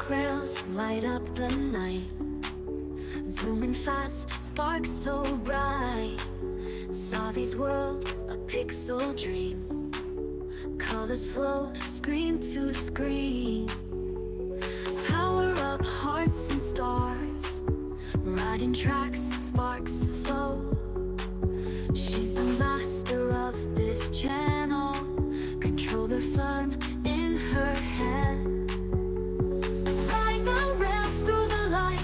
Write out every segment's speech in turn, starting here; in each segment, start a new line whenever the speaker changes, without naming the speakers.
rails light up the night, zooming fast, sparks so bright. Savy's world, a pixel dream, colors flow, screen to screen. Power up hearts and stars, riding tracks, sparks flow. She's the master of this channel, controller firm in her hand. Ride the rails through the light,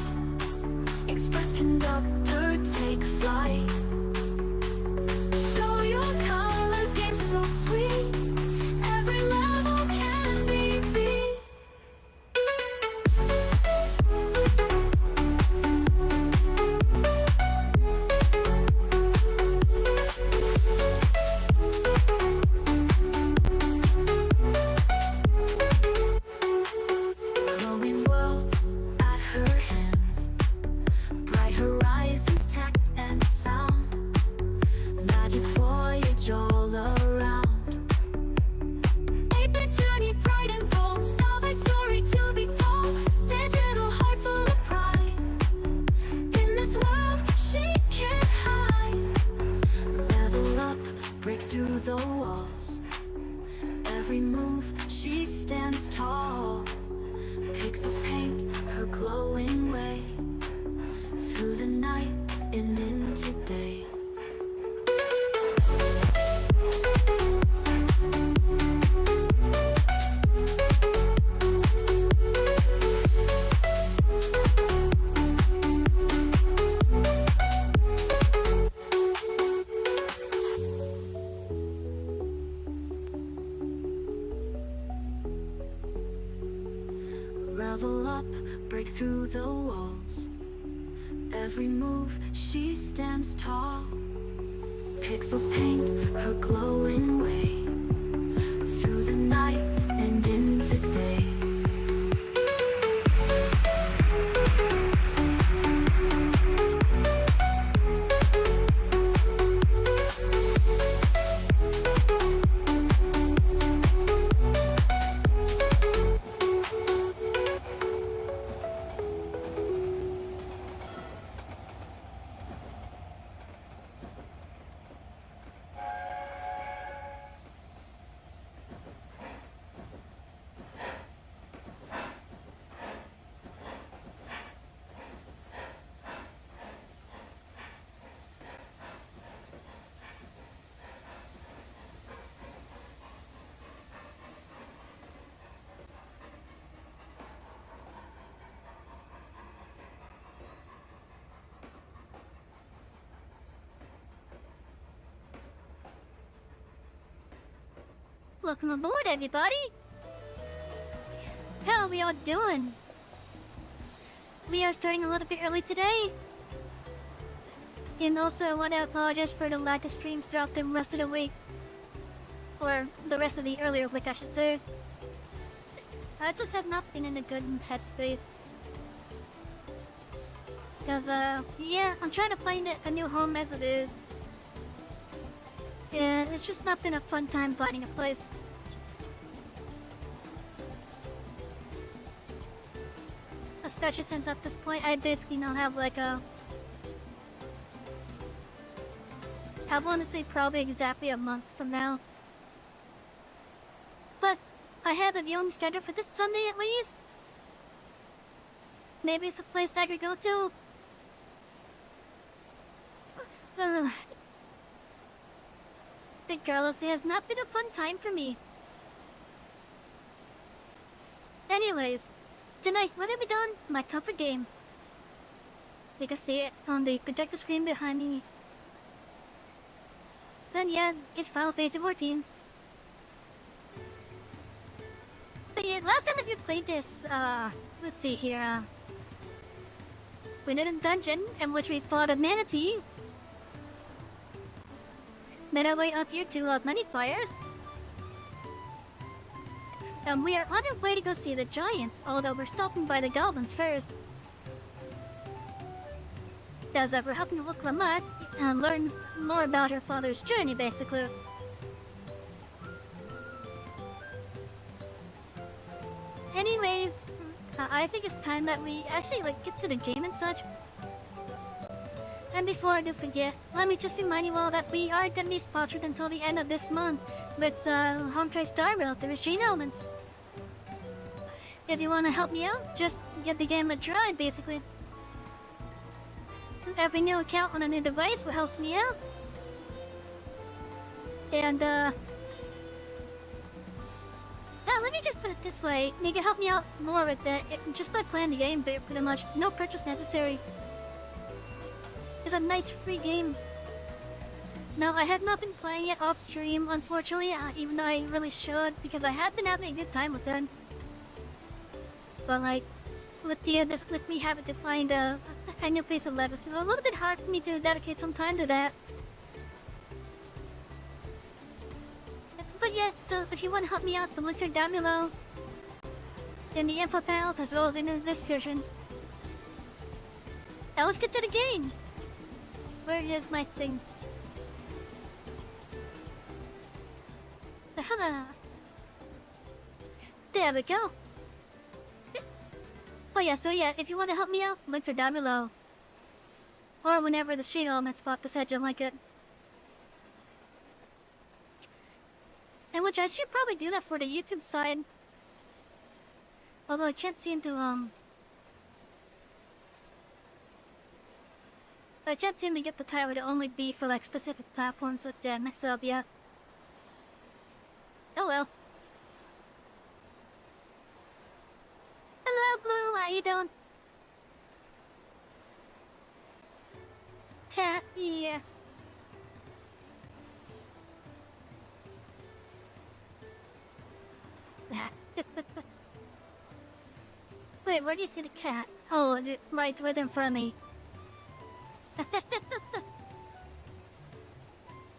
express conductor, take flight. Show your colors, game so sweet, every level can be beat. Glowing worlds at her hands, bright horizons, tech and sound, magic voyage all around. 8-bit journey, pride and bold, Savy story to be told. Digital heart full of pride, in this world she can't hide. Level up, break through the walls, every move she stands tall. Pixels paint her glowing way, through the night and into day. Level up, break through the walls, every move she stands tall. Pixels paint her glowing way, through the night and into day.
Welcome aboard, everybody! How are we all doing? We are starting a little bit early today. And also, I want to apologize for the lack of streams throughout the rest of the week. Or the rest of the earlier week, I should say. I just have not been in a good headspace. Cause, yeah, I'm trying to find a new home as it is. And it's just not been a fun time finding a place. Especially since at this point I basically now have like I want to say probably exactly a month from now. But I have a viewing schedule for this Sunday at least. Maybe it's a place I could go to. Regardless, it has not been a fun time for me. Anyways, tonight, what have we done? My comfort game. You can see it on the projector screen behind me. Then yeah, it's Final Fantasy XIV. But yeah, last time that we played this, let's see here, we did a dungeon in which we fought a manatee. Made our way up here to many fires. And we are on our way to go see the giants, although we're stopping by the goblins first. As we're helping to look Lamette and learn more about her father's journey, basically. Anyways, I think it's time that we actually get to the game and such. And before I do forget, let me just remind you all that we are gonna be sponsored until the end of this month with Home Trade Star Rail, the machine elements. If you want to help me out, just get the game a try, basically. Every new account on a new device will help me out. And let me just put it this way, you can help me out more with that just by playing the game, but pretty much no purchase necessary. It's a nice free game. Now, I have not been playing it off stream, unfortunately, even though I really should, because I have been having a good time with it. But with me having to find a new place of life, it's a little bit hard for me to dedicate some time to that. But yeah, so if you want to help me out, the links are down below in the info panel as well as in the descriptions. Now let's get to the game. Where is my thing? There we go. Oh yeah, so yeah, if you want to help me out, links are down below. Or whenever the sheet element spot decides you like it. And which I should probably do that for the YouTube side. Although I can't seem to get the title to only be for specific platforms with that mix up yet. Oh well. Hello Blue, how you doing? Cat, yeah. Wait, where do you see the cat? Oh, is it right in front of me?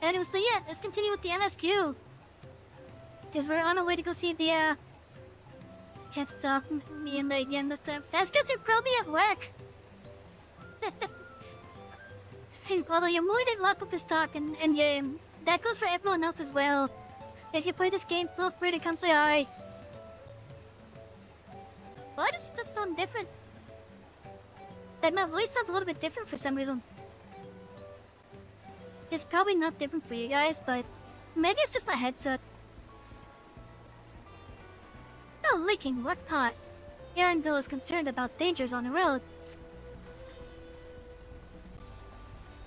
Anyway, so yeah, let's continue with the MSQ. Because we're on our way to go see the, can't stop me in the again this time. That's because you're probably at work. Although you're more than welcome to talk and game. That goes for everyone else as well. If you play this game, feel free to come say hi. Why does that sound different? That my voice sounds a little bit different for some reason. It's probably not different for you guys, but maybe it's just my headsets. No leaking work pot. Arendelle is concerned about dangers on the road.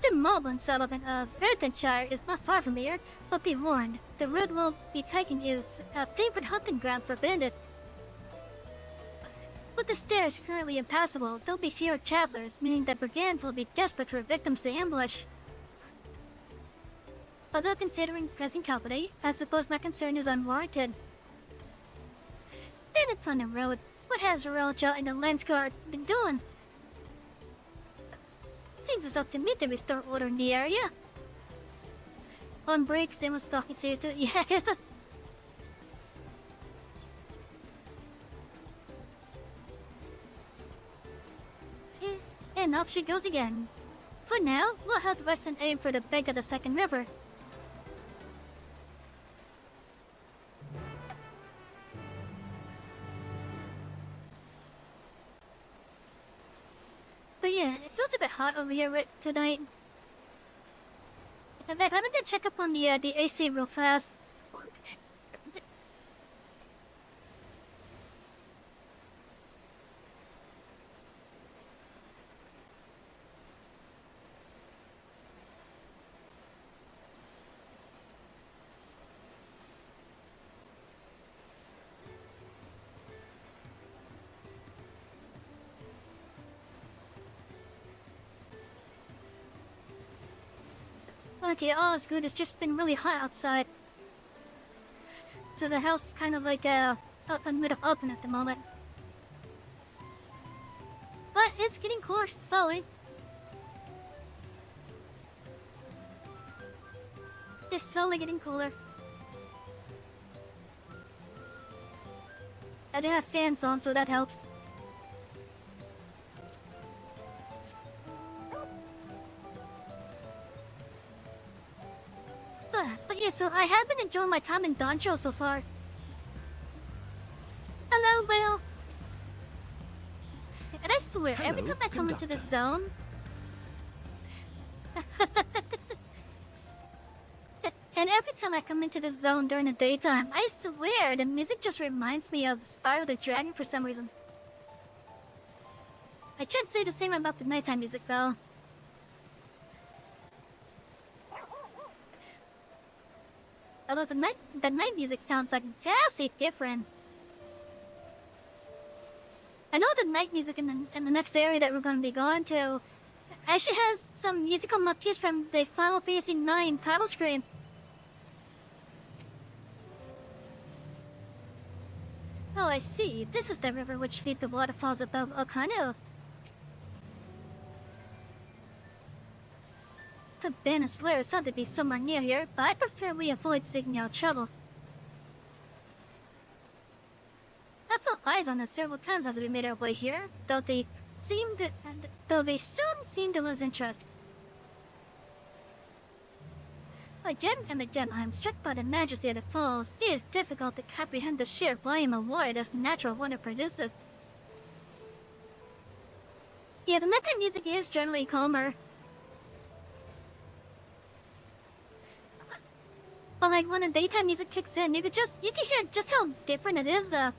The Moblin settlement of Earthenshire is not far from here, but be warned, the road we'll be taking is a favorite hunting ground for bandits. With the stairs currently impassable, there'll be fewer travelers, meaning that brigands will be desperate for victims to ambush. Although considering present company, I suppose my concern is unwarranted. Bandits on the road. What has Royal and the Lens Guard been doing? Seems it's up to me to restore order in the area. On break, someone's talking seriously. Yeah. And off she goes again. For now, we'll head west and aim for the bank of the second river. But yeah, it feels a bit hot over here tonight. In fact, I'm gonna check up on the AC real fast. Okay, all is good. It's just been really hot outside. So the house is kind of a bit of open at the moment. But it's getting cooler slowly. It's slowly getting cooler. I do have fans on, so that helps. But yeah, so I have been enjoying my time in Donjo so far. Hello, Will. swear, every
Hello,
time I come into this
conductor.
zone... And every time I come into this zone during the daytime, I swear the music just reminds me of Spyro the Dragon for some reason. I can't say the same about the nighttime music though. Although the night music sounds like vastly different. I know the night music in the next area that we're going to be going to actually has some musical motifs from the Final Fantasy IX title screen. Oh, I see. This is the river which feeds the waterfalls above Okano. The banished lair is thought to be somewhere near here, but I prefer we avoid seeking out trouble. I felt eyes on it several times as we made our way here, though they soon seemed to lose interest. Again and again, I am struck by the majesty of the falls. It is difficult to comprehend the sheer volume of water this natural wonder produces. Yeah, the nighttime music is generally calmer. But like when the daytime music kicks in, you can hear just how different it is though.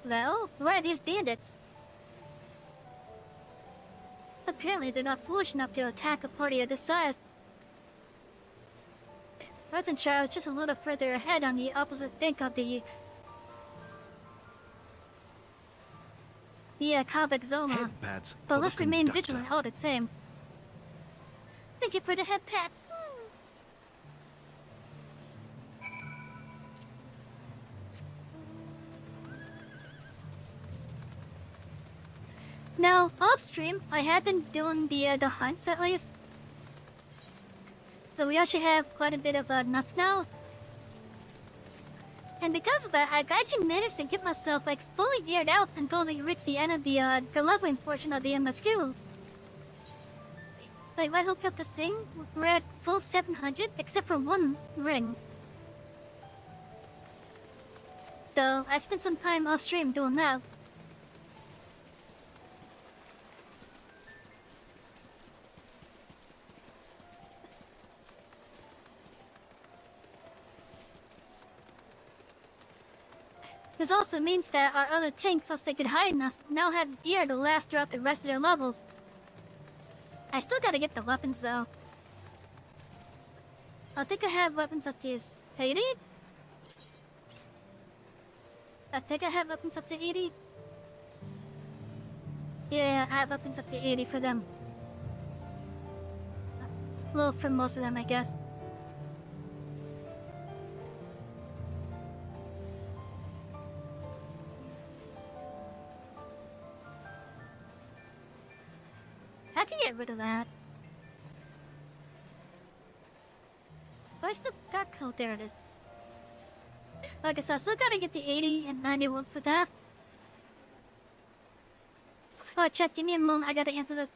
Well, where are these bandits? Apparently they're not foolish enough to attack a party of this size. Earthenshire is just a little further ahead on the opposite bank of the Kavik Zoma.
Headpads
But
for
let's
the
remain
conductor.
vigilant all the same. Thank you for the head pats. Now, off stream, I have been doing the hunts at least. So we actually have quite a bit of nuts now. And because of that, I've actually managed to get myself like fully geared out until we reach the end of the leveling portion of the MSQ. Wait, I hooked up the thing? We're at full 700 except for one ring. So I spent some time off stream doing that. This also means that our other tanks, once they could hide enough, now have gear to last throughout the rest of their levels. I still gotta get the weapons though. I think I have weapons up to 80? I think I have weapons up to 80. Yeah, I have weapons up to 80 for them. Well, for most of them, I guess. I can get rid of that. Where's the dark code? There it is. Like I said, I still gotta get the 80 and 91 for that. Oh, check, give me a moment, I gotta answer this.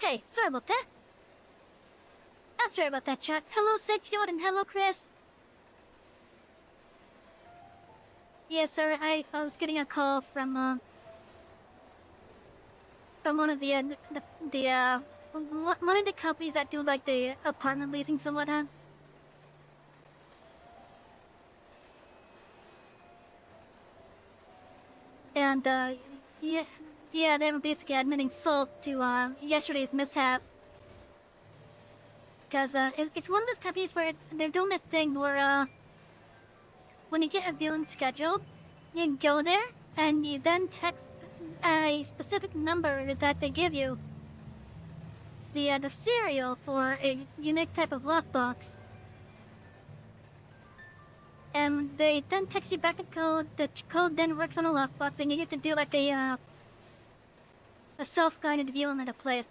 Okay, sorry about that. I'm sorry about that, chat. Hello, Sigfield, and hello, Chris. Yes, sir. I was getting a call from one of the one of the companies that do like the apartment leasing and whatnot. And yeah, they were basically admitting fault to yesterday's mishap. Because it's one of those companies where they're doing a thing where when you get a viewing scheduled, you go there and you then text a specific number that they give you, the serial for a unique type of lockbox. And they then text you back a code. The code then works on a lockbox, and you get to do like a self-guided viewing of the place.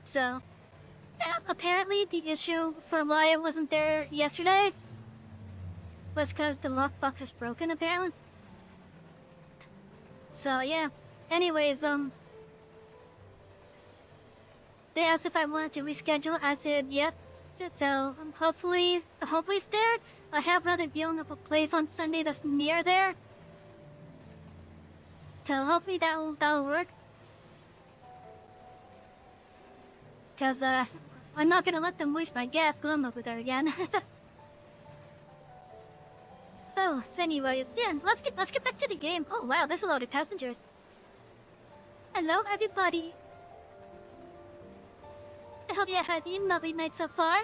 So, apparently the issue for why I wasn't there yesterday was because the lockbox is broken, apparently. So, yeah. Anyways, they asked if I wanted to reschedule. I said yes. So, hopefully it's there. I have another viewing of a place on Sunday that's near there. So, hopefully that'll work. Because, I'm not gonna let them waste my gas going over there again. Oh, anyways, yeah, let's get back to the game. Oh wow, there's a lot of passengers. Hello, everybody. I hope you had a lovely night so far.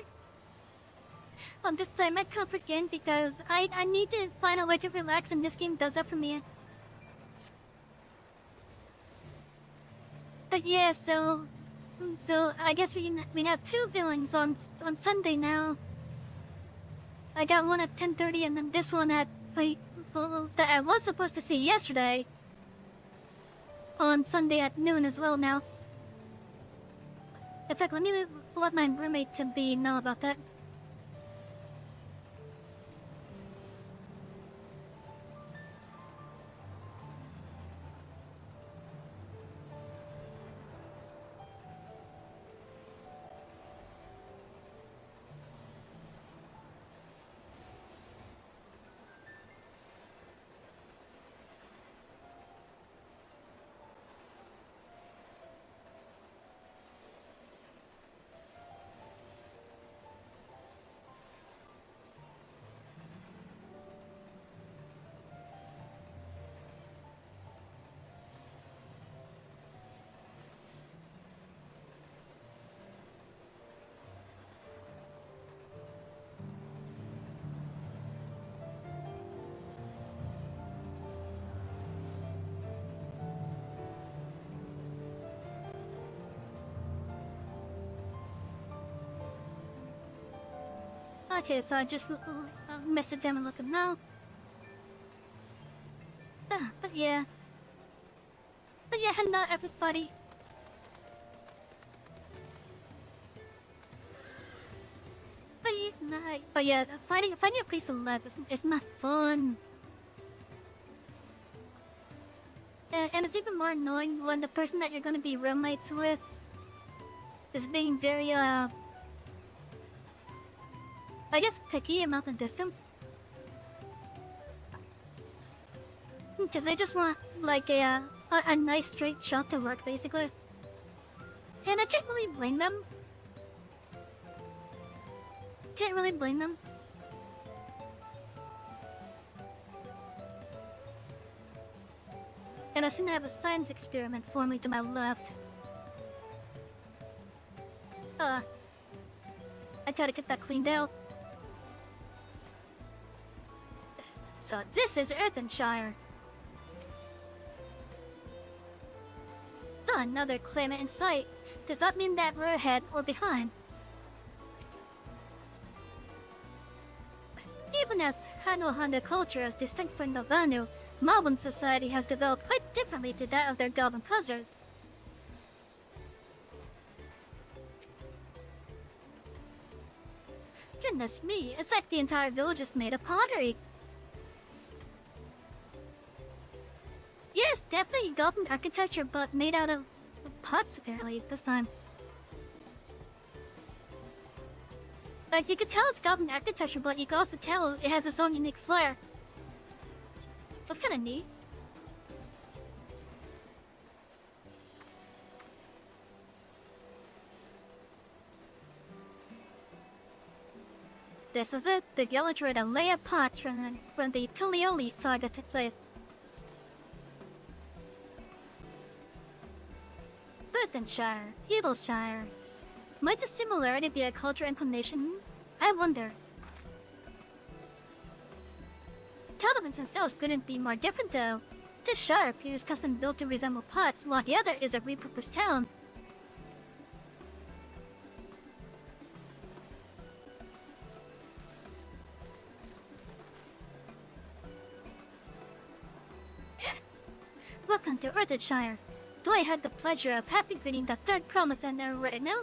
I'm just playing my comfort game because I need to find a way to relax, and this game does that for me. But yeah, so I guess we have two viewings on Sunday now. I got one at 10:30, and then this one at that I was supposed to see yesterday on Sunday at noon as well now. In fact, let me let my roommate to be know about that. Okay, so I just message them and let them know. But yeah, hello everybody. But yeah, finding a place to live is not fun. And it's even more annoying when the person that you're gonna be roommates with is being very I guess picky about the distance. Because they just want like a nice straight shot to work, basically. And I can't really blame them. Can't really blame them. And I seem to have a science experiment forming to my left. I gotta get that cleaned out. So this is Earthenshire. Another claimant in sight. Does that mean that we're ahead or behind? Even as Hanohanda culture is distinct from the Vanu, Malvan society has developed quite differently to that of their Goblin cousins. Goodness me, it's like the entire village is made of pottery. Yes, definitely Goblin architecture, but made out of pots apparently this time. Like, you could tell it's Goblin architecture, but you can also tell it has its own unique flair. So it's kinda neat. This is it, the Galatroid and Leia pots from the Tulioli saga took place. Burtonshire, Heedleshire. Might the similarity be a cultural inclination? I wonder. Telemans themselves couldn't be more different though. This shire appears custom built to resemble pots, while the other is a repurposed town. Welcome to Earthshire. Do I have the pleasure of happy greeting the third promise and right now?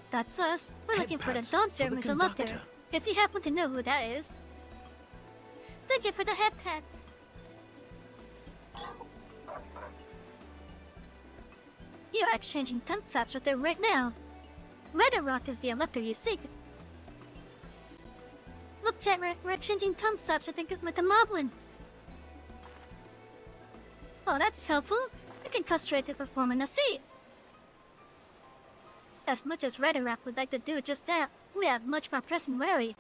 That's us. We're looking for the Dawn Servants Elector. If you happen to know who that is. Thank you for the head pats. You're exchanging tongue taps with her right now. Red Rock is the Elector you seek. Look, chat, we're exchanging tongue taps with the Moblin. Oh, that's helpful. We can concentrate to perform in the feat. As much as Redarak would like to do just that, we have much more pressing worry.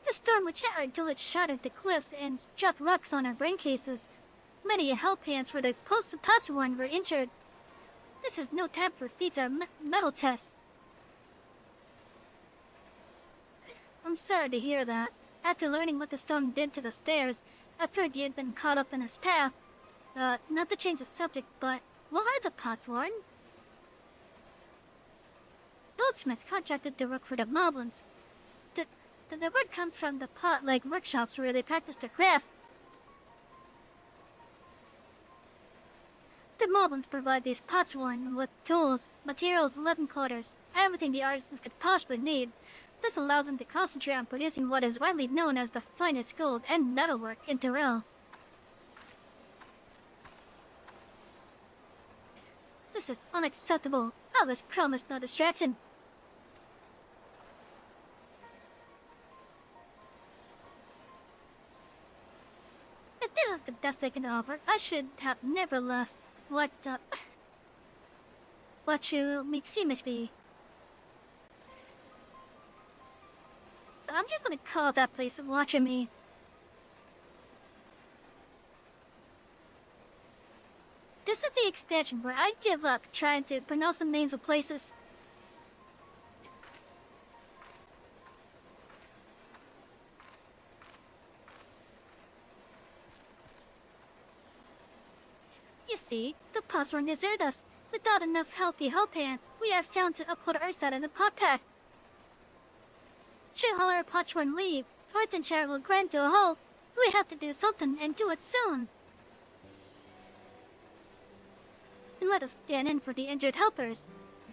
The storm would shatter until it shattered the cliffs and dropped rocks on our brain cases. Many help hands for the post-Patsuan were injured. This is no time for feats or metal tests. I'm sorry to hear that. After learning what the storm did to the stairs, I feared you had been caught up in his path. Not to change the subject, but what are the Potsworn? Goldsmiths contracted to work for the Moblins. The word comes from the pot-like workshops where they practice their craft. The Moblins provide these Potsworn with tools, materials, living quarters, everything the artisans could possibly need. This allows them to concentrate on producing what is widely known as the finest gold and metalwork in Tyrell. This is unacceptable. I was promised no distraction. If this is the best I can offer, I should have never left. What you see, Miss B. I'm just gonna call that place watching me. This is the expansion where I give up trying to pronounce the names of places. You see, the Potsworn desert us. Without enough healthy help hands, we have found to uphold our side of the pot pack. Should all our Potsworn leave, Northenshire will grind to a halt. We have to do something and do it soon. And let us stand in for the injured helpers.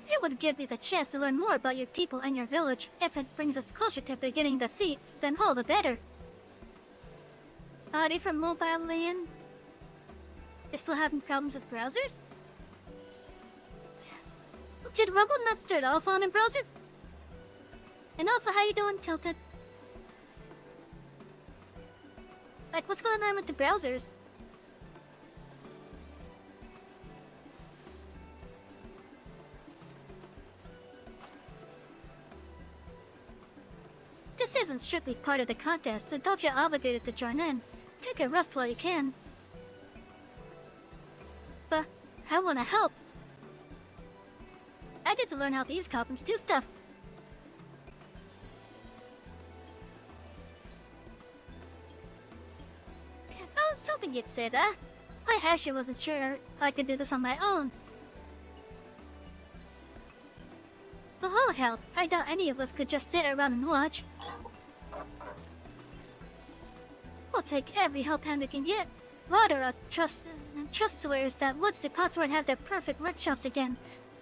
It would give me the chance to learn more about your people and your village. If it brings us closer to beginning the feat, then all the better. Howdy from Mobile Land. They still having problems with browsers? Did Rumble not start off on a browser? And also, how you doing, Tilted? Like, what's going on with the browsers? This isn't strictly part of the contest, so don't feel obligated to join in. Take a rest while you can. But I want to help. I get to learn how these goblins do stuff. I was hoping you'd say that. I actually wasn't sure I could do this on my own. But oh hell, I doubt any of us could just sit around and watch. We'll take every help hand we can get. Roderick trust swears that once the Potsworn have their perfect workshops again,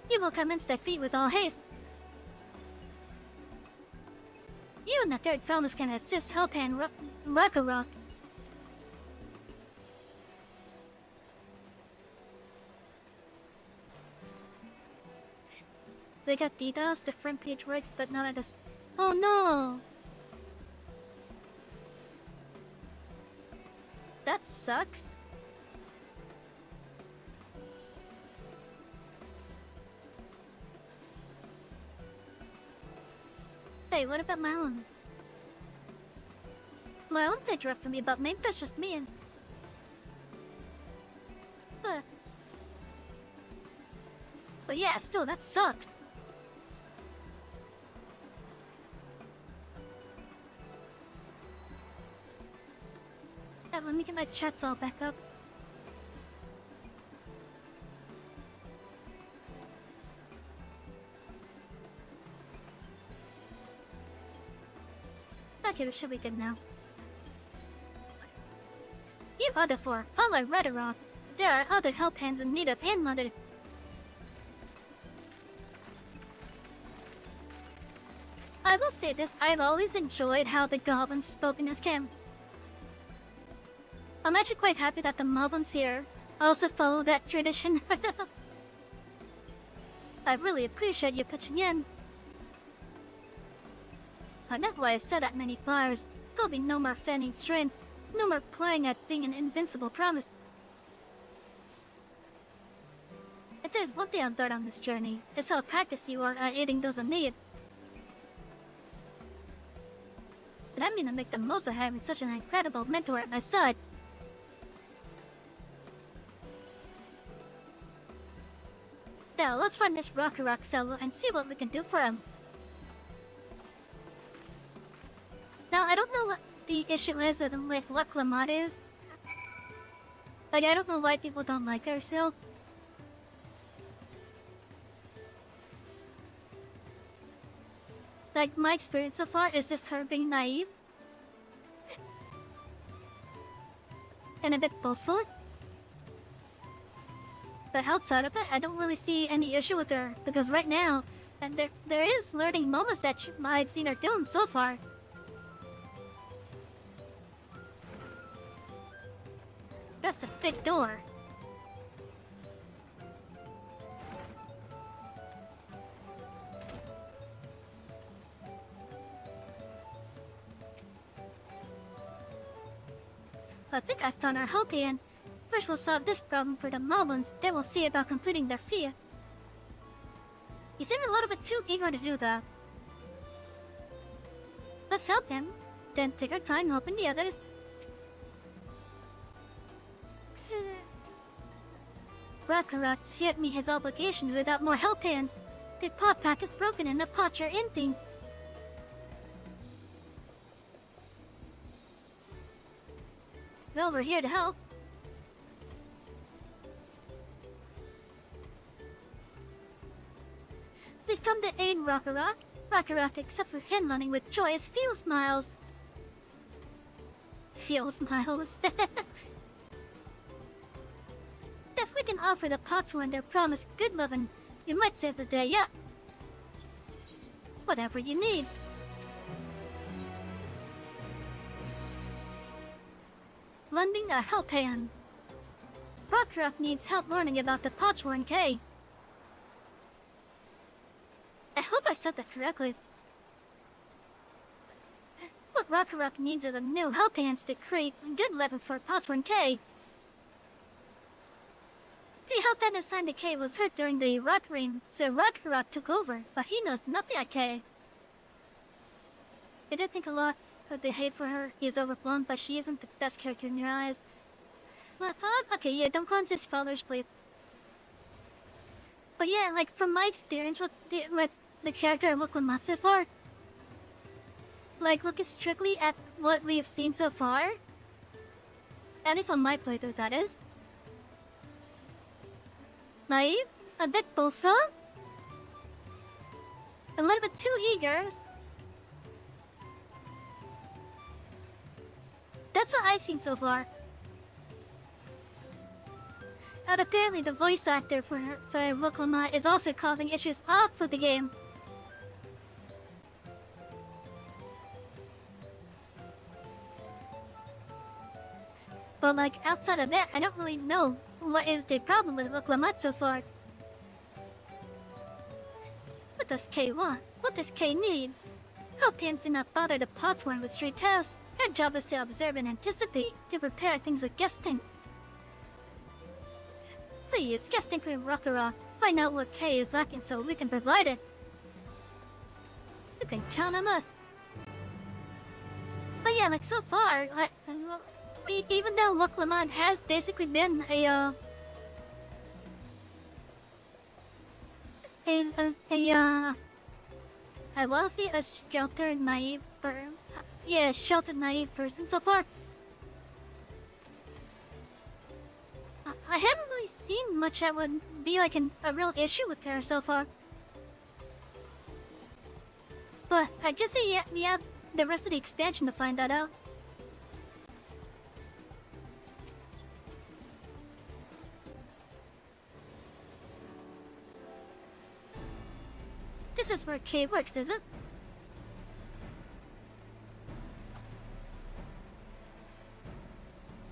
he will commence their feat with all haste. Even the third bonus can assist help and Ragnarok. They got details, the front page works, but not at this. Oh no! That sucks. Hey, what about my own? My own page wrote for me about maybe that's just me and... But yeah, still, that sucks. Yeah, let me get my chats all back up. Okay, we should be good now. You other four, follow Ragnarok. There are other help hands in need of hand mother. I will say this, I've always enjoyed how the goblins spoke in this camp. I'm actually quite happy that the moblins here also follow that tradition. I really appreciate you pitching in. I know why I said that many fires. There'll be no more fanning strength, no more playing at being an invincible promise. If there's one thing I've learned on this journey, it's how practiced you are at aiding those in need. But I mean to make the most of having such an incredible mentor at my side. Now, let's find this Ragnarok fellow and see what we can do for him. Now, I don't know what the issue is with what Lamont is. Like, I don't know why people don't like her still. Like, my experience so far is just her being naive. And a bit boastful. But outside of it, I don't really see any issue with her. Because right now, and there is learning moments that I've seen her doing so far. That's a big door. I think I've done our help in. First we'll solve this problem for the moblins, then we'll see about completing their fear. You seem a little bit too eager to do that. Let's help him, then take our time helping the others. Ragnarok shared me his obligations without more help hands. The pot pack is broken and the pots are empty. Well, we're here to help. We've come to aid Ragnarok. Ragnarok, except for him running with joyous few smiles. Few smiles. If we can offer the Potsworn their promised good loving, you might save the day, yeah. Whatever you need. Lending a help hand. Ragnarok needs help learning about the Potsworn K. I hope I said that correctly. What Ragnarok needs are the new help hands to create good living for Potsworn K. The help hand assigned to K was hurt during the rock rain, so Ragnarok took over, but he knows nothing at K. I did think a lot of the hate for her is overblown, but she isn't the best character in your eyes. Well, okay, yeah, don't go into spoilers, please. But yeah, like, from my experience with the character of Lamont so far, like, looking strictly at what we have seen so far, at least on my playthrough, that is. Naive, a bit boastful, a little bit too eager. That's what I've seen so far. And apparently the voice actor for Lamont is also causing issues off for the game. But like, outside of that, I don't really know what is the problem with Lamont so far. What does Kay want? What does Kay need? Helpians do not bother the Potsworn with street tasks. Her job is to observe and anticipate, to prepare things like guesting. Please, guesting Queen Rockera, find out what Kay is lacking so we can provide it. You can count on us. But yeah, like so far, like, even though Loch Lomond has basically been a wealthy, sheltered, naive person so far. I haven't really seen much that would be like a real issue with her so far. But I guess we have the rest of the expansion to find that out. This is where Kay works, is it?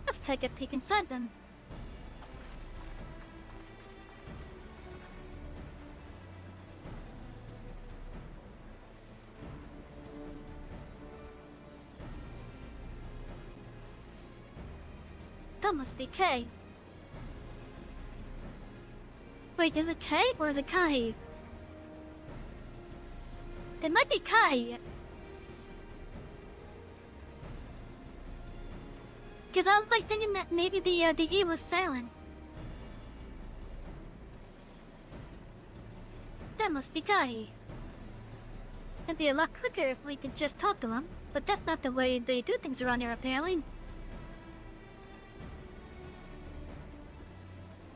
Let's take a peek inside then. That must be Kay. Wait, is it Kay or is it Kai? It might be Kai. Cause I was like thinking that maybe the E was silent. That must be Kai. It'd be a lot quicker if we could just talk to him, but that's not the way they do things around here apparently.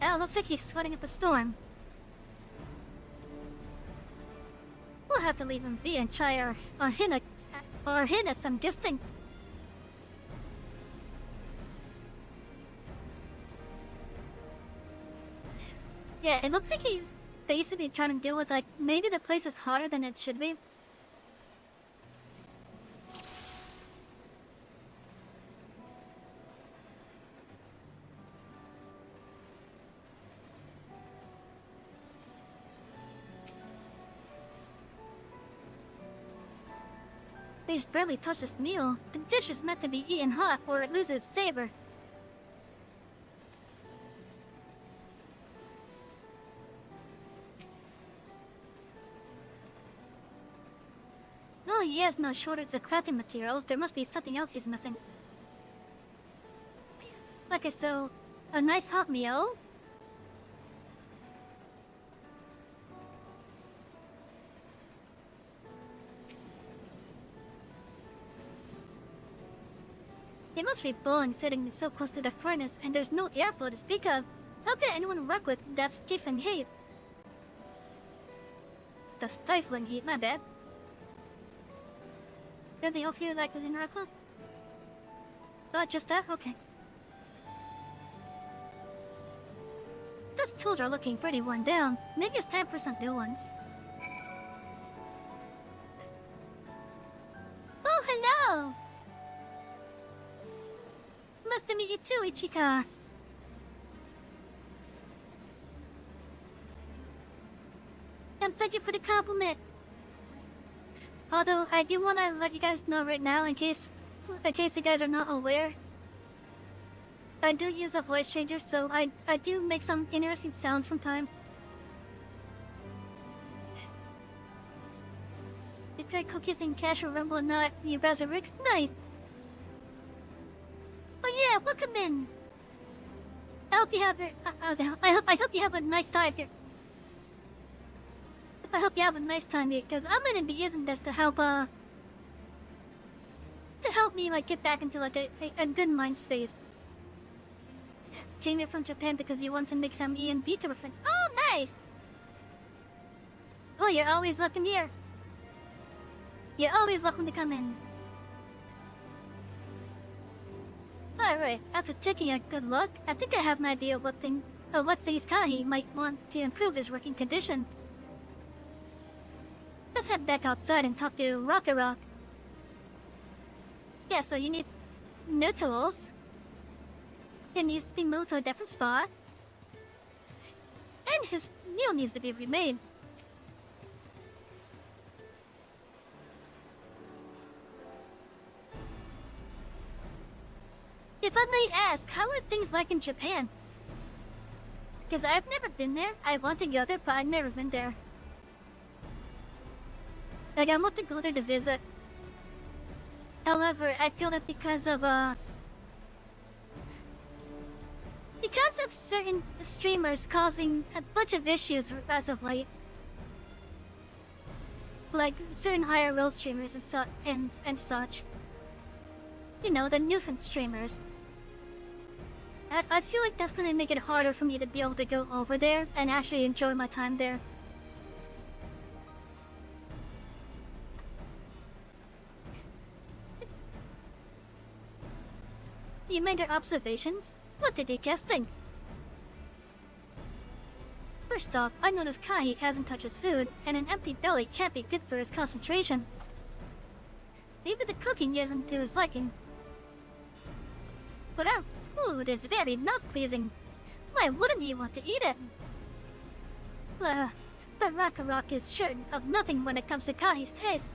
Oh, looks like he's sweating up a storm. We'll have to leave him be and try our hint at some distinct. Yeah, it looks like he's basically trying to deal with like maybe the place is hotter than it should be. He's barely touched this meal. The dish is meant to be eaten hot or it loses its savor. No, he has no shortage of crafting materials. There must be something else he's missing. Okay, so a nice hot meal. It must be boring sitting so close to the furnace and there's no airflow to speak of. How can anyone work with that stifling heat? The stifling heat, my bad. Anything else you'd like to interact with? Oh, just that? Okay. Those tools are looking pretty worn down. Maybe it's time for some new ones. Oh, hello! Nice to meet you too, Ichika. And thank you for the compliment. Although I do want to let you guys know right now, in case you guys are not aware, I do use a voice changer, so I do make some interesting sounds sometimes. If your cookies and cashew rumble not you Razorix, nice. Oh yeah, welcome in. I hope you have I hope you have a nice time here. I hope you have a nice time here, because I'm gonna be using this to help me like get back into like a good mind space. Came here from Japan because you want to make some E and B to reference. Oh, nice! Oh, you're always welcome here. You're always welcome to come in. Alright, after taking a good look, I think I have an idea of what things Kahi might want to improve his working condition. Let's head back outside and talk to Rock. Yeah, so you need new tools. He needs to be moved to a different spot. And his meal needs to be remade. If I may ask, how are things like in Japan? Because I've never been there. I want to go there, but I've never been there. Like, I want to go there to visit. However, I feel that because of certain streamers causing a bunch of issues as of late. Like certain higher role streamers and such. You know, the newfound streamers. I feel like that's gonna make it harder for me to be able to go over there and actually enjoy my time there. You made your observations? What did you guys think? First off, I noticed Kai hasn't touched his food, and an empty belly can't be good for his concentration. Maybe the cooking isn't to his liking. But our food is very not pleasing. Why wouldn't you want to eat it? But Rakarok is sure of nothing when it comes to Kai's taste.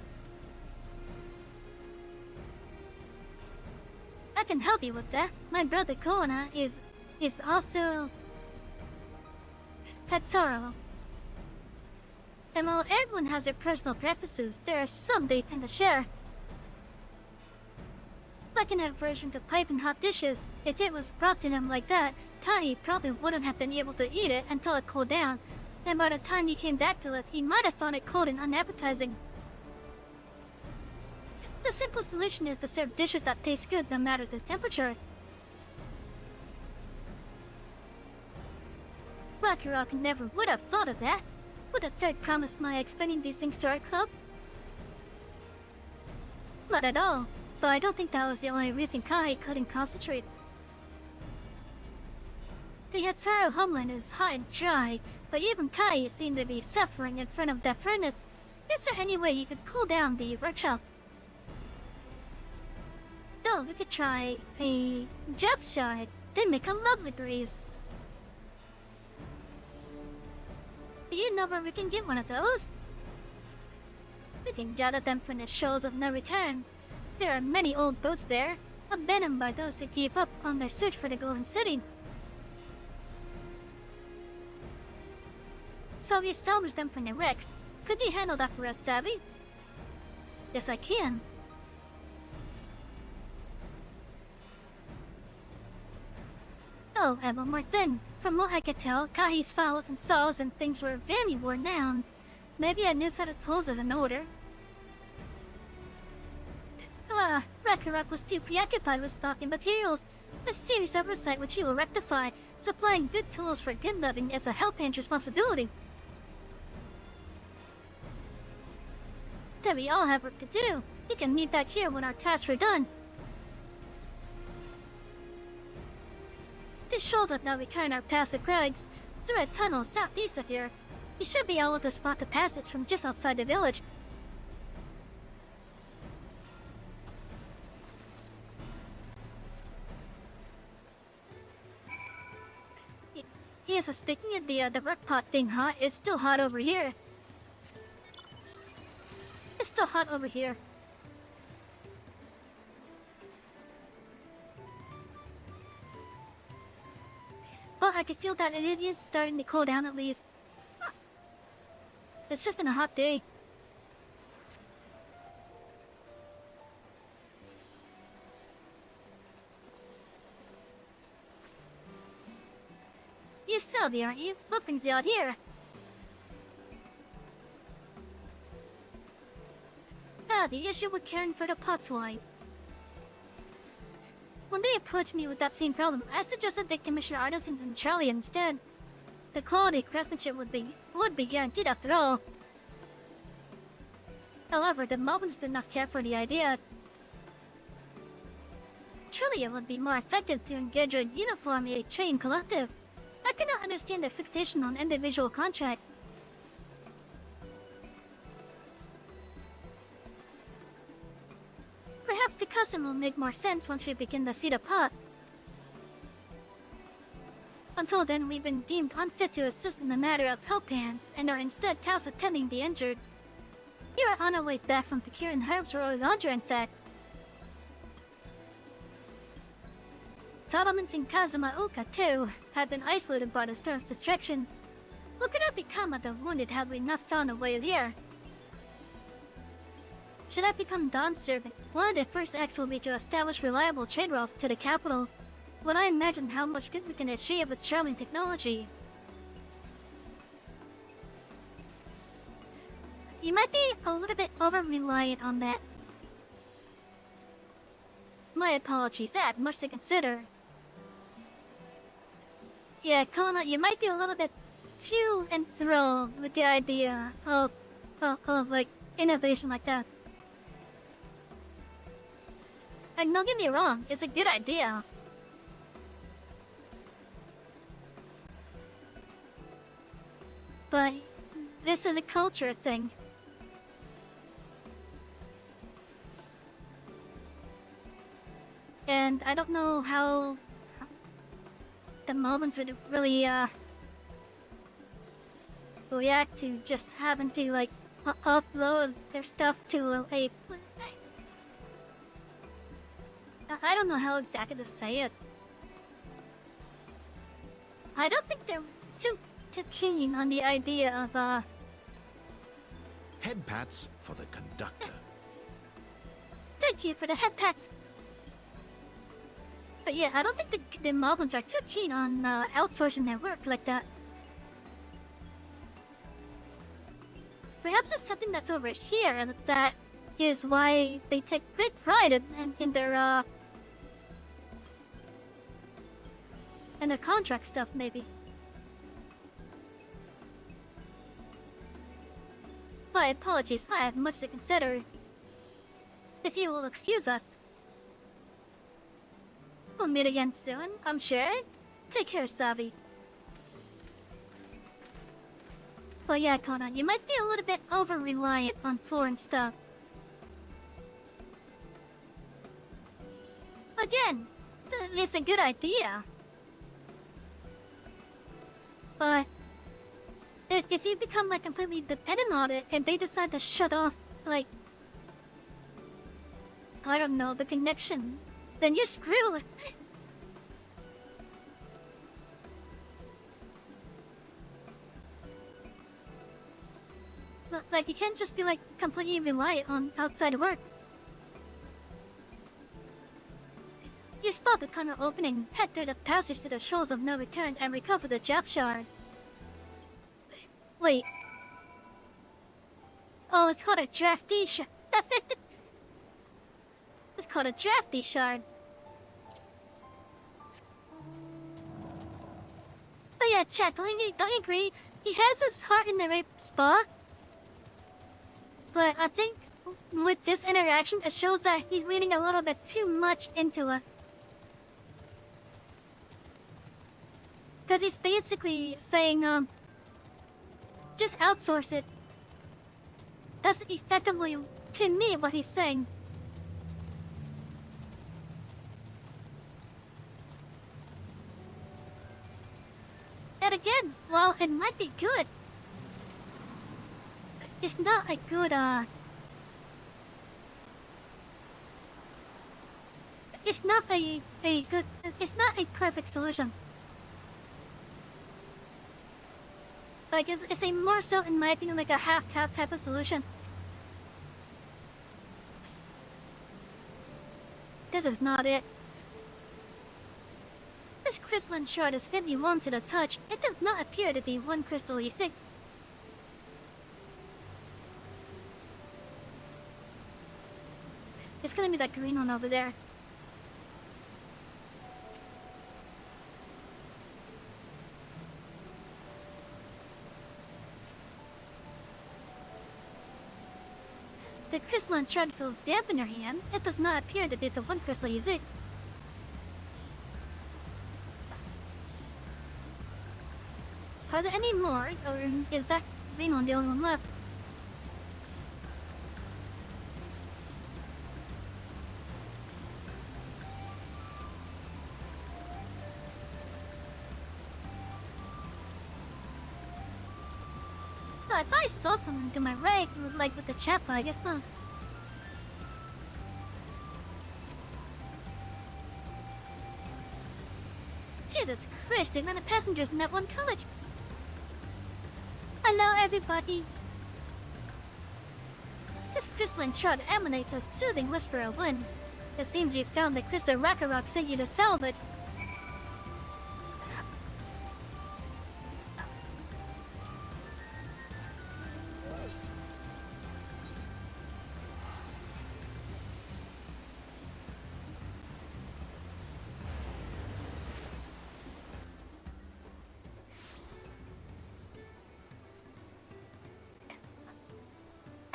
I can help you with that. My brother Kona is also Hatsuro. And while everyone has their personal preferences, there are some they tend to share. Like an aversion to piping hot dishes. If it was brought to him like that, Tai probably wouldn't have been able to eat it until it cooled down. And by the time he came back to it, he might have found it cold and unappetizing. The simple solution is to serve dishes that taste good no matter the temperature. Rakarok never would have thought of that. Would the third promise Maya explaining these things to our club? Not at all. But I don't think that was the only reason Kai couldn't concentrate. The Hatsuro homeland is hot and dry, but even Kai seemed to be suffering in front of that furnace. Is there any way you could cool down the workshop? Oh, we could try a jet shot. They make a lovely breeze. Do you know where we can get one of those? We can gather them from the shoals of no return. There are many old boats there, abandoned by those who gave up on their search for the Golden City. So we salvaged them from the wrecks. Could you handle that for us, Savy? Yes, I can. Oh, and one more thing. From what I could tell, Kahi's files and saws and things were very worn down. Maybe a new set of tools is in order. Rakarok was too preoccupied with stocking materials. A serious oversight which he will rectify. Supplying good tools for good living is a help-hand's responsibility. Then we all have work to do. We can meet back here when our tasks are done. This shows that now we turn our path to crags through a tunnel southeast of here. You should be able to spot the passage from just outside the village. Yes, speaking of the work pot thing, it's still hot over here. It's still hot over here. Well, I can feel that it is starting to cool down at least. It's just been a hot day. You're Savy, aren't you? What brings you out here? The issue with caring for the pot's wine. When they approached me with that same problem, I suggested they commission artisans in Charlie instead. The quality craftsmanship would be guaranteed after all. However, the Moblins did not care for the idea. Truly, it would be more effective to engage a uniformly trained collective. I cannot understand their fixation on individual contract. Perhaps the custom will make more sense once we begin to feed the pots. Until then, we've been deemed unfit to assist in the matter of help hands and are instead tasked with tending the injured. We are on our way back from procuring herbs for our laundry, in fact. Settlements in Kazumaoka, too, have been isolated by the storm's destruction. What could have become of the wounded had we not found a way there? Should I become Dawn's servant, one of the first acts will be to establish reliable trade routes to the capital. When I imagine how much good we can achieve with charming technology. You might be a little bit over-reliant on that. My apologies, I had much to consider. Yeah, Kona, you might be a little bit too enthralled with the idea of like, innovation like that. And don't get me wrong, it's a good idea. But this is a culture thing. And I don't know how the moments would really react to just having to like upload their stuff to a I don't know how exactly to say it. I don't think they're too keen on the idea of
Head pats for the conductor.
Thank you for the head pats. But yeah, I don't think the Moblins are too keen on outsourcing their work like that. Perhaps it's something that's over here, and that is why they take great pride in their contract stuff, maybe. My apologies, I have much to consider. If you will excuse us. We'll meet again soon, I'm sure. Take care, Savy. But yeah, Kona, you might be a little bit over-reliant on foreign stuff. Again, it's a good idea. But if you become like completely dependent on it and they decide to shut off, like, I don't know, the connection, then you're screwed. Like, you can't just be like completely reliant on outside work. You spot the tunnel opening, head through the passage to the shoals of no return, and recover the Jap shard. Wait. Oh, it's called a drafty shard. It's called a drafty shard. Oh yeah, chat, don't you agree? He has his heart in the right spot. But I think with this interaction, it shows that he's reading a little bit too much into it. Because he's basically saying, just outsource it. That's effectively, to me, what he's saying. And again, while it might be good, it's not a good, it's not it's not a perfect solution. Like, it's a more so, in my opinion, like a half-tap type of solution. This is not it. This crystalline shard is fairly warm to the touch. It does not appear to be one crystal you see. It's gonna be that green one over there. The crystalline shard feels damp in your hand. It does not appear to be the one crystal you see. Are there any more, or is that green one the only one left? Oh, if I saw someone to my right, like with the chapel, I guess not. Jesus Christ, the amount of passengers in that one college. Hello, everybody. This crystalline shard emanates a soothing whisper of wind. It seems you found the crystal Rakarok sent you to salvage.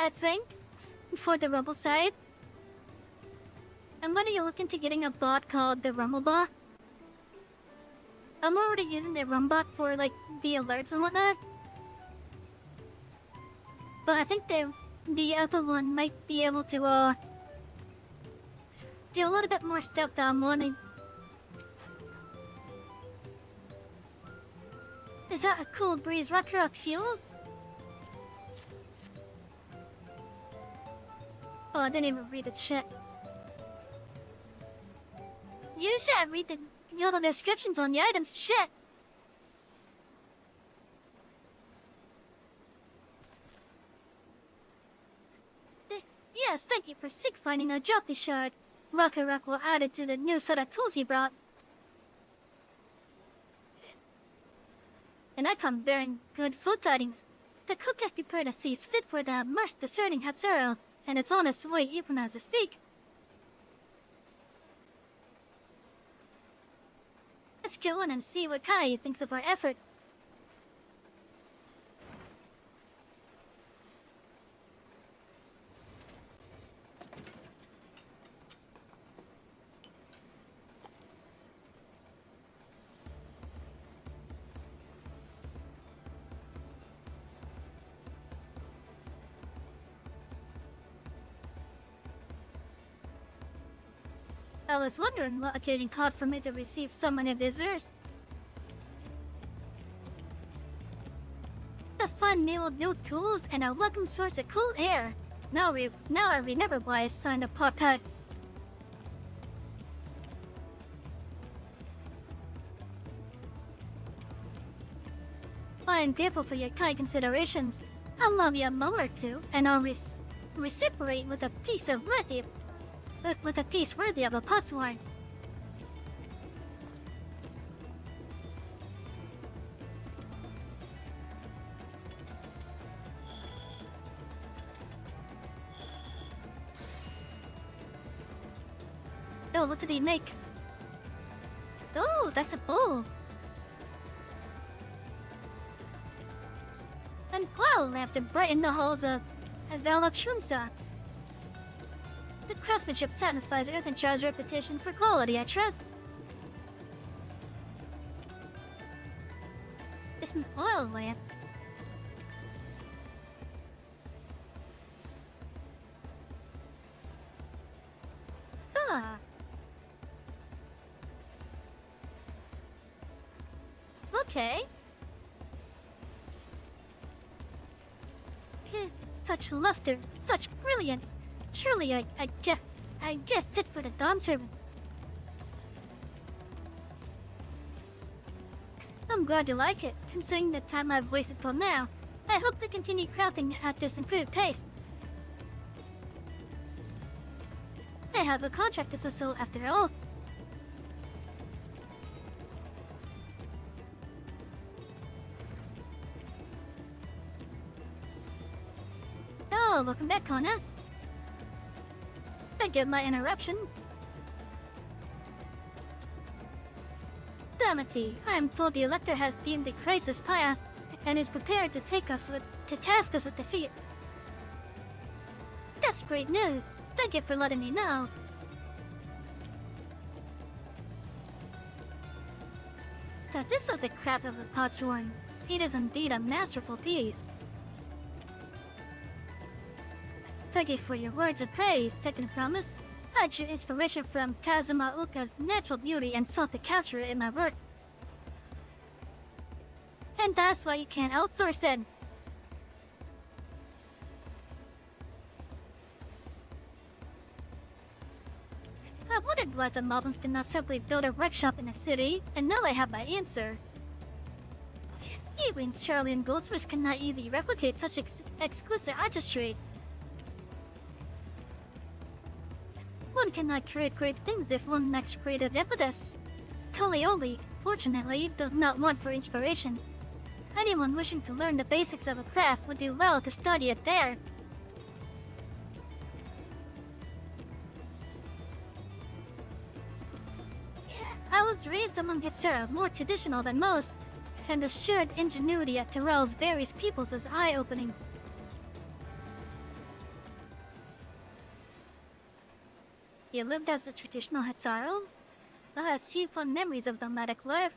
I think, for the Rumble side. And when are you looking to getting a bot called the Rumble Bot? I'm already using the Rumbot for like the alerts and whatnot. But I think the other one might be able to do a little bit more stuff that I'm wanting. Is that a cool breeze Rakarok fuels? Oh, I didn't even read its shit. You should read the little descriptions on the items. Shit. Yes, thank you for finding a Jokti shard. Rakarok will add it to the new set of tools he brought. And I come bearing good food tidings. The cook has prepared a feast fit for the immersed discerning Hatsuro, and it's on its way even as I speak. Let's go in and see what Kai thinks of our efforts. I was wondering what occasion called for me to receive so many visitors. A fun meal with new tools and a welcome source of cool air. Now I remember why I signed a pop out. I am grateful for your kind considerations. I'll love you a moment or two, and I'll reciprocate with a piece worthy of a potsworn. Oh, what did he make? Oh, that's a bowl. And flower lamp to brighten the halls of Valakshunsa. The craftsmanship satisfies Earth and Char's reputation for quality, I trust. It's an oil lamp. Ah. Okay. Such luster, such brilliance. Surely I get fit for the dawn servant. I'm glad you like it, considering the time I've wasted till now. I hope to continue crafting at this improved pace. I have a contract to fulfill after all. Oh, welcome back, Kona. Forgive my interruption. Damity, I am told the Elector has deemed the crisis past and is prepared to task us with defeat. That's great news. Thank you for letting me know. That this was the craft of the potsworn. It is indeed a masterful piece. Thank you for your words of praise, second promise. I drew inspiration from Kazuma Uka's natural beauty and sought to capture it in my work. And that's why you can't outsource then. wondered why the Moblins did not simply build a workshop in the city, and now I have my answer. Even Charlie and Goldsmith cannot easily replicate such exquisite artistry. One cannot create great things if one lacks creative impetus. Tolioli, fortunately, does not want for inspiration. Anyone wishing to learn the basics of a craft would do well to study it there. I was raised among HSR, more traditional than most, and the shared ingenuity at Terrell's various peoples is eye-opening. You lived as a traditional HSR? I had few fond memories of nomadic life.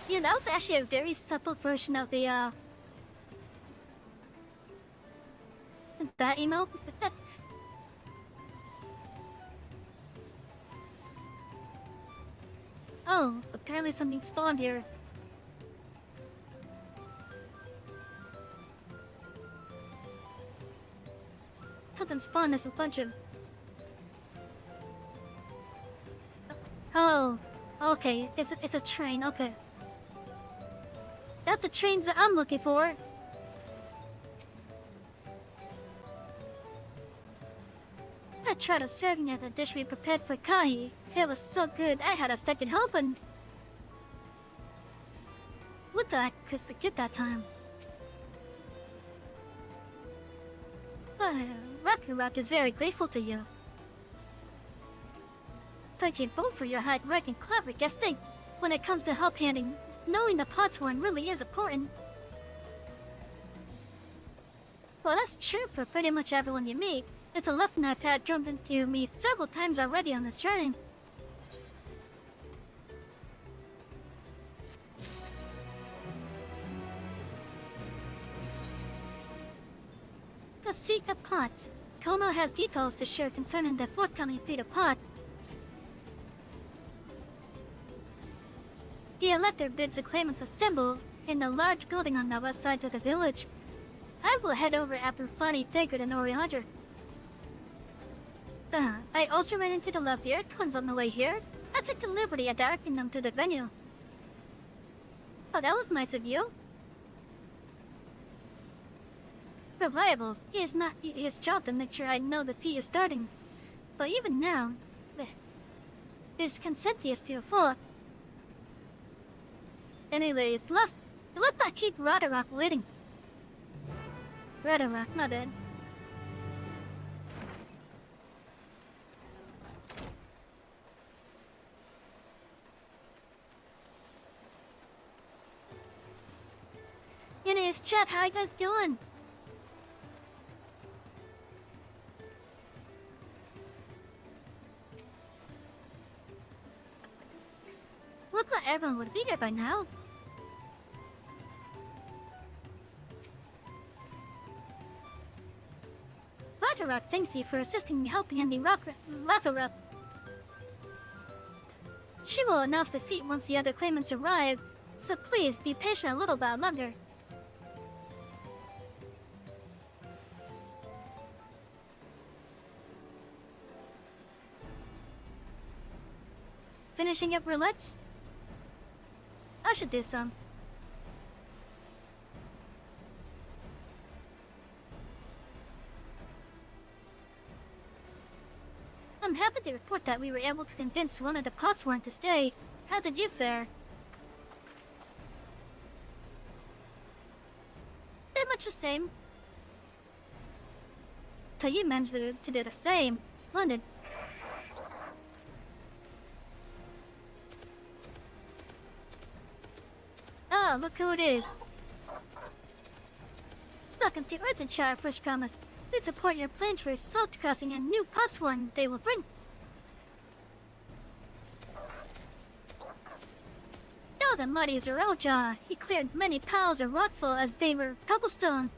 Yeah, that was actually a very subtle version of the, that emo. Oh, apparently something spawned here. Something spawned as a bunch of... Oh, okay, it's a train, okay. Not the trains that I'm looking for. I tried serving at the dish we prepared for Kahi. It was so good, I had a second helping. What the I could forget that time. But Rocky Rock is very grateful to you. Thank you both for your hard work and clever guesting. When it comes to help handing, knowing the Potsworn really is important. Well, that's true for pretty much everyone you meet. It's a lesson I've had drummed into me several times already on this journey. The secret pots. Kono has details to share concerning the forthcoming fleet of pots. The elector bids the claimants assemble in the large building on the west side of the village. I will head over after finding Thagard and Oriander. I also ran into the Lavier twins on the way here. I took the liberty of directing them to the venue. Oh, that was nice of you. For rivals, it is not his job to make sure I know the fee is starting. But even now, it is consentious to a fault. Anyways, let's not keep Roderick waiting. Roderick, not dead. Anyways, chat, how you guys doing? Looks like everyone would be here by now. Roderick thanks you for assisting me helping in the Lava up. She will announce the feat once the other claimants arrive, so please be patient a little bit longer. Finishing up roulettes? I should do some. I'm happy to report that we were able to convince one of the Potsworn to stay. How did you fare? Pretty much the same. So you managed to do the same. Splendid. Ah, look who it is. Welcome to Earthenshire, First Promise. We support your plans for salt crossing and new Potsworn they will bring. Oh, the mighty Zerelja. He cleared many piles of rockfall as they were cobblestone.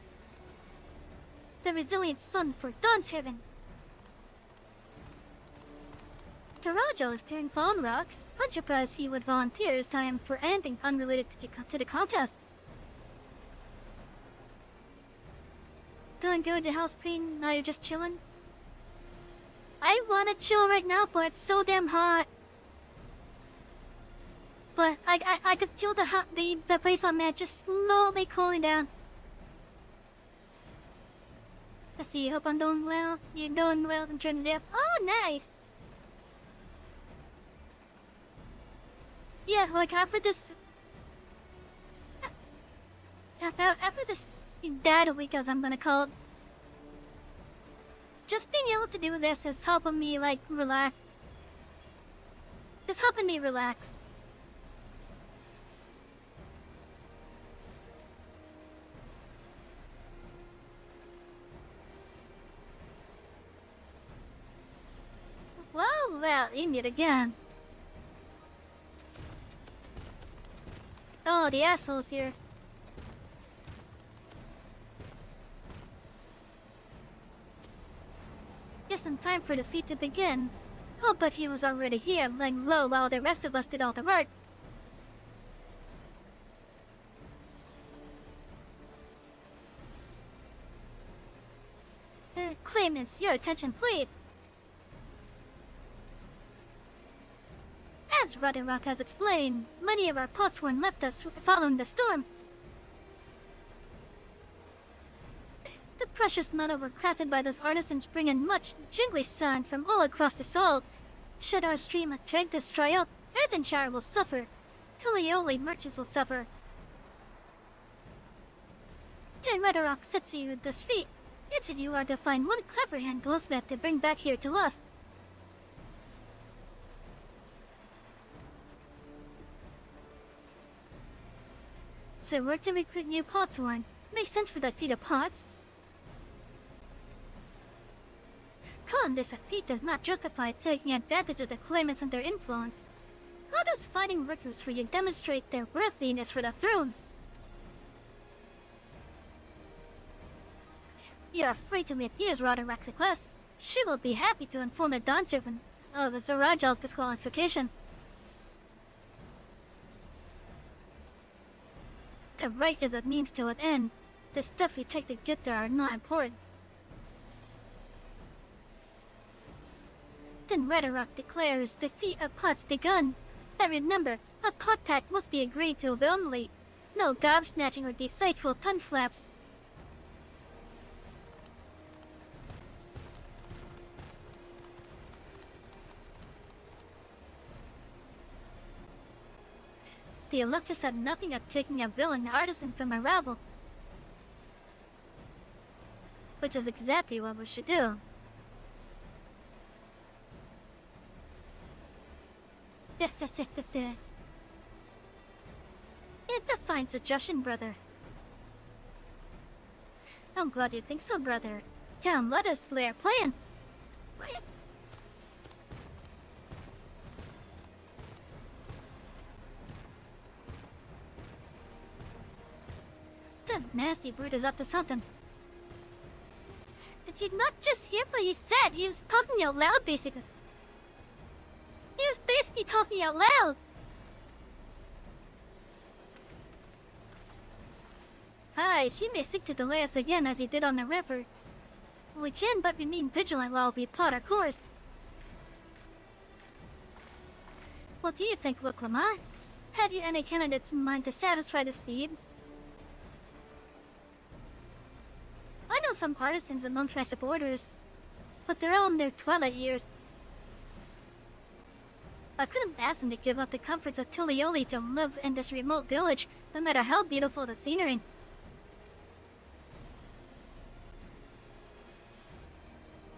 The resilient sun for Dawn's heaven. Tarajo is clearing phone rocks. I'm surprised he would volunteer his time for anything unrelated to the contest. Doing good to house clean, now you're just chilling? I wanna chill right now, but it's so damn hot. But I could feel the place I'm at just slowly cooling down. Let's see, hope I'm doing well. You're doing well in Trinidad. Oh, nice! Yeah, like after this dad week, as I'm gonna call it, just being able to do this is helping me, like, relax. It's helping me relax. Well, you meet again. Oh, the asshole's here. Just in time for the feat to begin. Oh, but he was already here, laying low while the rest of us did all the work. Claimants, your attention, please. As Rock has explained, many of our potsworn left us following the storm. The precious metal were crafted by those artisans bring in much jingly sun from all across the soul. Should our stream of Tragdus dry up, Earthenshire will suffer. Tulioli merchants will suffer. Ten Rock sets you at this feat. Each of you are to find one clever hand goldsmith to bring back here to us. So we're to recruit new potsworn. Makes sense for that feat of pots. Calling this a feat does not justify taking advantage of the claimants and their influence. How does fighting recruits for you demonstrate their worthiness for the throne? You are free to meet Etheirys Roderick the class. She will be happy to inform the Dawn Servant of the Zarajal disqualification. The right is a means to an end. The stuff we take to get there are not important. Then Rock declares the feat of pots begun. And remember, a pot pact must be agreed to willingly. No gobsnatching or deceitful tongue flaps. The Electress had nothing of taking a villain artisan from a ravel. Which is exactly what we should do. It's a fine suggestion, brother. I'm glad you think so, brother. Come, let us lay our plan. That nasty brute is up to something. Did you not just hear what he said? He was talking out loud, basically. He was basically talking out loud. Hi, she may seek to delay us again as he did on the river. We can but remain vigilant while we plot our course. What do you think, Wicklama? Have you any candidates in mind to satisfy the seed? I know some artisans among Triceps orders, but they're all in their twilight years. I couldn't ask them to give up the comforts of Tulioli to live in this remote village, no matter how beautiful the scenery.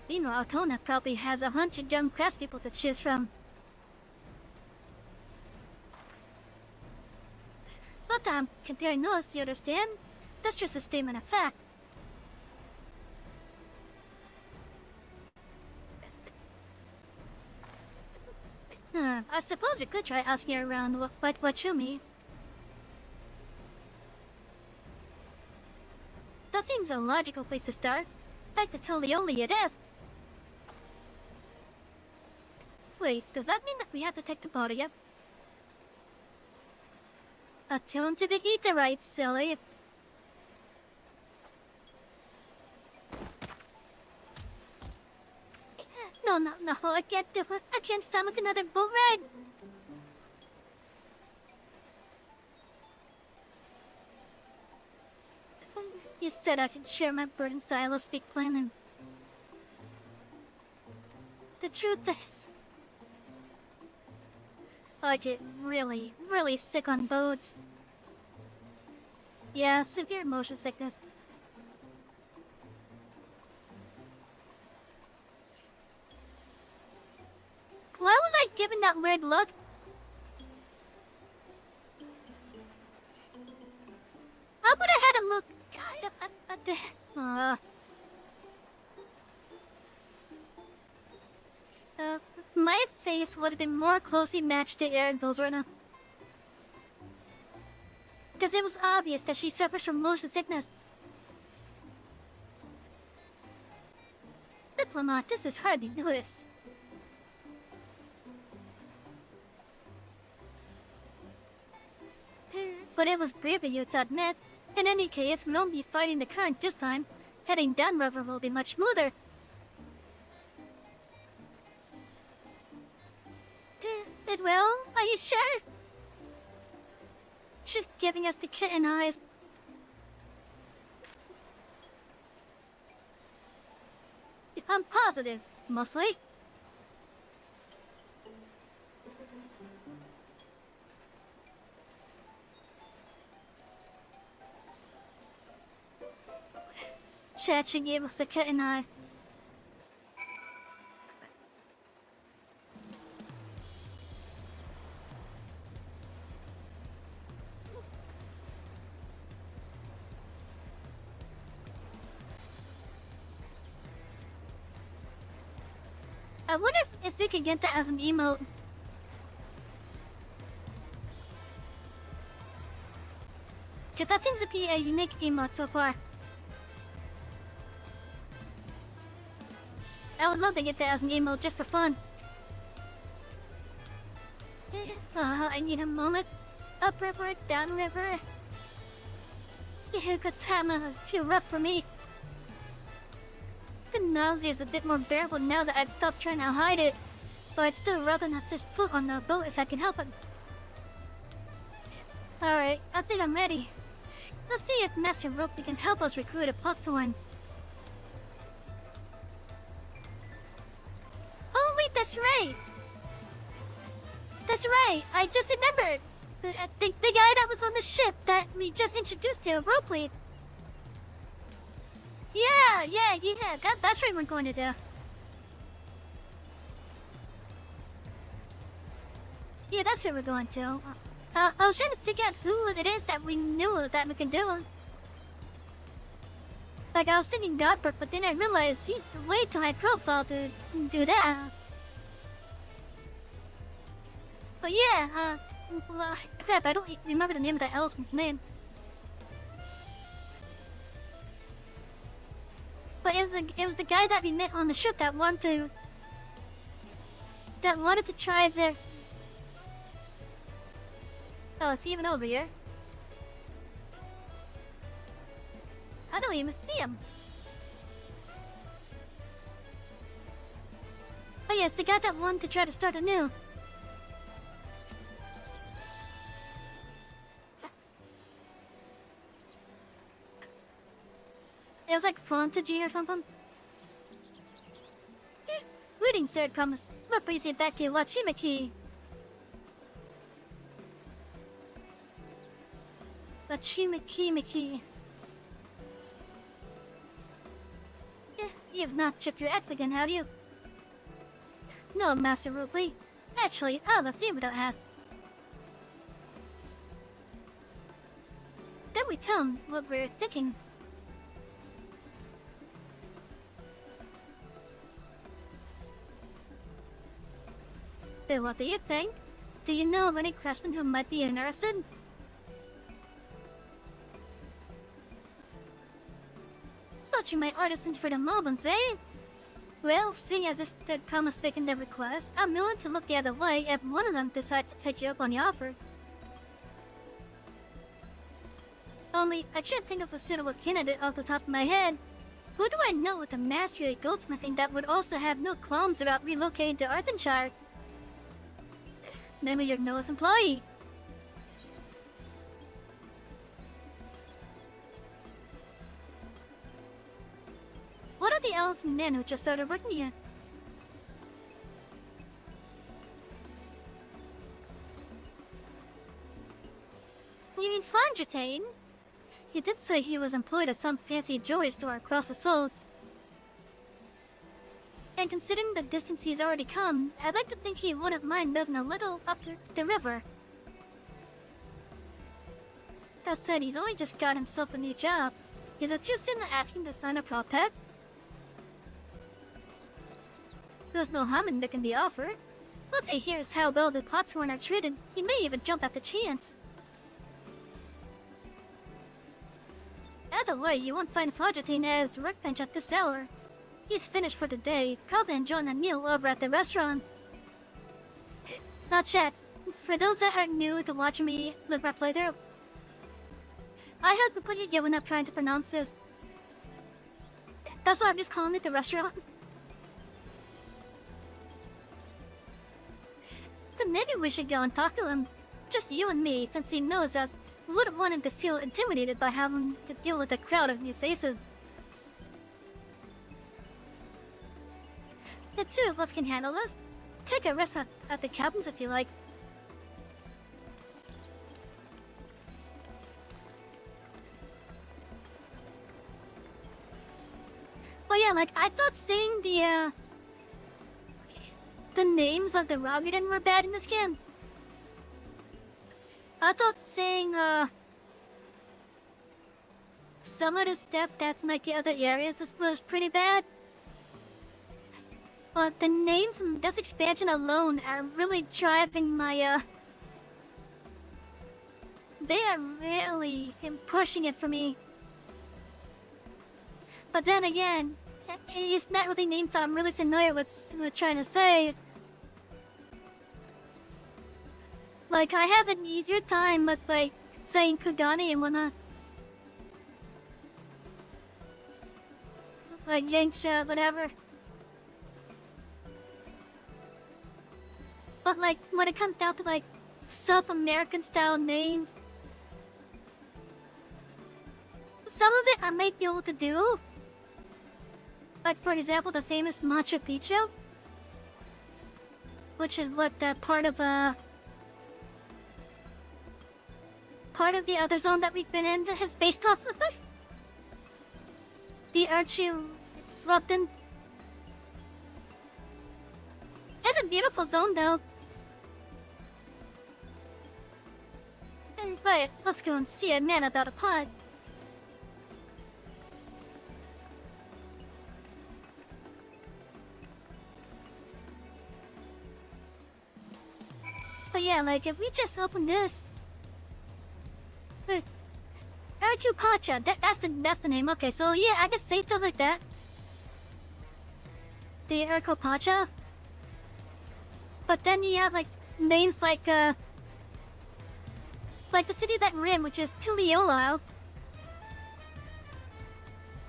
Meanwhile, Tona probably has 100 young craftspeople to choose from. But I'm comparing notes, you understand? That's just a statement of fact. I suppose you could try asking around what you mean. That seems a logical place to start. Back to Tulioli it is. Wait, does that mean that we have to take the body up? Attune to the Etheirys, silly. No, I can't do it. I can't stomach another bull ride. You said I could share my burden, so I will speak plainly. The truth is, I get really, really sick on boats. Yeah, severe motion sickness. Why was I given that weird look? How would I had a look at the... my face would have been more closely matched to Erenville's right now. Because it was obvious that she suffers from motion sickness. Diplomat, this is hardly news. But it was brave of you to admit. In any case, we won't be fighting the current this time. Heading downriver will be much smoother. It will? Are you sure? She's giving us the kitten eyes. I'm positive, mostly. She gave us the kitten eye. I wonder if we can get that as an emote. Cause that seems to be a unique emote so far. I would love to get that as an emote just for fun. I need a moment. Up river, down river. Katana is too rough for me. The nausea is a bit more bearable now that I've stopped trying to hide it. But I'd still rather not set foot on the boat if I can help it. Alright, I think I'm ready. Let's see if Master Ropey can help us recruit a Potshorn. Oh wait, that's right! That's right, I just remembered! The guy that was on the ship that we just introduced to, Ropey. Yeah, that's what we're going to do. Yeah, that's what we're going to. I was trying to figure out who it is that we knew that we can do. Like, I was thinking Godbert, but then I realized he's way too high profile to do that. But yeah, crap, I don't remember the name of that elephant's name. But it was the guy that we met on the ship that wanted to try their... Oh, it's even over here. I don't even see him. Oh yes, the guy that wanted to try to start anew. It was like Fontagy or something. Greetings, Sir Thomas. Look, please get back to Wachimaki. Wachimaki. You've not chipped your axe again, have you? No, Master Ropey. Actually, I have a few that has. Then we tell him what we're thinking. So what do you think? Do you know of any craftsmen who might be interested? Thought you might artisans for the moments, eh? Well, seeing as this third promise making their request, I'm willing to look the other way if one of them decides to take you up on the offer. Only, I can't think of a suitable candidate off the top of my head. Who do I know with a mastery of goldsmithing that would also have no qualms about relocating to Arthenshire? Maybe your newest employee. What are the elephant men who just started working here? You mean Fonjatane? He did say he was employed at some fancy jewelry store across the Soul. And considering the distance he's already come, I'd like to think he wouldn't mind living a little up the river. That said, he's only just got himself a new job. Is it too soon to ask him to sign a protect? There's no harm in making the offer. Once he hears how well the Potsworn are treated, he may even jump at the chance. Either way, you won't find Fonjatane at his workbench at this hour. He's finished for the day, probably enjoying a meal over at the restaurant. Not yet. For those that are new to watching me with my playthrough, I have completely given up trying to pronounce this. That's why I'm just calling it the restaurant. Then maybe we should go and talk to him. Just you and me, since he knows us. We wouldn't want him to feel intimidated by having to deal with a crowd of new faces. The two of us can handle this. Take a rest at the cabins if you like. Oh yeah, like, I thought saying the names of the Rogaden were bad in this game. I thought saying, some of the stuff that's in, like, the other areas was pretty bad. But the names from this expansion alone are really driving my, they are really pushing it for me. But then again, it's not really names that I'm really familiar with trying to say. Like, I have an easier time with, like, saying Kugani and whatnot. Like, Yanksha, whatever. But, like, when it comes down to, like, South American style names, some of it I might be able to do. Like, for example, the famous Machu Picchu, which is what part of the other zone that we've been in is based off of. The Archie-Slupton. It's a beautiful zone, though. But let's go and see a man about a pot. But yeah, like, if we just open this... Archupacha, that's the name. Okay, so yeah, I can say stuff like that. The Archupacha. But then you have, like, names like the city that we're in, which is Tuliolao.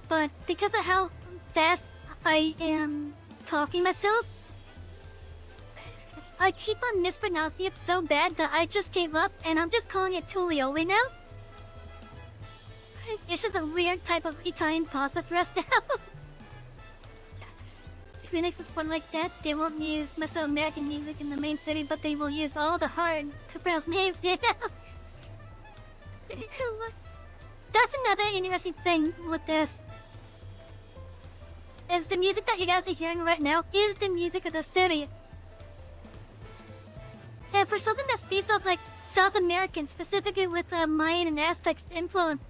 But because of how fast I am talking myself, I keep on mispronouncing it so bad that I just gave up, and I'm just calling it Tulioli now. It's just a weird type of Italian pasta for us now. Square Enix is fun like that. They won't use Mesoamerican music in the main city, but they will use all the hard to pronounce names, yeah. That's another interesting thing with this. Is the music that you guys are hearing right now is the music of the city. And for something that's based off, like, South American, specifically with Mayan and Aztecs influence.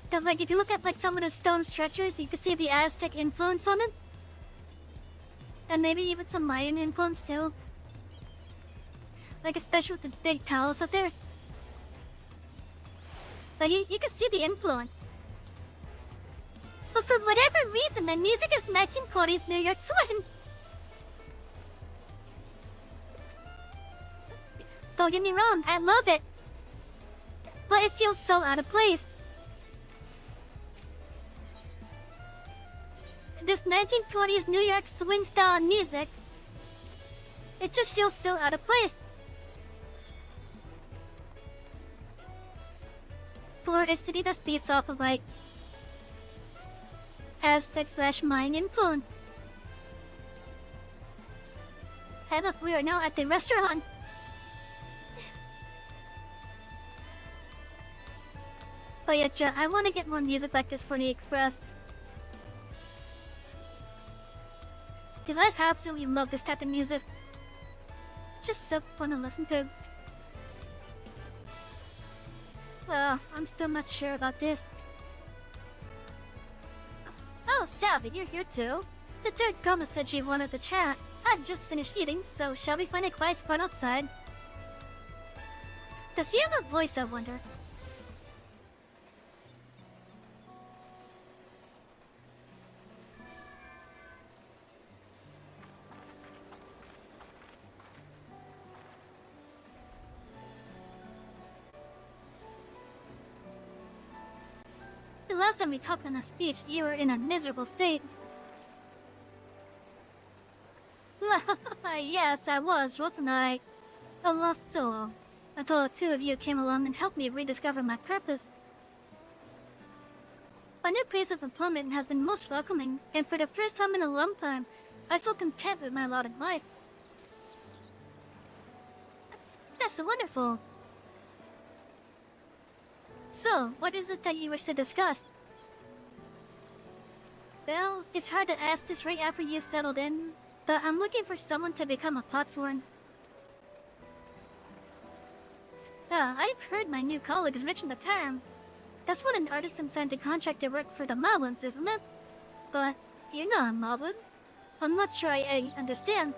Because, like, if you look at, like, some of the stone structures, you can see the Aztec influence on it. And maybe even some Mayan influence, too. Like, especially with the big palace up there. Like, you can see the influence. But for whatever reason, the music is 1940s New York twin. Don't get me wrong, I love it. But it feels so out of place. This 1920s New York swing style music, it just feels so out of place. For a city that's based off of like Aztec/Mayan influence. And look, we are now at the restaurant. Oh yeah, Joe, I want to get more music like this for the Express. Because I absolutely love this type of music. Just so fun to listen to. Well, I'm still not sure about this. Oh, Savy, you're here too. The third grandma said she wanted to chat. I've just finished eating, so shall we find a quiet spot outside? Does he have a voice, I wonder? The last time we talked on a speech, you were in a miserable state. Yes, I was, wasn't I? A lost soul. Until the two of you came along and helped me rediscover my purpose. My new place of employment has been most welcoming, and for the first time in a long time, I feel content with my lot in life. That's so wonderful. So, what is it that you wish to discuss? Well, it's hard to ask this right after you settled in, but I'm looking for someone to become a potsworn. I've heard my new colleagues mention the term. That's when an artisan signed a contract to work for the Moblins, isn't it? But you're not a Moblin. I'm not sure I understand.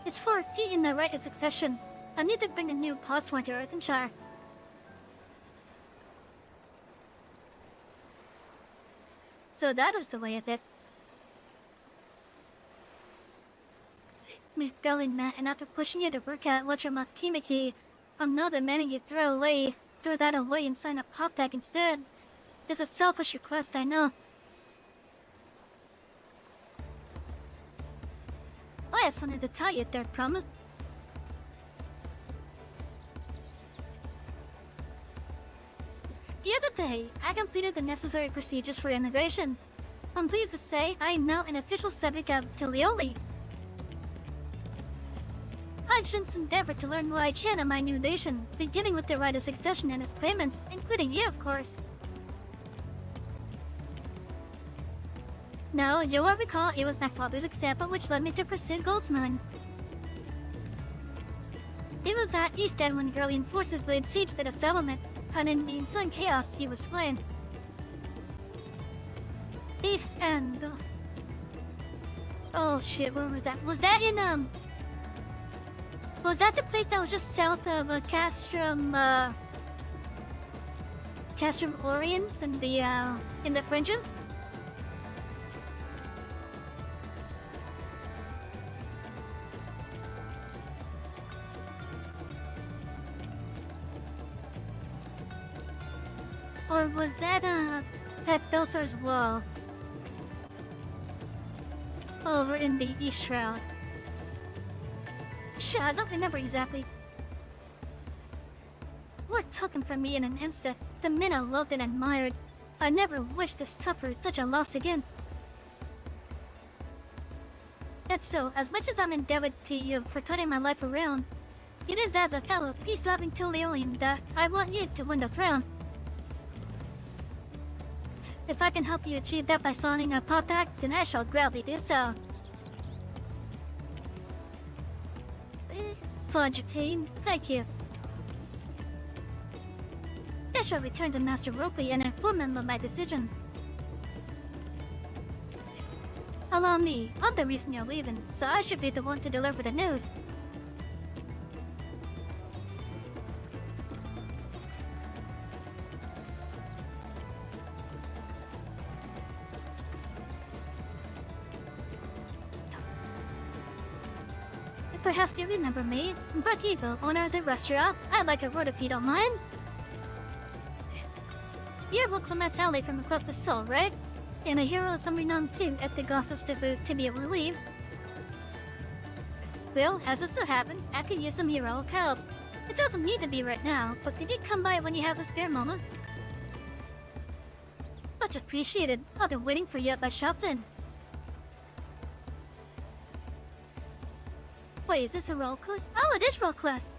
It's for a feat in the right of succession. I need to bring a new potsworn to Earthenshire. So that was the way of it. Miss Berlin met, and after pushing you to work at Wachamakimiki, I'm not demanding you throw that away and sign a pop tag instead. It's a selfish request, I know. I have something to tell you, Third Promise. The other day, I completed the necessary procedures for immigration. I'm pleased to say I am now an official subject of Tilioli. I just endeavor to learn what I can of my new nation, beginning with the right of succession and its claimants, including you, of course. Now, you will recall it was my father's example which led me to pursue Goldsmine. It was at East End when Gerlian forces laid siege to the settlement, and in the ensuing chaos he was slain. East End. Oh shit, where was that? Was that in, was that the place that was just south of Castrum Oriens in the fringes? Or was that Pet Belser's wall? Over in the East Shroud. Shit, I don't remember exactly. Were taken from me in an instant, the men I loved and admired. I never wish to suffer such a loss again. And so, as much as I'm indebted to you for turning my life around, it is as a fellow peace-loving Tiliolian that I want you to win the throne. If I can help you achieve that by signing a pop tag, then I shall gladly do so. Fudgetine, thank you. I shall return to Master Ropey and inform him of my decision. Allow me, I'm the reason you're leaving, so I should be the one to deliver the news. Perhaps you remember me, Brett Evil, owner of the restaurant. I'd like a word if you don't mind. You're Will Clement's ally from across the soul, right? And a hero of some renown too at the Gotham to be able to leave. Well, as it so happens, I could use some heroic help. It doesn't need to be right now, but can you come by when you have a spare moment? Much appreciated. I've been waiting for you at my shop then. Wait, is this a roll quest? Oh, it is roll quest!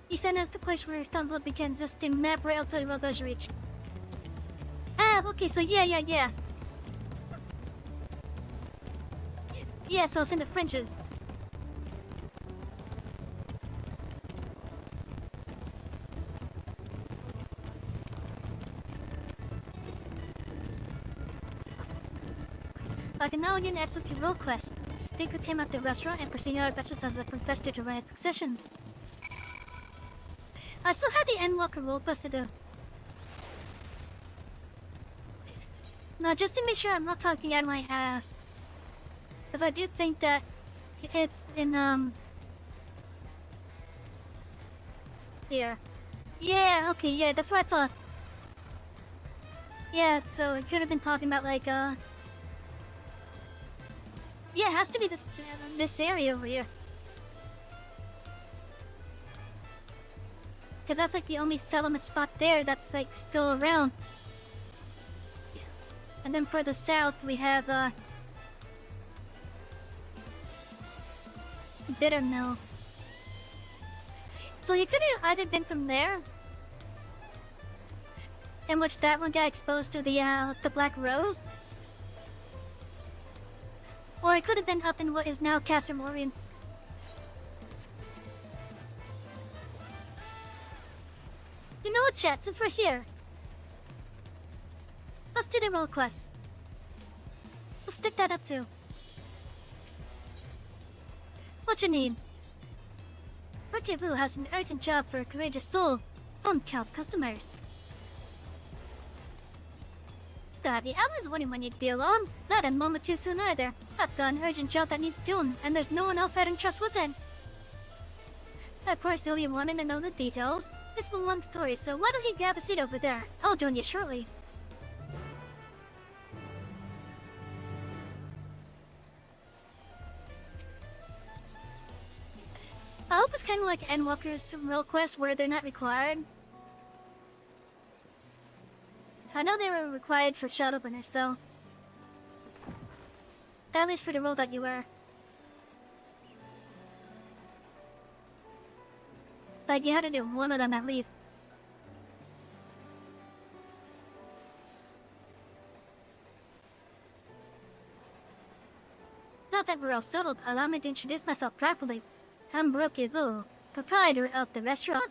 He sent us to the place where Istanbul begins, just the map right outside Roga's reach. Ah, okay, so yeah. Yeah, so it's in the fringes. I can now gain access to role quests. Speak with him at the restaurant and pursue your adventures as a professor to rise succession. I still have the Endwalker role quest to do. Now, just to make sure I'm not talking out of my ass, if I do think that it's in, here. Yeah, okay, yeah, that's what I thought. Yeah, so it could have been talking about, like, yeah, it has to be this area over here. Cause that's like the only settlement spot there that's like still around. And then further south we have Bitter Mill. So you could have either been from there, in which that one got exposed to the Black Rose, or it could have been up in what is now Castle Morian. You know what, chat? Since we're here, let's do the role quest. We'll stick that up too. What you need? Ricky Boo has an urgent job for a courageous soul. Uncount customers. Daddy, I was wondering when you'd be alone. Not a moment too soon either. I've got an urgent job that needs doing, and there's no one else I can trust with it. Of course, you'll be wanting to know the details. It's a long story, so why don't you grab a seat over there? I'll join you shortly. I hope it's kind of like Endwalker's role quests where they're not required. I know they were required for shot openers, though. At least for the role that you were. Like, you had to do one of them at least. Now that we're all settled, allow me to introduce myself properly. I'm Brookie Lu, proprietor of the restaurant.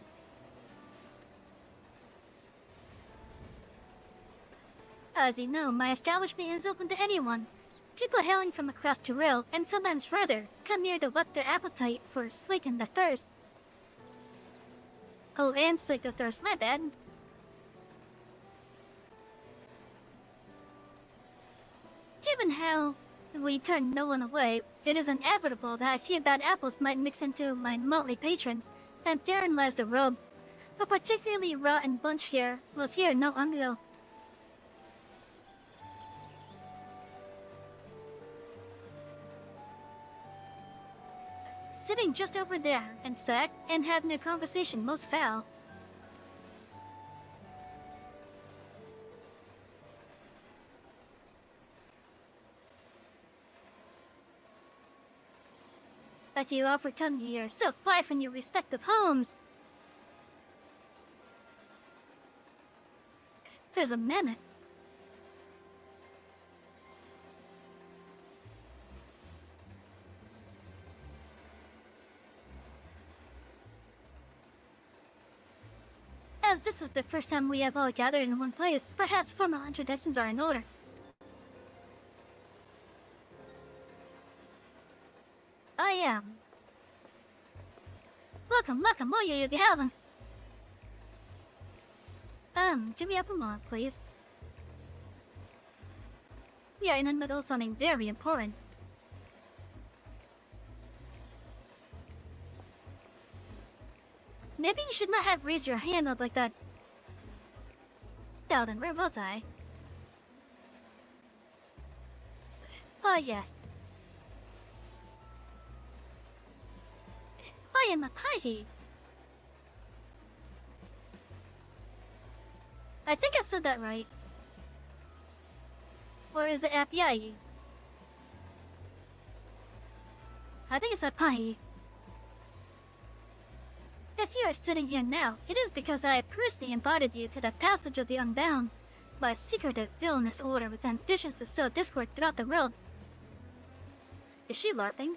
As you know, my establishment is open to anyone. People hailing from across the rail, and sometimes further, come here to whet their appetite for slaking the thirst. Oh, and slake the thirst, my bad. Given how we turn no one away, it is inevitable that a few bad apples might mix into my motley patrons, and therein lies the rub. A particularly rotten bunch here was here not long ago. Sitting just over there, in fact, and having a conversation most foul. But you all for telling me you're so far from your respective homes. There's a minute. As this was the first time we have all gathered in one place, perhaps formal introductions are in order. I am. Welcome, what you be having? Give me up a moment, please. We are in the middle of something very important. Maybe you should not have raised your hand up like that. Now then, where was I? Ah, yes. I am a Paihi. I think I said that right. Or is it Apiai? I think it's a Paihi. If you are sitting here now, it is because I personally invited you to the Passage of the Unbound, my secretive villainous order with ambitions to sow discord throughout the world. Is she LARPing?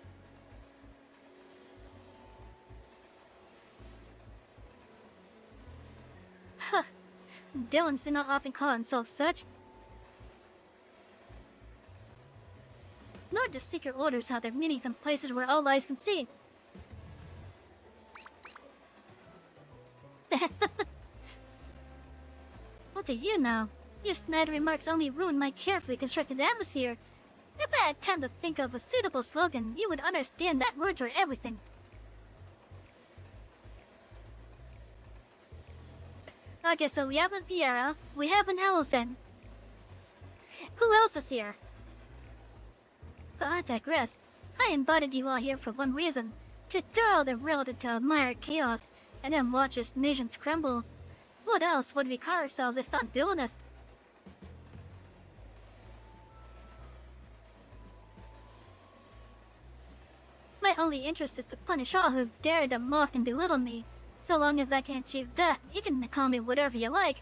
Huh. Villains do not often call themselves such. Nor do secret orders have their meetings in places where all eyes can see. What do you know? Your snide remarks only ruin my carefully constructed atmosphere. If I had time to think of a suitable slogan, you would understand that words are everything. Okay, so we have a Viera, we have an Allison. Who else is here? But I digress. I invited you all here for one reason. To throw the world into a mire of chaos, and then watch its nations crumble. What else would we call ourselves if not villainous? My only interest is to punish all who dare to mock and belittle me. So long as I can achieve that, you can call me whatever you like.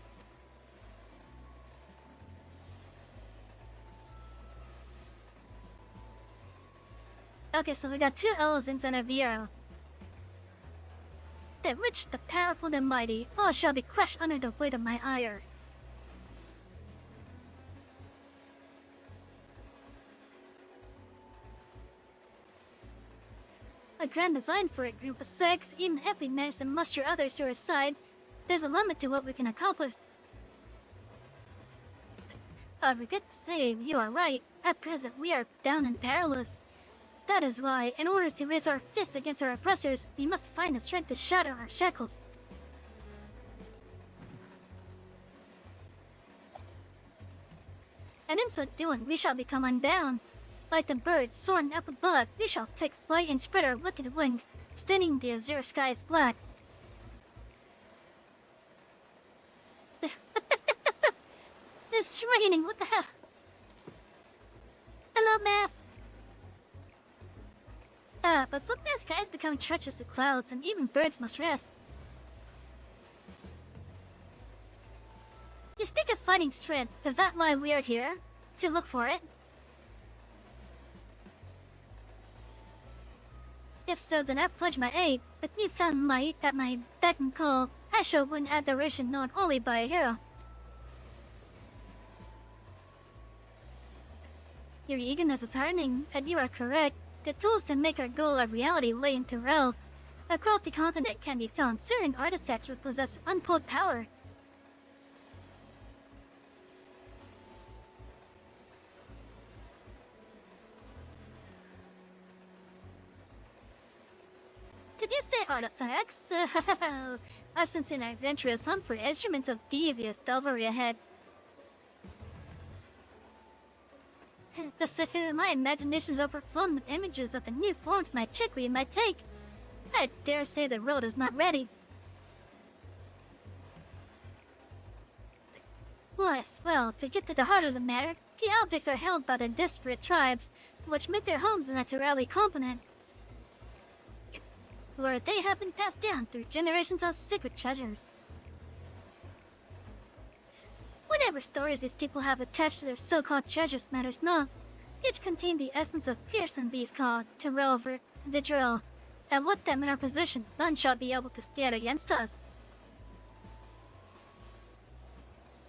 Okay, so we got two elephants and a Viera. The rich, the powerful, the mighty, all shall be crushed under the weight of my ire. A grand design for a group of six, even if we manage to muster others to our side, there's a limit to what we can accomplish. I forget to say, you are right. At present, we are down and powerless. That is why, in order to raise our fists against our oppressors, we must find the strength to shatter our shackles. And in so doing, we shall become unbound. Like the bird soaring up above, we shall take flight and spread our wicked wings, staining the azure skies black. It's raining, what the hell? Hello, Math. But sometimes skies become treacherous to clouds, and even birds must rest. You speak of finding strength, is that why we are here? To look for it? If so, then I pledge my aid. With newfound might at my beck and call, I shall win adoration known only by a hero. Your eagerness is heartening, and you are correct. The tools to make our goal a reality lay in Terrell. Across the continent can be found certain artifacts which possess untold power. Did you say artifacts? I sense an adventurous hunt for instruments of devious devilry ahead. My imagination is overflowing with images of the new forms my chicory might take. I dare say the road is not ready. Yes, well, to get to the heart of the matter, the objects are held by the disparate tribes, which make their homes in the Terrelli continent, where they have been passed down through generations of secret treasures. Whatever stories these people have attached to their so-called treasures matters not. Each contain the essence of fearsome beasts called Terrelver, Vitriol, and with them in our position, none shall be able to stand against us.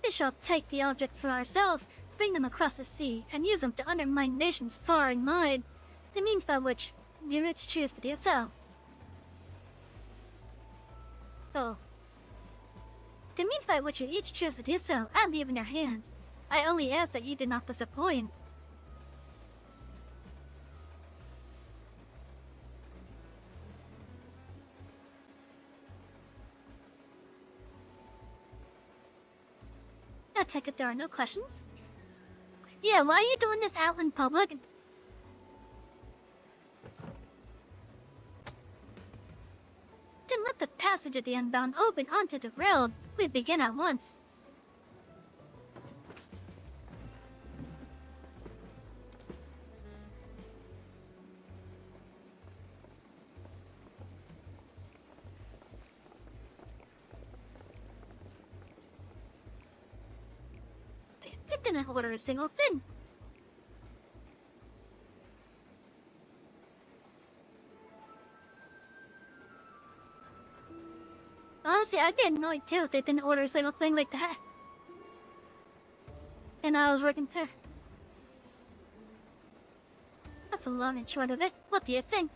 We shall take the object for ourselves, bring them across the sea, and use them to undermine nations far and wide, the means by which the rich choose to do so. Oh. The means by which you each choose to do so, I leave in your hands. I only ask that you do not disappoint. I take it there are no questions. Yeah, why are you doing this out in public? Then let the passage of the Unbound open onto the rail. We begin at once. They didn't order a single thing. Honestly, I'd get annoyed too if they didn't order a single thing like that. And I was working there. That's a long and short of it. What do you think?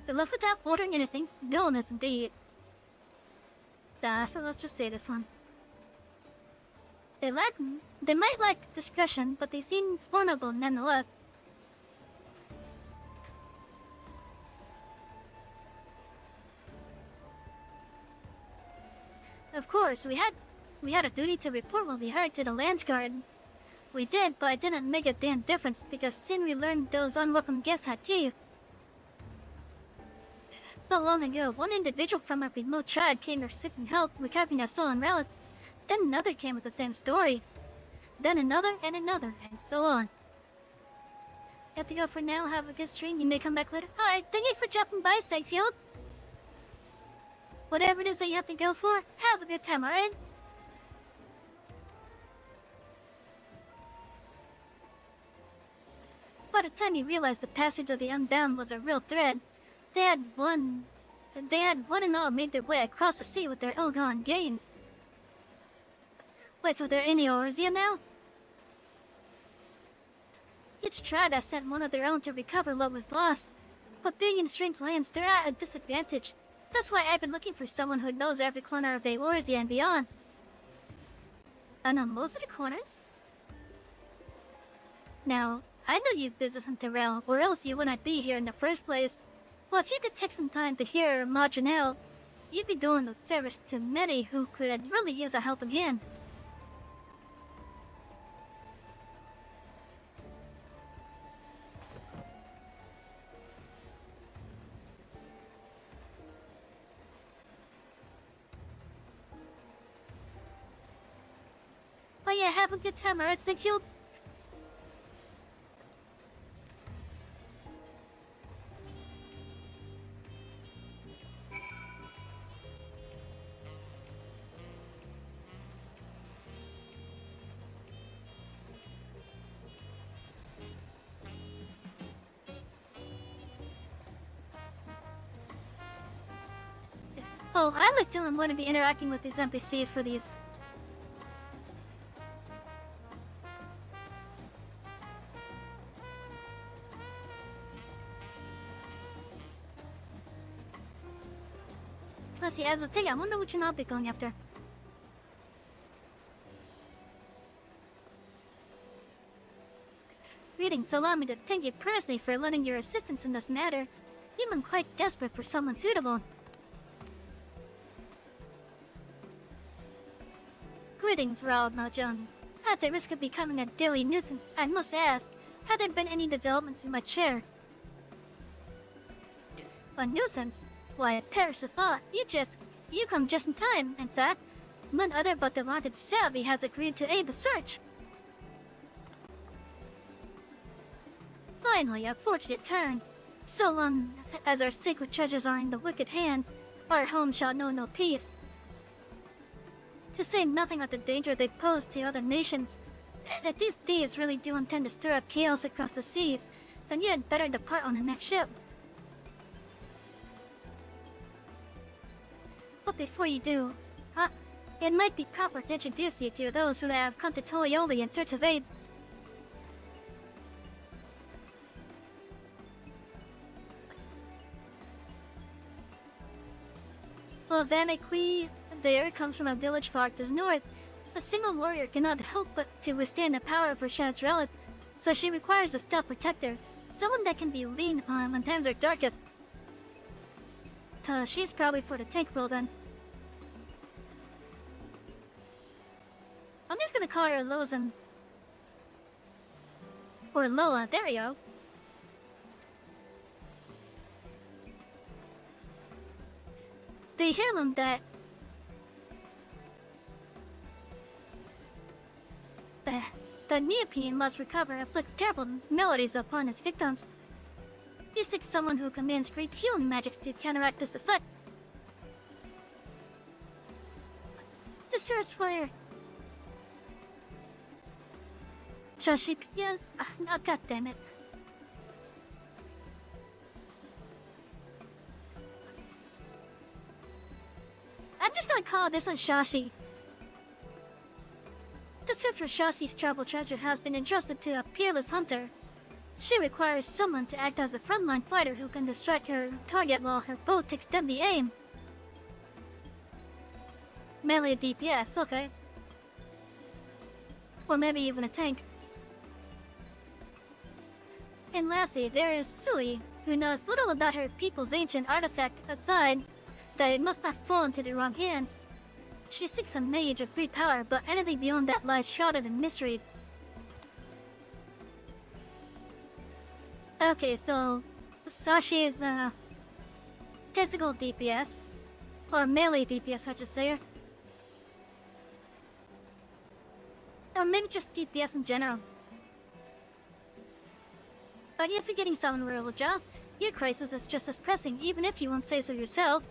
They left without ordering anything. Villainous indeed. So let's just say this one. They might lack discretion, but they seem vulnerable nonetheless. Of course, we had a duty to report what we heard to the Lands Guard. We did, but it didn't make a damn difference because soon we learned those unwelcome guests had teeth. Not long ago, one individual from a remote tribe came here seeking help recovering a stolen relic. Then another came with the same story. Then another, and so on. You have to go for now. Have a good stream. You may come back later. Alright, thank you for dropping by, Sigfield. Whatever it is that you have to go for, have a good time, alright? By the time you realized the passage of the Unbound was a real threat, they had one and all made their way across the sea with their ill-gotten gains. Wait, so they're in Eorzea now? Each tribe has sent one of their own to recover what was lost, but being in strange lands, they're at a disadvantage. That's why I've been looking for someone who knows every corner of Eorzea and beyond. I know most of the corners. Now, I know you business in Terrell, or else you wouldn't be here in the first place. Well, if you could take some time to hear Marginelle, you'd be doing a service to many who could really use a helping hand. But yeah, have a good time, alright, Sigfield? Oh, I like to. I'm going to be interacting with these NPCs for these. Let's see, as a thing, I wonder which one I'll be going after. Greetings, allow me to thank you personally for lending your assistance in this matter. You've been quite desperate for someone suitable. Greetings, Raoul Mahjong. At the risk of becoming a daily nuisance, I must ask, have there been any developments in my chair? A nuisance? Why, I perish the thought. You come just in time. In fact, none other but the wanted Savy has agreed to aid the search. Finally, a fortunate turn. So long as our sacred treasures are in the wicked hands, our home shall know no peace. To say nothing of the danger they pose to other nations. If these thieves really do intend to stir up chaos across the seas, then you had better depart on the next ship. But before you do, it might be proper to introduce you to those who have come to Torioli in search of aid. Well, Vanaqui there comes from a village far to the north. A single warrior cannot help but to withstand the power of Rashad's relic, so she requires a stout protector, someone that can be leaned upon when times are darkest. she's probably for the tank role then. I'm just gonna call her Lozan. Or Lola, there you go. The heirloom that the Neopian must recover inflicts terrible melodies upon its victims. He seeks someone who commands great healing magics to counteract this effect. The search for Shashi, yes, oh, God damn it. I'm just gonna call this one Shashi. The search for Shashi's tribal treasure has been entrusted to a peerless hunter. She requires someone to act as a frontline fighter who can distract her target while her bow takes deadly aim. Melee DPS, okay. Or maybe even a tank. And lastly, there is Sui, who knows little about her people's ancient artifact aside that it must not fall into the wrong hands. She seeks a mage of great power, but anything beyond that lies shrouded in mystery. Okay, so Sashi is physical DPS, or melee DPS I should say, or maybe just DPS in general. But you're forgetting someone, Roja. Your crisis is just as pressing, even if you won't say so yourself.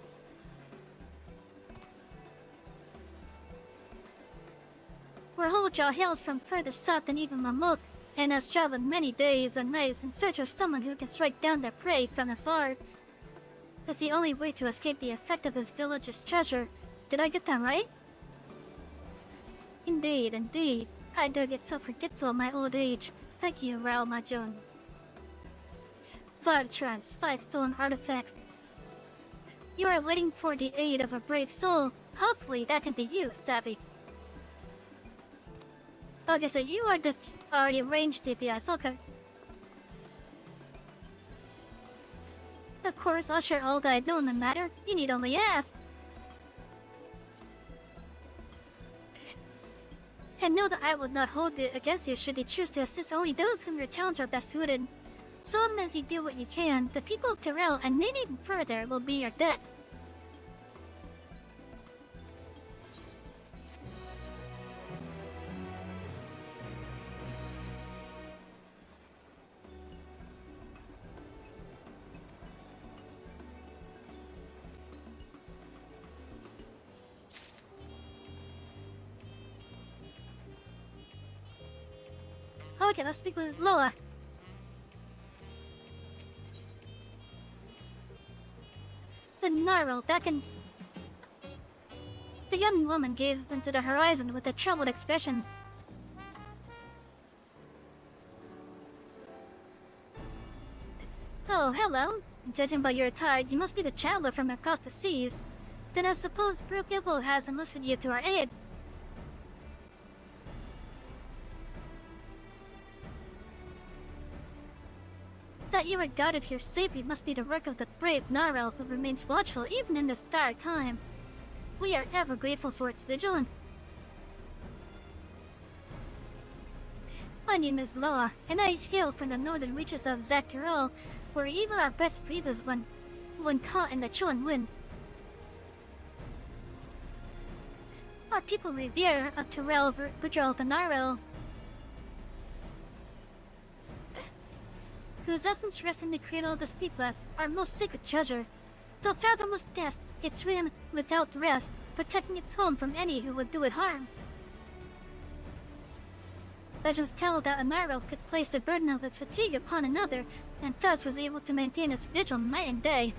Roja hails from further south than even Mamuk, and has traveled many days and nights in search of someone who can strike down their prey from afar. That's the only way to escape the effect of his village's treasure. Did I get that right? Indeed, indeed. I do get so forgetful in my old age. Thank you, Raoul Majon. 5 trance, 5 stolen artifacts. You are waiting for the aid of a brave soul. Hopefully that can be you, Savy. Okay, so you are the ranged DPS, okay. Of course, I'll share all that I know in the matter. You need only ask. And know that I would not hold it against you should you choose to assist only those whom your talents are best suited. So long as you do what you can, the people of Terrell and many even further will be your debt. Okay, let's speak with Lola. The Narwhal beckons. The young woman gazes into the horizon with a troubled expression. Oh, hello. Judging by your attire, you must be the traveler from across the seas. Then I suppose Brooke has enlisted you to our aid. That you are guarded here safely must be the work of the brave Narwhal who remains watchful even in this dark time. We are ever grateful for its vigilance. My name is Loa, and I hail from the northern reaches of Zakirol, where even our breath breathes when caught in the chilling wind. Our people revere a Terrell Bujal the Narwhal, whose essence rests in the cradle of the sleepless, our most sacred treasure. Though fathomless depths, it swam without rest, protecting its home from any who would do it harm. Legends tell that a narwhal could place the burden of its fatigue upon another, and thus was able to maintain its vigil night and day.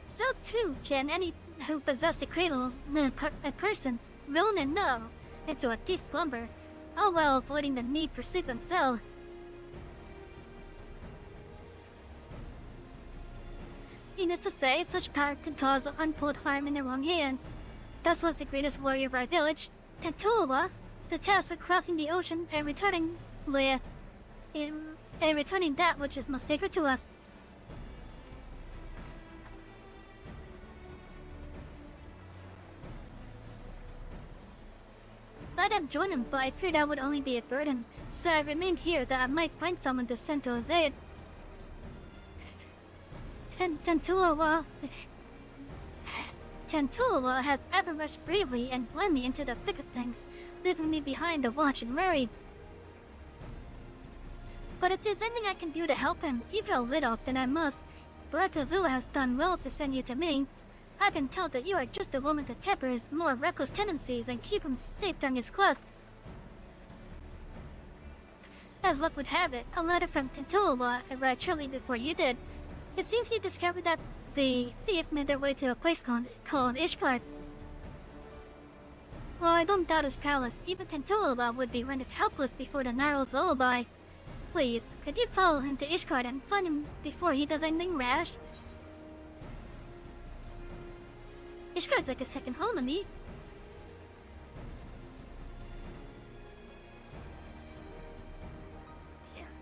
So too can any who possess the cradle a person's will and know into a deep slumber, all while avoiding the need for sleep themselves. Needless to say, such power can cause untold harm in the wrong hands. Thus was the greatest warrior of our village, Tantulawa, the task of crossing the ocean and returning that which is most sacred to us. I'd have joined him, but I feared that would only be a burden, so I remained here that I might find someone to send to his aid. Tantula has ever rushed bravely and blindly into the thick of things, leaving me behind to watch and worry. But if there's anything I can do to help him, even a little, then I must. Barakavu has done well to send you to me. I can tell that you are just a woman to temper his more reckless tendencies and keep him safe during his quest. As luck would have it, a letter from Tantula arrived shortly before you did. It seems he discovered that the thief made their way to a place called Ishgard. Well, I don't doubt his palace. Even Tantula would be rendered helpless before the Narrow's lullaby. Please, could you follow him to Ishgard and find him before he does anything rash? Ishgard's like a second home to me.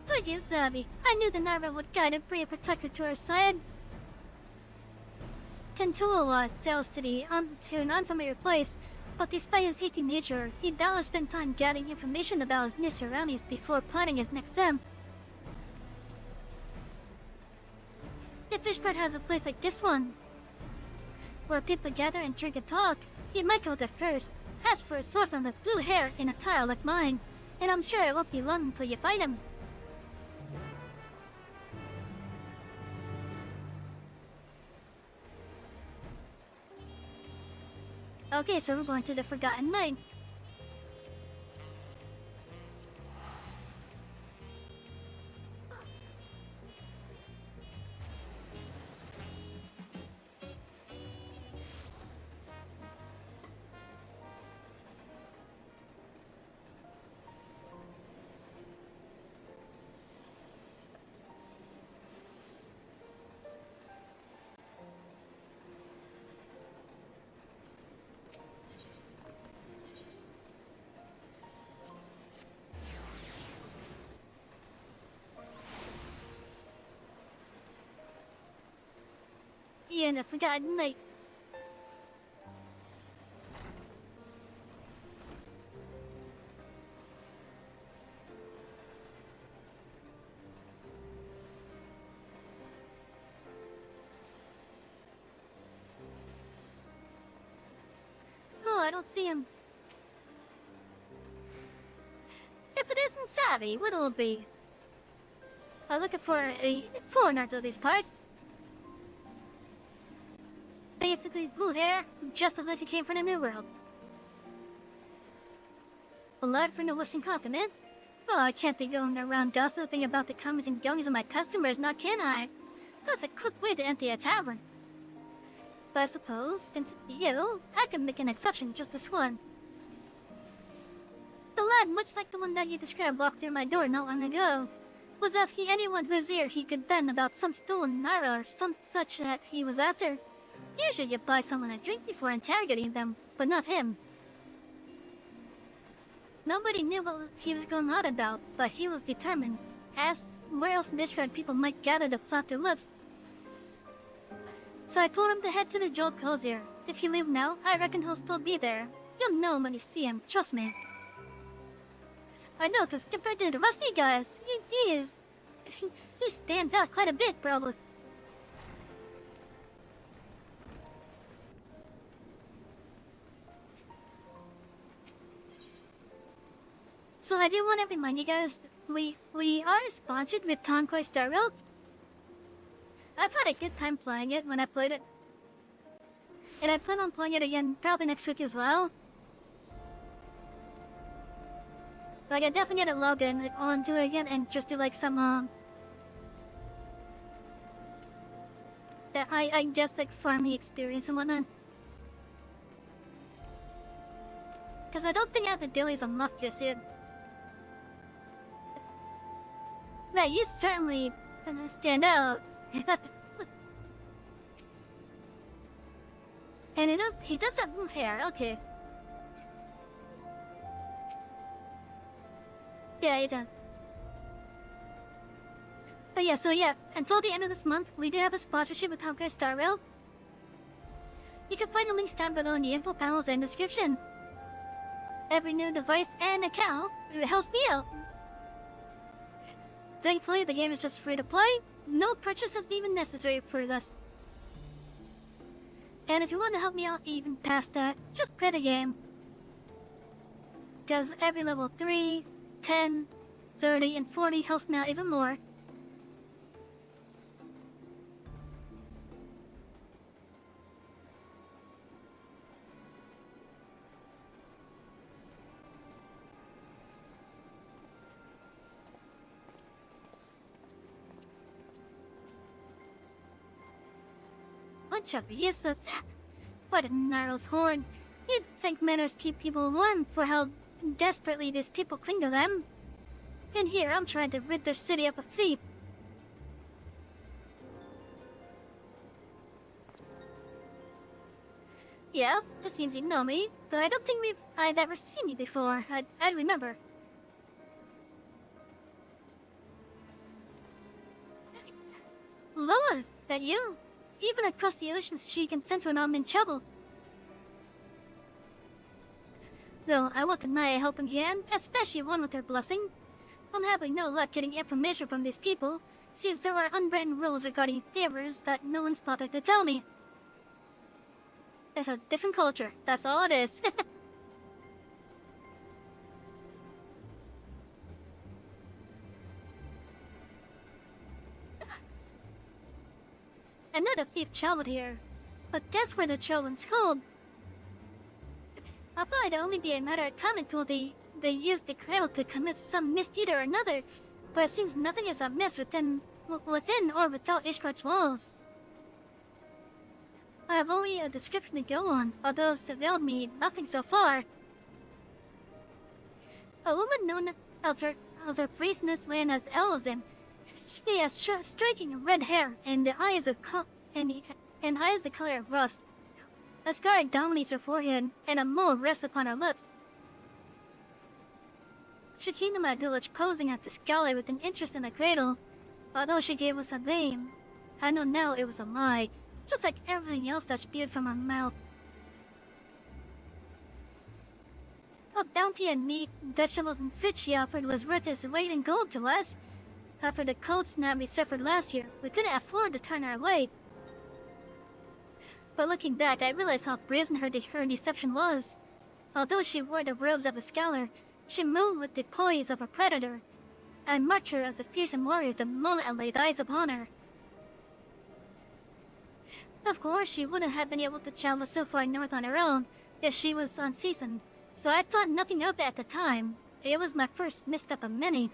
Thank you, Savy. I knew the Narrow would guide and bring a protector to our side. Tantula sails to an unfamiliar place, but despite his hating nature, he doubtless spent time gathering information about his new surroundings before planning his next step. If Ishgard has a place like this one, where people gather and drink and talk, he might go there first. As for a swordsman with blue hair and a tile like mine, and I'm sure it won't be long until you find him. Okay, so we're going to the Forgotten Mine. Yeah, the Forgotten Night. Oh, I don't see him. If it isn't Savy, what'll it be? I'm looking for a foreigner to these parts. Basically blue hair, just as if he came from the New World. A lad from the Western continent? Oh, I can't be going around gossiping about the comings and goings of my customers, now can I? That's a quick way to empty a tavern. But I suppose, since it's you, I can make an exception just this one. The lad, much like the one that you described, walked through my door not long ago. Was asking anyone whose ear he could bend about some stolen naira or some such that he was after. Usually you buy someone a drink before interrogating them, but not him. Nobody knew what he was going on about, but he was determined. Asked where else in Ishgard people might gather to flap their lips. So I told him to head to the Jeweled Cozier. If he leaves now, I reckon he'll still be there. You'll know him when you see him, trust me. I know, because compared to the rest of you guys, he stands out quite a bit, probably. So I do want to remind you guys, we are sponsored with Tonquai Star Rail. I've had a good time playing it when I played it. And I plan on playing it again probably next week as well. Like, I definitely gotta log in onto it again and just do like some, that I just like farming experience and whatnot. Because I don't think I have the dailies unlocked just yet. Right, you certainly stand out. And he does have blue hair, okay. Yeah, he does. But yeah, so yeah, until the end of this month, we do have a sponsorship with Tonquai Star Rail. You can find the links down below in the info panels and description. every new device and account. It helps me out. Thankfully, the game is just free to play. No purchase has been necessary for this. And if you want to help me out even past that, just play the game. Because every level 3, 10, 30, and 40 helps me out even more. Bunch of useless. What a narrow's horn. You'd think manners keep people warm for how desperately these people cling to them. And here I'm trying to rid their city of a thief. Yes, it seems you know me, but I don't think I've ever seen you before. I remember. Lois, that you? Even across the oceans, she can sense when I'm in trouble. Though I won't deny a helping hand, especially one with her blessing. I'm having no luck getting information from these people, since there are unwritten rules regarding Etheirys that no one's bothered to tell me. It's a different culture, that's all it is. Another thief traveled here, but that's where the children's called. I thought it'd only be a matter of time until they use the crowd to commit some misdeed or another, but it seems nothing is amiss within or without Ishgard's walls. I have only a description to go on, although it's availed me nothing so far. A woman known of her briefness land as Elzen. She has striking red hair and the eyes the color of rust. A scar dominates her forehead, and a mole rests upon her lips. She came to my village posing at the scholar with an interest in the cradle. Although she gave us a name, I know now it was a lie, just like everything else that spewed from her mouth. A bounty and meat, vegetables, and fish she offered was worth its weight in gold to us. After the cold snap we suffered last year, we couldn't afford to turn her away. But looking back, I realized how brazen her deception was. Although she wore the robes of a scholar, she moved with the poise of a predator. I marked her as a fearsome warrior the moment I laid eyes upon her. Of course, she wouldn't have been able to travel so far north on her own if she was unseasoned, so I thought nothing of it at the time. It was my first misstep of many.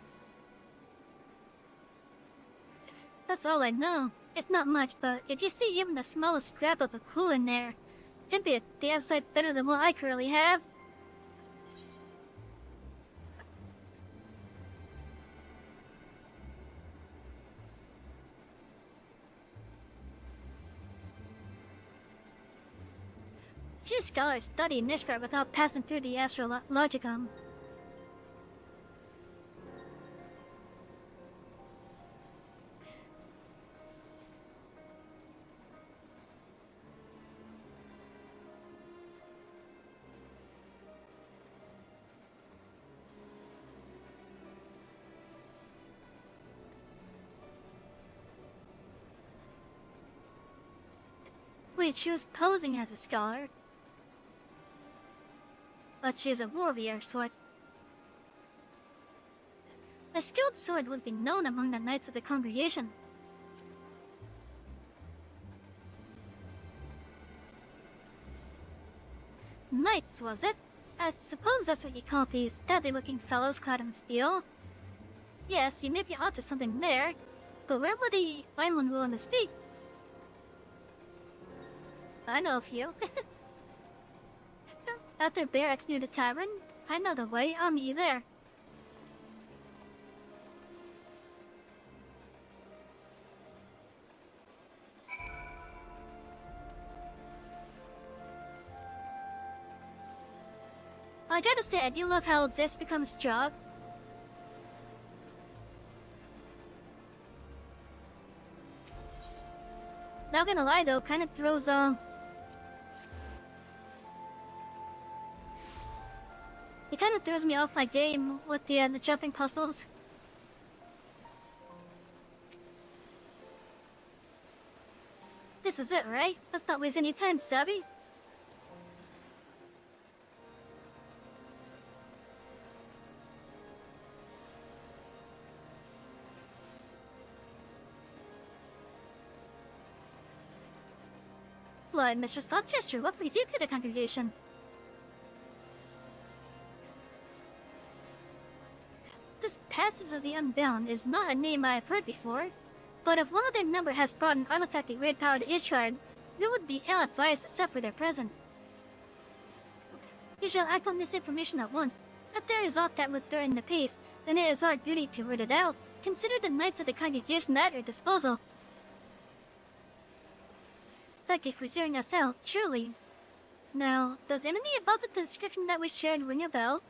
That's all I know. It's not much, but if you see even the smallest scrap of a clue in there, it'd be a damn sight better than what I currently have. Few scholars study Nishgard without passing through the astrologicum. Wait, she was posing as a scholar. But she's a warrior, so it's... A skilled sword would be known among the knights of the congregation. Knights, was it? I suppose that's what you call these deadly-looking fellows clad in steel. Yes, you may be onto something there, but where would the find one willing to speak? I know a few. After barracks near the tavern, I know the way. I'll meet you there. I gotta say, I do love how this becomes job. Not gonna lie though, kind of throws It kind of throws me off my game with the jumping puzzles. This is it, right? Let's not waste any time, Savy. Blood, Mr. Stockchester, what brings you to the congregation? This Passage of the Unbound is not a name I have heard before, but if one of their number has brought an artifact of great power to Ishgard, it would be ill-advised to suffer their present. You shall act on this information at once. If there is aught that would threaten the peace, then it is our duty to root it out. Consider the knights of the congregation at your disposal. Thank you for hearing us out, truly. Now, does anything about the description that we shared ring a bell?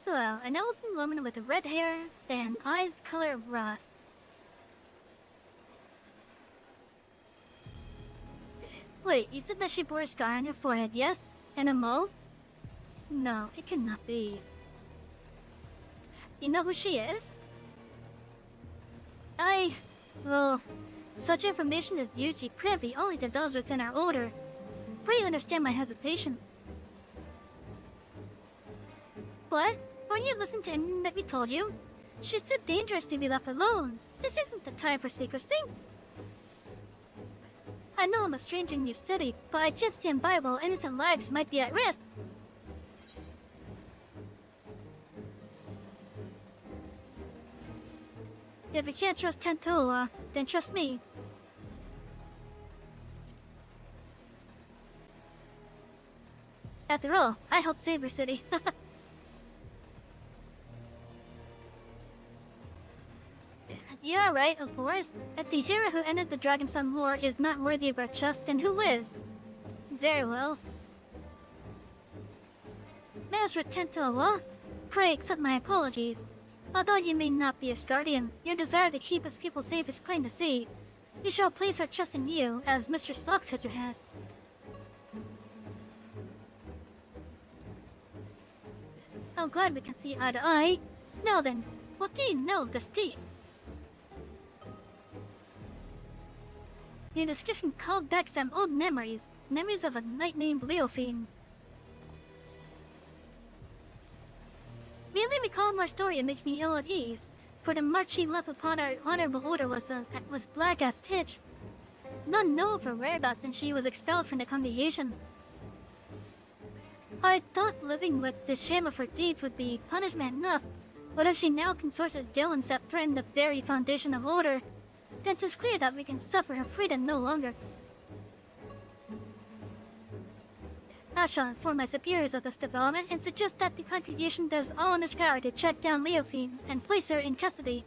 Well, an elven woman with red hair and eyes color rust. Wait, you said that she bore a scar on her forehead, yes? And a mole? No, it cannot be. You know who she is? Well, such information is usually privy only to those within our order. Pray you understand my hesitation. What? Won't you listen to anything that we told you? She's too dangerous to be left alone. This isn't the time for secrecy. I know I'm a stranger in your city, but I can't stand by while innocent lives might be at risk. If you can't trust Tentoa, then trust me. After all, I helped save your city. Yeah, right, of course. If the hero who ended the Dragon Sun War is not worthy of our trust, then who is? Very well. Master Tentoa, pray accept my apologies. Although you may not be a guardian, your desire to keep his people safe is plain to see. We shall place our trust in you, as Mr. Stockchester has. I'm glad we can see eye to eye. Now then, what do you know of this deed? Your description called back some old memories. Memories of a knight named Leofine. Merely recalling our story makes me ill at ease, for the mark she left upon our honorable order was black as pitch. None know of her whereabouts since she was expelled from the congregation. I thought living with the shame of her deeds would be punishment enough, but if she now consorts with villains that threaten the very foundation of order, then 'tis clear that we can suffer her freedom no longer. I shall inform my superiors of this development and suggest that the congregation does all in its power to track down Leofine and place her in custody.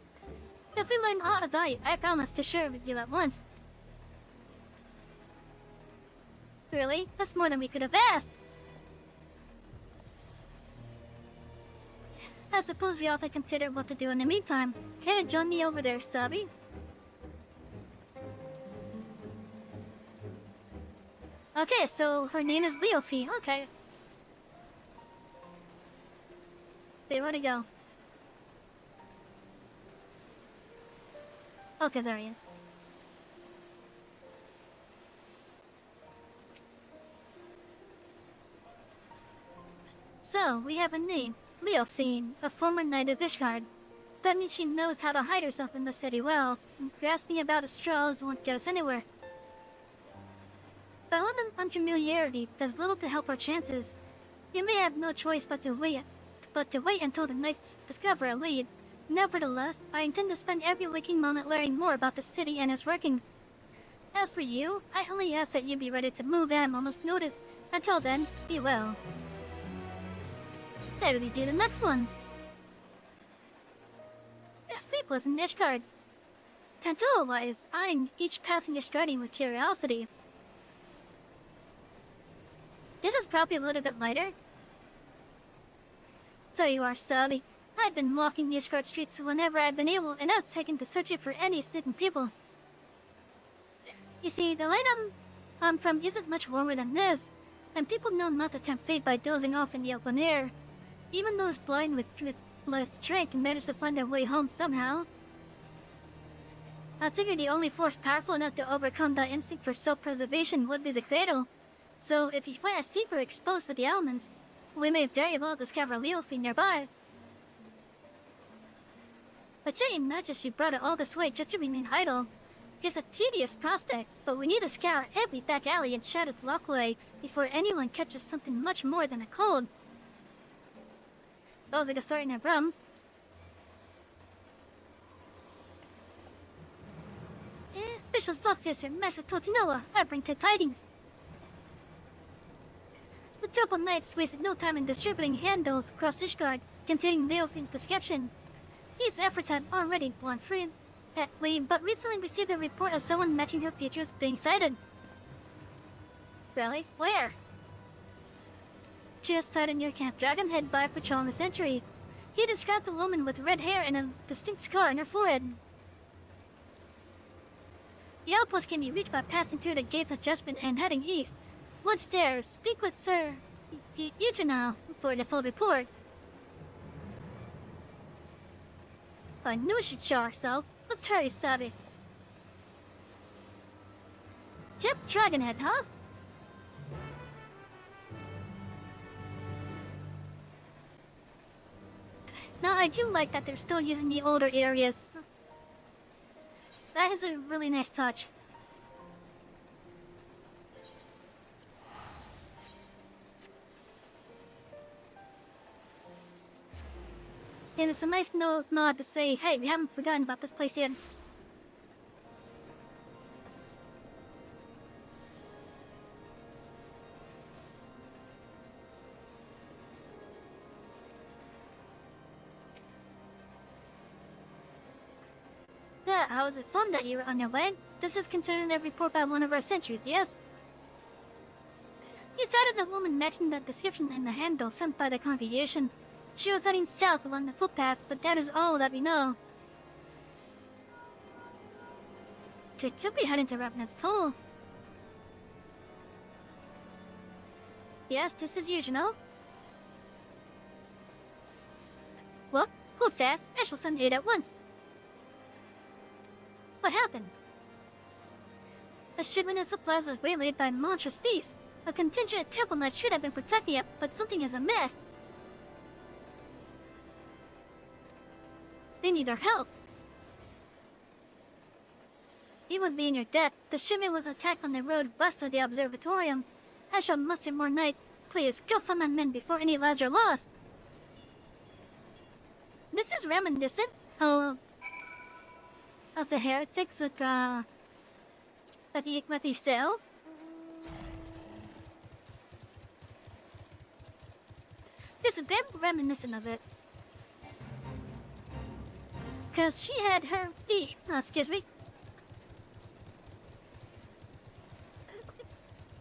If we learn aught of value, I promise to share it with you at once. Really? That's more than we could have asked. I suppose we ought to consider what to do in the meantime. Can you join me over there, Savy? Okay, so her name is Leofine. Okay. They want to go. Okay, there he is. So, we have a name. Leofine, a former knight of Ishgard. That means she knows how to hide herself in the city well. Grasping about a straws won't get us anywhere. Violent unfamiliarity does little to help our chances. You may have no choice but to wait until the knights discover a lead. Nevertheless, I intend to spend every waking moment learning more about the city and its workings. As for you, I only ask that you be ready to move at a moment's notice. Until then, be well. Better we do the next one. Sleepless in Ishgard. Tentoa is eyeing each passing Ishgardian with curiosity. This is probably a little bit lighter. So you are, Savy. I've been walking the Ishgard streets whenever I've been able, and I've taken to searching for any hidden people. You see, the land I'm from isn't much warmer than this. and people know not to tempt fate by dozing off in the open air. Even those blind with strength manage to find their way home somehow. I figure the only force powerful enough to overcome that instinct for self-preservation would be the cradle. So if you find a sleeper exposed to the elements, we may very well discover a Leofy nearby. But saying not just you brought it all this way just to remain idle. It's a tedious prospect, but we need to scour every back alley and shattered walkway before anyone catches something much more than a cold. Oh, they're starting their rum. Officials Loctis and Master Totinoa are bringing to tidings. The Temple Knights wasted no time in distributing handbills across Ishgard containing Leofim's description. These efforts had already borne fruit, but recently received a report of someone matching her features being sighted. Really? Where? Just sighted near Camp Dragonhead by a patrol in the Century. He described a woman with red hair and a distinct scar on her forehead. The outpost can be reached by passing through the Gates of Judgment and heading east. Once there, speak with Sir Eugenal for the full report. I knew she'd show herself. Let's hurry, Savy. Camp Dragonhead, huh? Now, I do like that they're still using the older areas. That is a really nice touch. And it's a nice nod to say, hey, we haven't forgotten about this place yet. Yeah, how was it fun that you were on your way? This is concerning a report by one of our sentries, yes? You cited the woman matching the description in the handbill sent by the congregation. She was heading south along the footpath, but that is all that we know. She could be heading to Revenant's Toll. Yes, this is Eugenal. Well, hold fast. I shall send aid at once. What happened? A shipment of supplies was waylaid by a monstrous beast. A contingent of Temple Knights should have been protecting it, but something is amiss. They need our help. Even being your debt, the shipment was attacked on the road west of the observatorium. I shall muster more knights. Please, go find my men before any lives are lost. This is reminiscent of the heretics with the cell. This is very reminiscent of it. Cause she had her excuse me.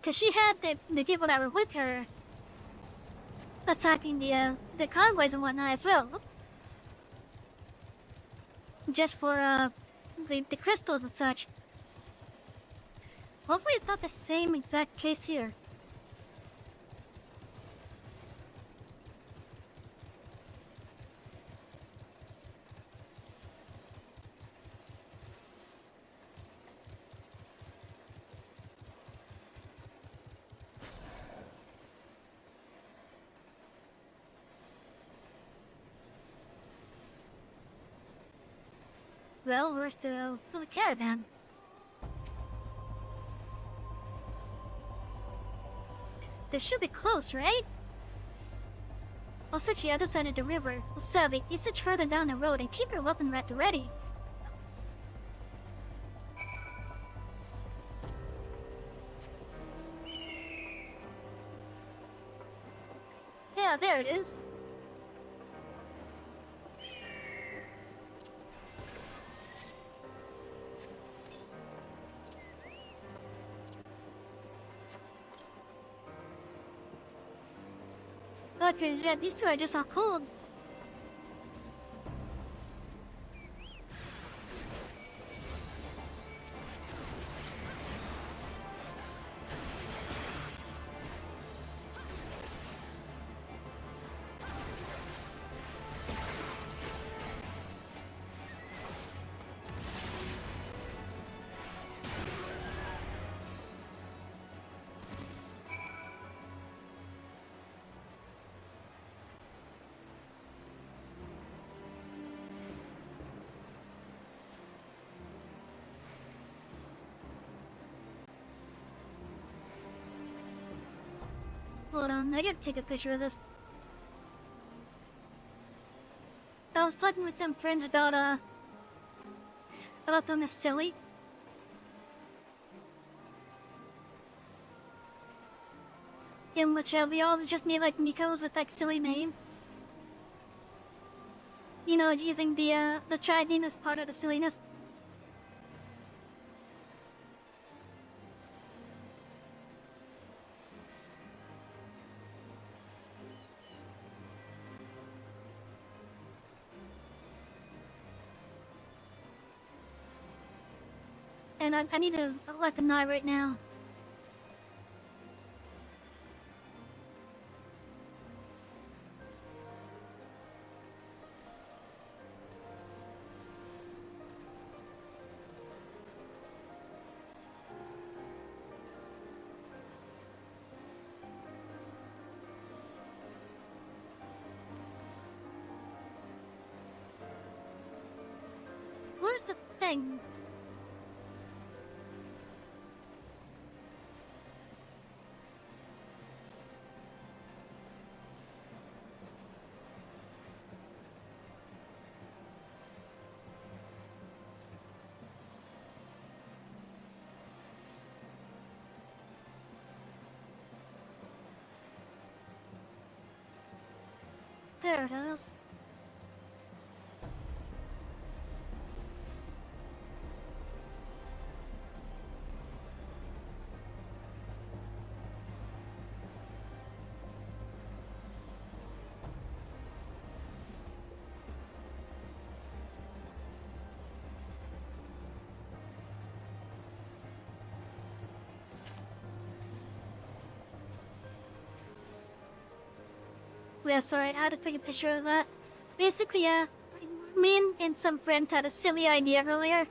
Cause she had the people that were with her attacking the convoys and whatnot as well. Just for the crystals and such. Hopefully it's not the same exact case here. Well, where's the caravan? This should be close, right? I'll search the other side of the river. Well, Savy, you search further down the road and keep your weapon rack ready. Yeah, there it is. Yeah, these two are just all cold. Hold on, I gotta take a picture of this. I was talking with some friends about them as silly. In which we all just made like Mikos with like silly name. You know, using the tried name as part of the silliness. And I need to let them know right now. Where's the thing? There it is. Yeah, sorry, I had to take a picture of that. Basically, me and some friends had a silly idea earlier.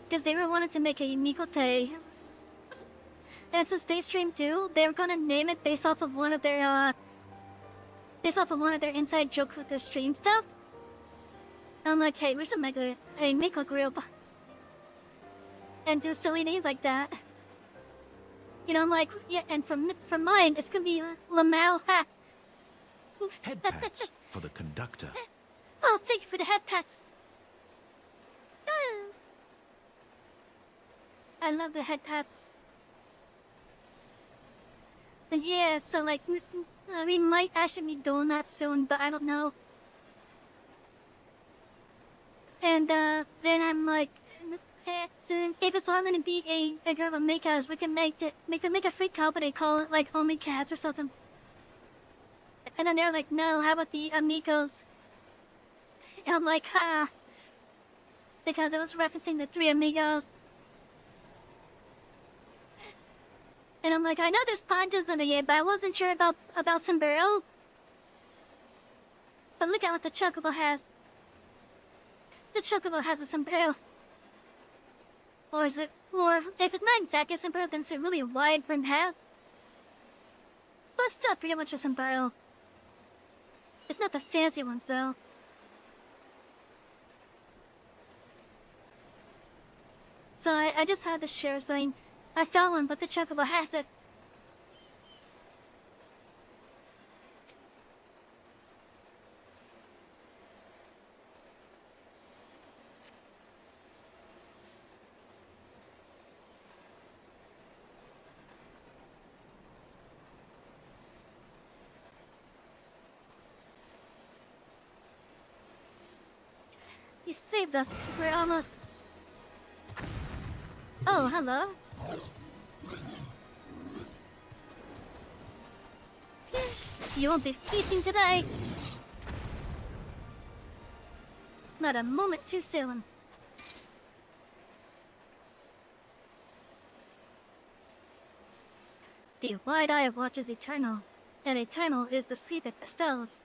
Because they were wanting to make a Mikote. And since they stream too, they were gonna name it based off of one of their inside jokes with their stream stuff. I'm like, hey, we should make a Miko group. And do silly names like that. You know, I'm like, yeah, and from mine, it's gonna be Lamau. Ha!
Head pats for the conductor.
Oh, thank you for the head pats. I love the head pats. But yeah, so like, we might actually be doing that soon, but I don't know. And then I'm like, if it's all gonna be a girl of makers, we can make a free company, call it like Homie Cats or something. And then they're like, no, how about the Amigos? And I'm like, ha. Because it was referencing the three Amigos. And I'm like, I know there's ponchos in it, but I wasn't sure about Sombrero. But look at what the Chocobo has. The Chocobo has a Sombrero. Or is it, or if it's not exactly a Sombrero, then it's a really wide brimmed hat. But it's still pretty much a Sombrero. It's not the fancy ones, though. So I just had to share something. I found one, but the Chocobo has it. You saved us. We're almost... Oh, hello. You won't be feasting today. Not a moment too soon. The wide eye of watch is eternal, and eternal is the sleep it bestows.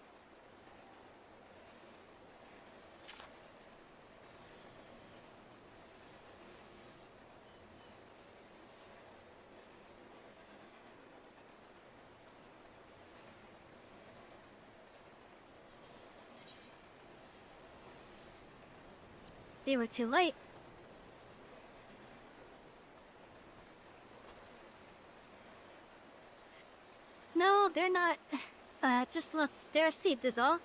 They were too late. No, they're not. Just look, they're asleep, is all.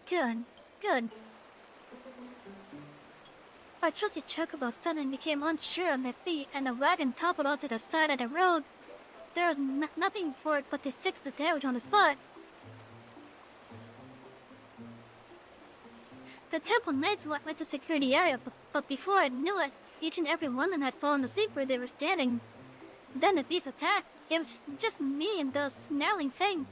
Good, good. Our trusty chocobo suddenly became unsure on their feet, and the wagon toppled onto the side of the road. There was nothing for it but to fix the damage on the spot. The temple knights went to secure the area, but before I knew it, each and every one of them had fallen asleep where they were standing. Then the beast attacked. It was just me and the snarling thing.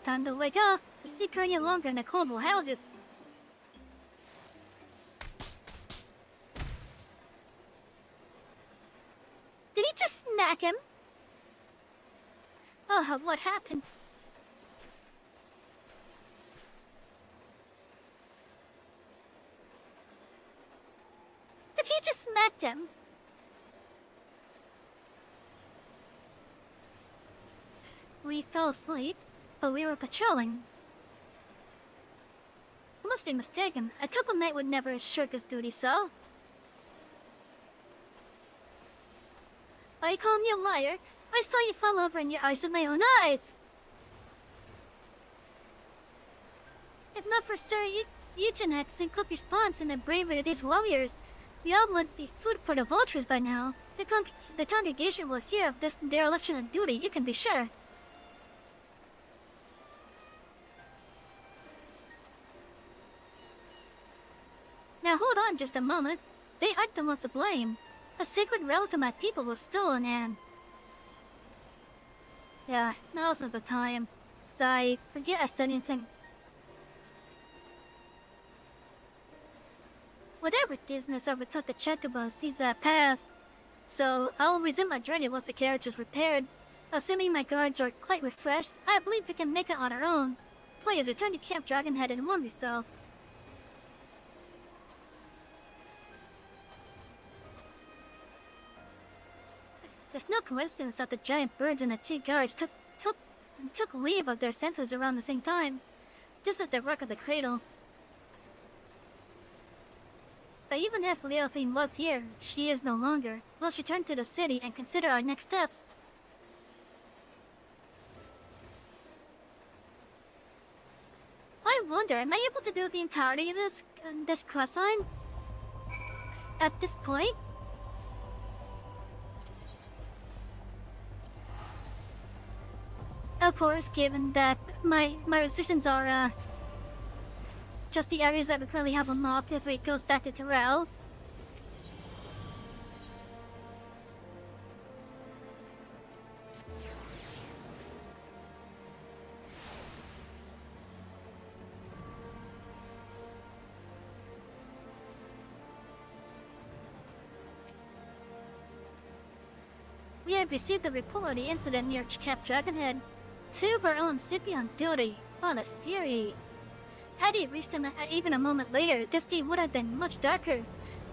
Time to wake up. The secret any longer and the cold will have it. Did he just snack him? Oh, what happened? Did he just smack him? We fell asleep, but we were patrolling. I must be mistaken. A temple knight would never shirk his duty so. Are you calling me a liar? I saw you fall over in your eyes with my own eyes. If not for Sir Eugenex and quick response and the bravery of these warriors, we all would be food for the vultures by now. The congregation will hear of this dereliction of duty, you can be sure. Now hold on just a moment. They aren't the ones to blame. A sacred relic of my people was stolen and... Yeah, now's not the time. Sigh, forget I said anything. Whatever business overtook the chocobo sees that pass. So, I will resume my journey once the carriage is repaired. Assuming my guards are quite refreshed, I believe we can make it on our own. Please return to Camp Dragonhead and warm yourself. There's no coincidence that the giant birds and the two guards took leave of their senses around the same time. Just as the work of the cradle. But even if Leophine was here, she is no longer. We'll return to the city and consider our next steps. I wonder, am I able to do the entirety of this cross sign? At this point? Of course, given that my restrictions are, just the areas that we currently have unlocked if it goes back to Terrell. We have received a report of the incident near Camp Dragonhead. Two of our own should be on duty. On a Fury. Had he reached him even a moment later, this deed would have been much darker.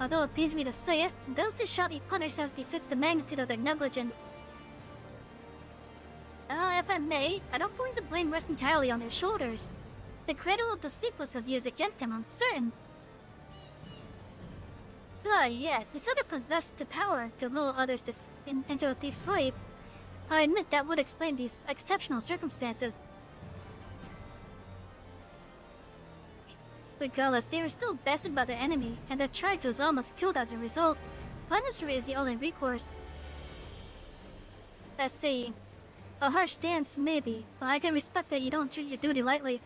Although it pains me to say it, those two shall be punished as befits the magnitude of their negligence. If I may, I don't believe the blame rests entirely on their shoulders. The cradle of the sleepless was used against him, I'm certain. Yes, he sort of possessed the power to lull others into a thief's sleep. I admit that would explain these exceptional circumstances. Regardless, they were still bested by the enemy, and their charge was almost killed as a result. Punishment is the only recourse. Let's see. A harsh stance, maybe, but I can respect that you don't treat your duty lightly.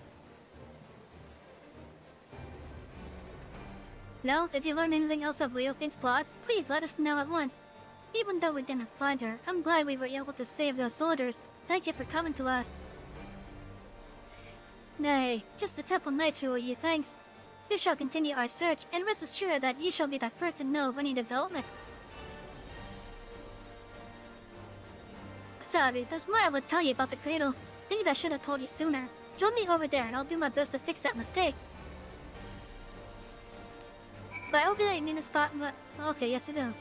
Now, if you learn anything else of Leofine's plots, please let us know at once. Even though we didn't find her, I'm glad we were able to save those soldiers. Thank you for coming to us. Nay, just the Temple Knights who owe you thanks. We shall continue our search, and rest assured that you shall be the first to know of any developments. Sorry, there's more I would tell you about the cradle. Things I should have told you sooner. Join me over there and I'll do my best to fix that mistake. But over there you mean the spot, but... Okay, yes I do.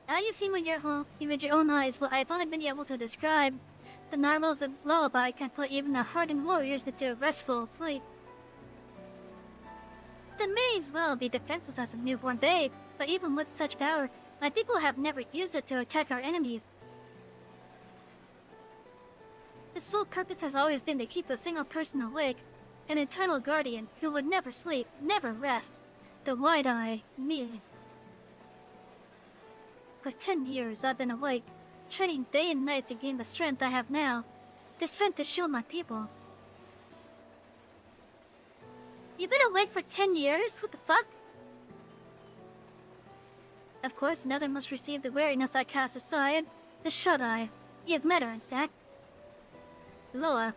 Now you've seen with your own eyes what I've only been able to describe. The marvels of lullaby can put even the hardened warriors into a restful sleep. They may as well be defenseless as a newborn babe, but even with such power, my people have never used it to attack our enemies. Its sole purpose has always been to keep a single person awake, an eternal guardian who would never sleep, never rest. The wide-eye, me. For 10 years I've been awake, training day and night to gain the strength I have now. The strength to shield my people. You've been awake for 10 years? What the fuck? Of course, another must receive the wariness I cast aside. The shut-eye. You've met her, in fact. Loa.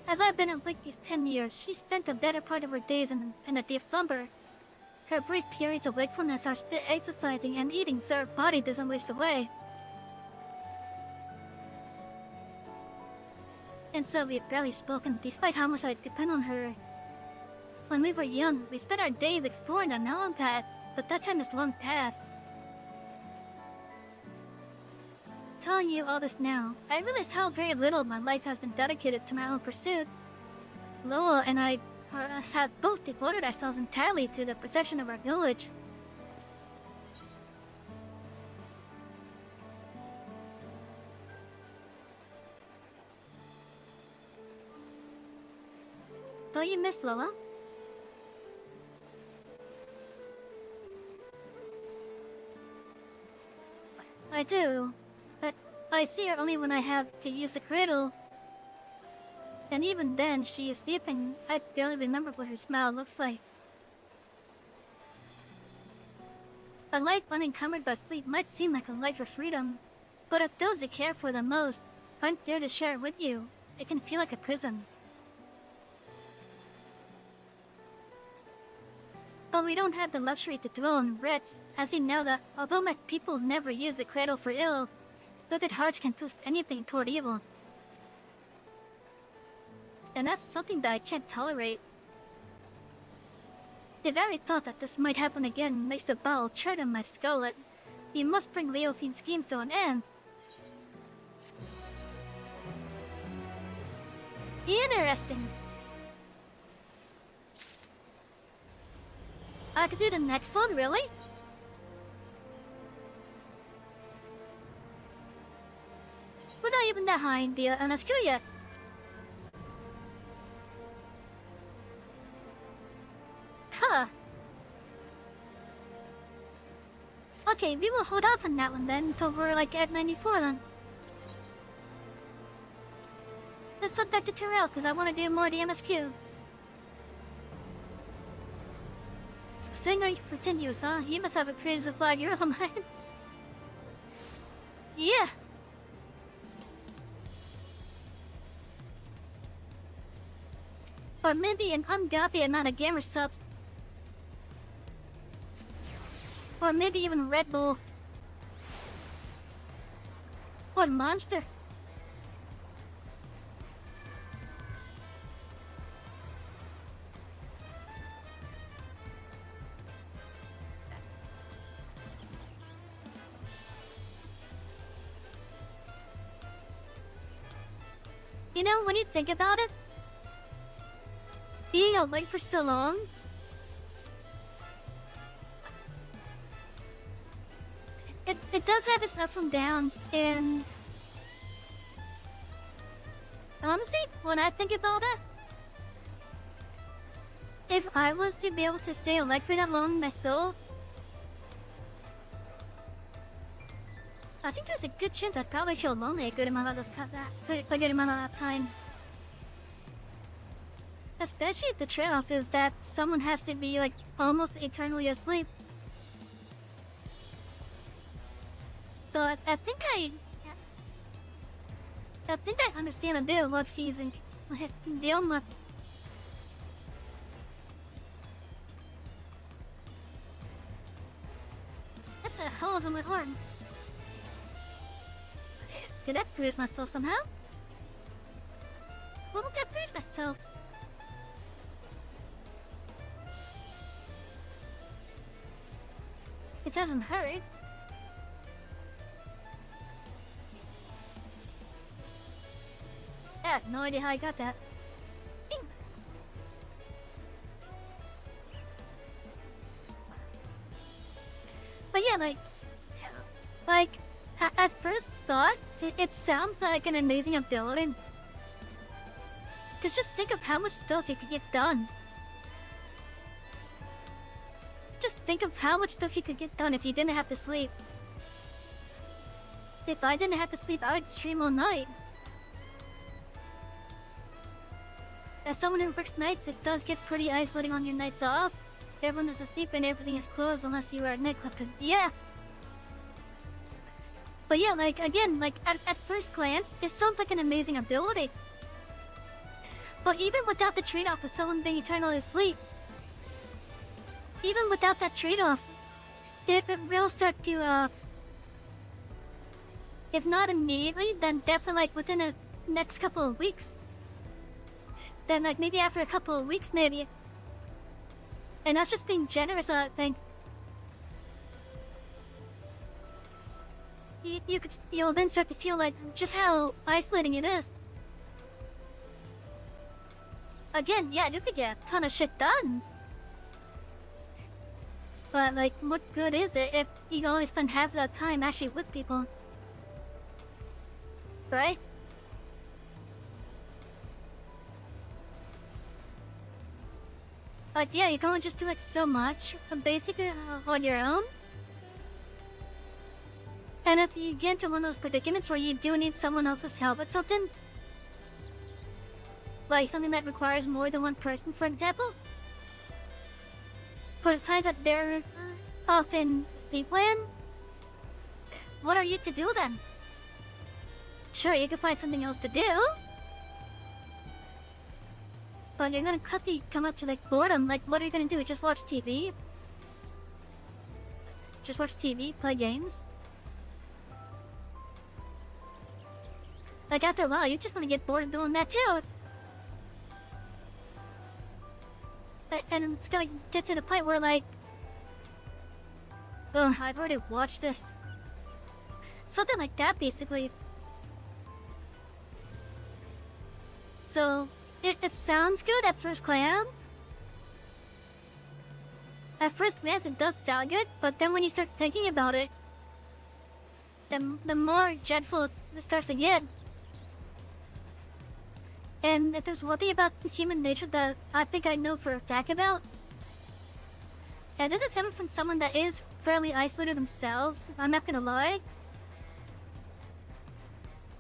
As I've been awake these 10 years, she spent the better part of her days in a deep slumber. Her brief periods of wakefulness are spent exercising and eating so her body doesn't waste away. And so we've barely spoken, despite how much I depend on her. When we were young, we spent our days exploring the melon paths, but that time is long past. Telling you all this now, I realize how very little of my life has been dedicated to my own pursuits. Loa and I have both devoted ourselves entirely to the protection of our village. Don't you miss Loa? I do, but I see her only when I have to use the cradle. And even then, she is sleeping. I barely remember what her smile looks like. A life unencumbered by sleep might seem like a life of freedom, but if those you care for the most aren't there to share it with you, it can feel like a prison. But we don't have the luxury to dwell on regrets, as you know that although my people never use the cradle for ill, wicked hearts can twist anything toward evil. And that's something that I can't tolerate. The very thought that this might happen again makes the bowel churn in my skull. You must bring Leofine's schemes to an end. Interesting. I could do the next one, really? We're not even that high in the MSQ yet. Huh. Okay, we will hold off on that one then until we're like at 94 then. Let's look back to Tyrell because I want to do more of the MSQ. Staying right for 10 years, huh? You must have a crazy supply of your own mind. Yeah. Or maybe an ungodly amount of gamer subs. Or maybe even Red Bull. Or Monster. You know, when you think about it, being awake for so long, it does have its ups and downs, and honestly, when I think about it, if I was to be able to stay awake for that long myself, I think there's a good chance I'd probably feel lonely a good amount of time. Especially if the trade-off is that someone has to be like almost eternally asleep. So I think I understand a bit of what he's dealing with. What the hell is on my arm? Did I bruise myself somehow? Why would I bruise myself? It doesn't hurt. I have no idea how I got that. Bing. But yeah, like, at first thought, it sounds like an amazing ability. Cause just think of how much stuff you could get done. Just think of how much stuff you could get done if you didn't have to sleep. If I didn't have to sleep, I would stream all night. As someone who works nights, it does get pretty isolating on your nights off. Everyone is asleep and everything is closed unless you are a nightclub. Yeah. But yeah, like, again, like, at first glance, it sounds like an amazing ability. But even without the trade-off of someone being eternally asleep, even without that trade-off, it will start to, if not immediately, then definitely, like, within the next couple of weeks. Then, like, maybe after a couple of weeks, maybe. And that's just being generous, I think. You'll then start to feel like just how isolating it is. Again, yeah, you could get a ton of shit done. But, like, what good is it if you only spend half of that time actually with people? Right? Like, yeah, you can only just do, like, so much, basically, on your own. And if you get into one of those predicaments where you do need someone else's help with something, like something that requires more than one person, for example, for the time that they're often sleepland, what are you to do then? Sure, you can find something else to do, but you're gonna come up to like boredom. Like, what are you gonna do? Just watch TV? Just watch TV, play games? Like, after a while, you're just gonna get bored of doing that too. And it's gonna get to the point where, like, oh, I've already watched this. Something like that, basically. So, it sounds good at first glance. At first glance, it does sound good, but then when you start thinking about it, the more dreadful it starts to get. And if there's one thing about human nature that I think I know for a fact about, and this is coming from someone that is fairly isolated themselves, I'm not gonna lie.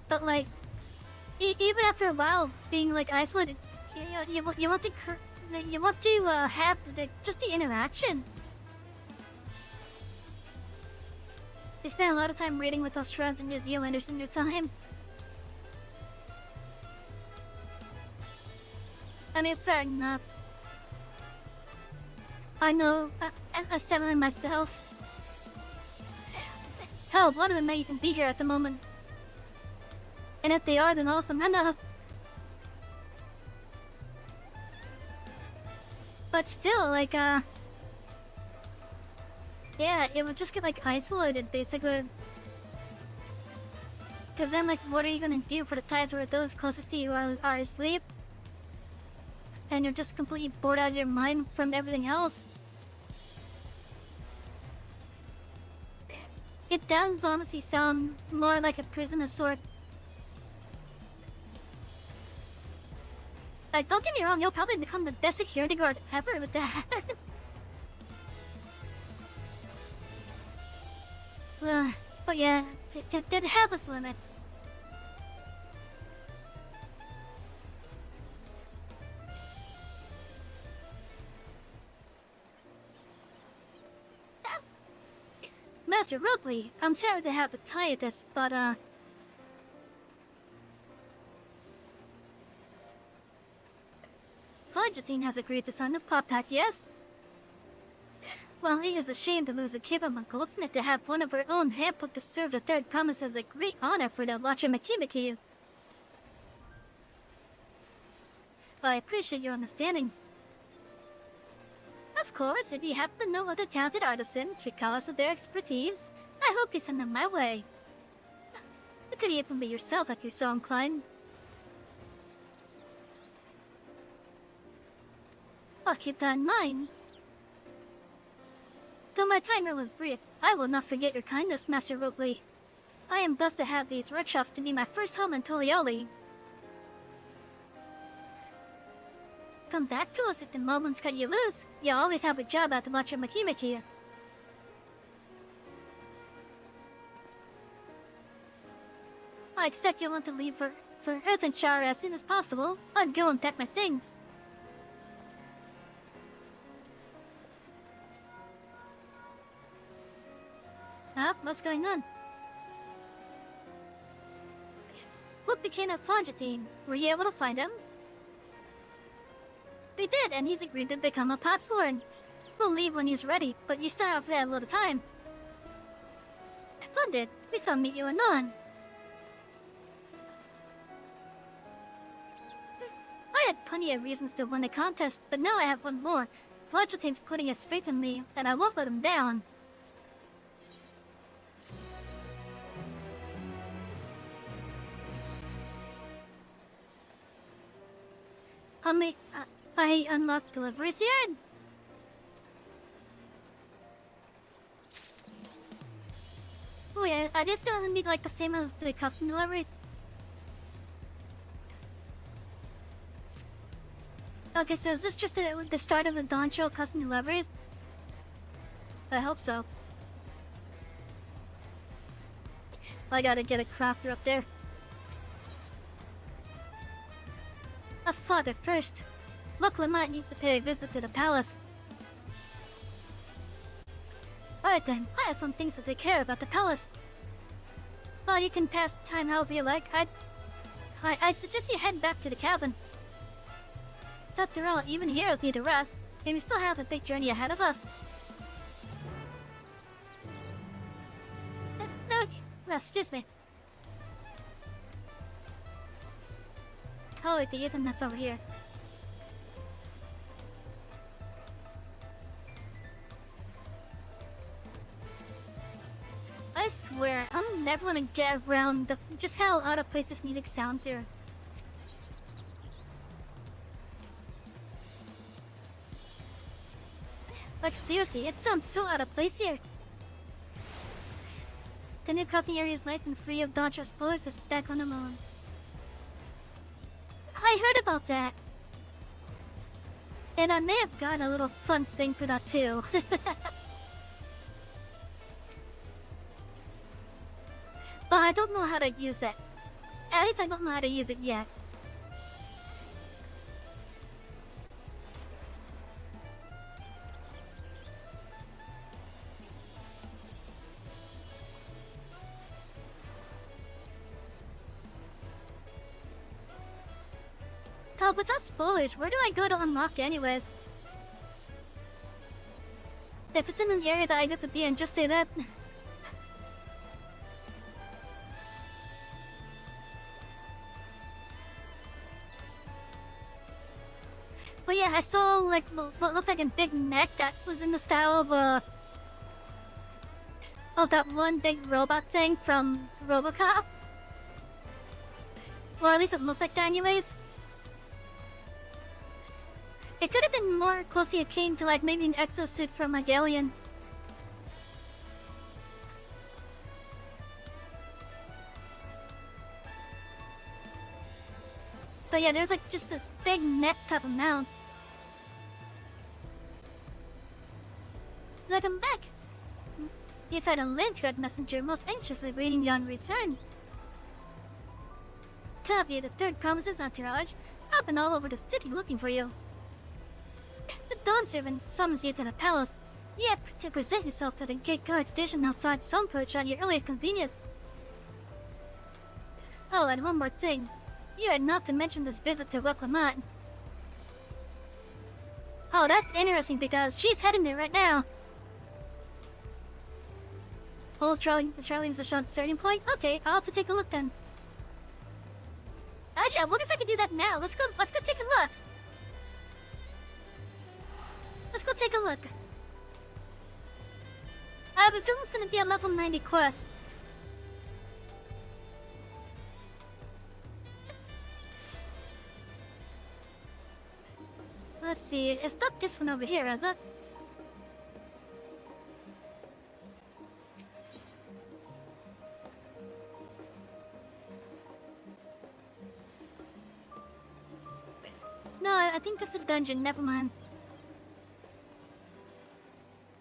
But like, even after a while being like isolated, you want to have just the interaction. You spend a lot of time reading with those friends and just you understand your time. I mean, fair enough. I know, I'm settling myself. Hell, one of them may even be here at the moment. And if they are, then awesome enough. But still, like, yeah, it would just get, like, isolated, basically. Cause then, like, what are you gonna do for the times where those closest to you are asleep? And you're just completely bored out of your mind from everything else. It does honestly sound more like a prison of sorts. Like, don't get me wrong, you'll probably become the best security guard ever with that. But yeah, it has its limits. Master Roadley, I'm sorry to have to tell you this, but Fudgetine has agreed to sign the pop pack, yes? Well, he is ashamed to lose a kid on Goldsmith to have one of her own handpicked to serve the third promise as a great honor for the Watcher Makimiki. Well, I appreciate your understanding. Of course, if you happen to know other talented artisans, regardless of their expertise, I hope you send them my way. You could even be yourself if you're so inclined. I'll keep that in mind. Though my timer was brief, I will not forget your kindness, Master Robley. I am blessed to have these workshops to be my first home in Tolioli. Come back to us if the moments cut you loose. You always have a job at the Macho Makimaki. I expect you'll want to leave for Earth and Shower as soon as possible. I'll go and pack my things. Huh? What's going on? What became of Fongitine? Were you able to find him? We did, and he's agreed to become a Potslorn. We'll leave when he's ready, but you still have that little time. Splendid. We shall meet you anon. I had plenty of reasons to win the contest, but now I have one more. Fongitine's putting his faith in me, and I won't let him down. I unlocked deliveries here. Oh yeah, I just gonna be like the same as the custom delivery. Okay, so is this just the start of the Dawn Show custom deliveries? I hope so. I gotta get a crafter up there. A father first. Look, Lamont needs to pay a visit to the palace. Alright then, I have some things to take care of at the palace. Well, you can pass time however you like. I'd suggest you head back to the cabin. After all, even heroes need a rest, and we still have a big journey ahead of us. No, well, excuse me. Oh, the Ethan that's over here. I swear, I'm never gonna get around just how out of place this music sounds here. Like seriously, it sounds so out of place here. The new crafting area is nice and free of dodgers bullets is back on the moon. I heard about that. And I may have gotten a little fun thing for that too. But I don't know how to use it. At least I don't know how to use it yet. Oh, but that's foolish. Where do I go to unlock anyways? If it's in an area that I get to be in, just say that. But yeah, I saw like what looked like a big neck that was in the style of that one big robot thing from RoboCop. Or at least it looked like that anyways. It could have been more closely akin to like maybe an exosuit from a galleon. But yeah, there's like just this big neck type of mount. Welcome back. You've had a Lantred messenger most anxiously waiting your return. Savy, the third promises entourage, have been all over the city looking for you. The Dawn Servant summons you to the palace. You have to present yourself to the gate guard stationed outside Sunperch at your earliest convenience. Oh, and one more thing. You had not to mention this visit to Reclamant. Oh, that's interesting because she's heading there right now. Oh, Charlie's the starting point? Okay, I'll have to take a look then. Actually, I wonder if I can do that now. Let's go take a look. Let's go take a look. I have a feeling it's gonna be a level 90 quest. Let's see, it's not this one over here, is it? No, I think that's a dungeon, never mind.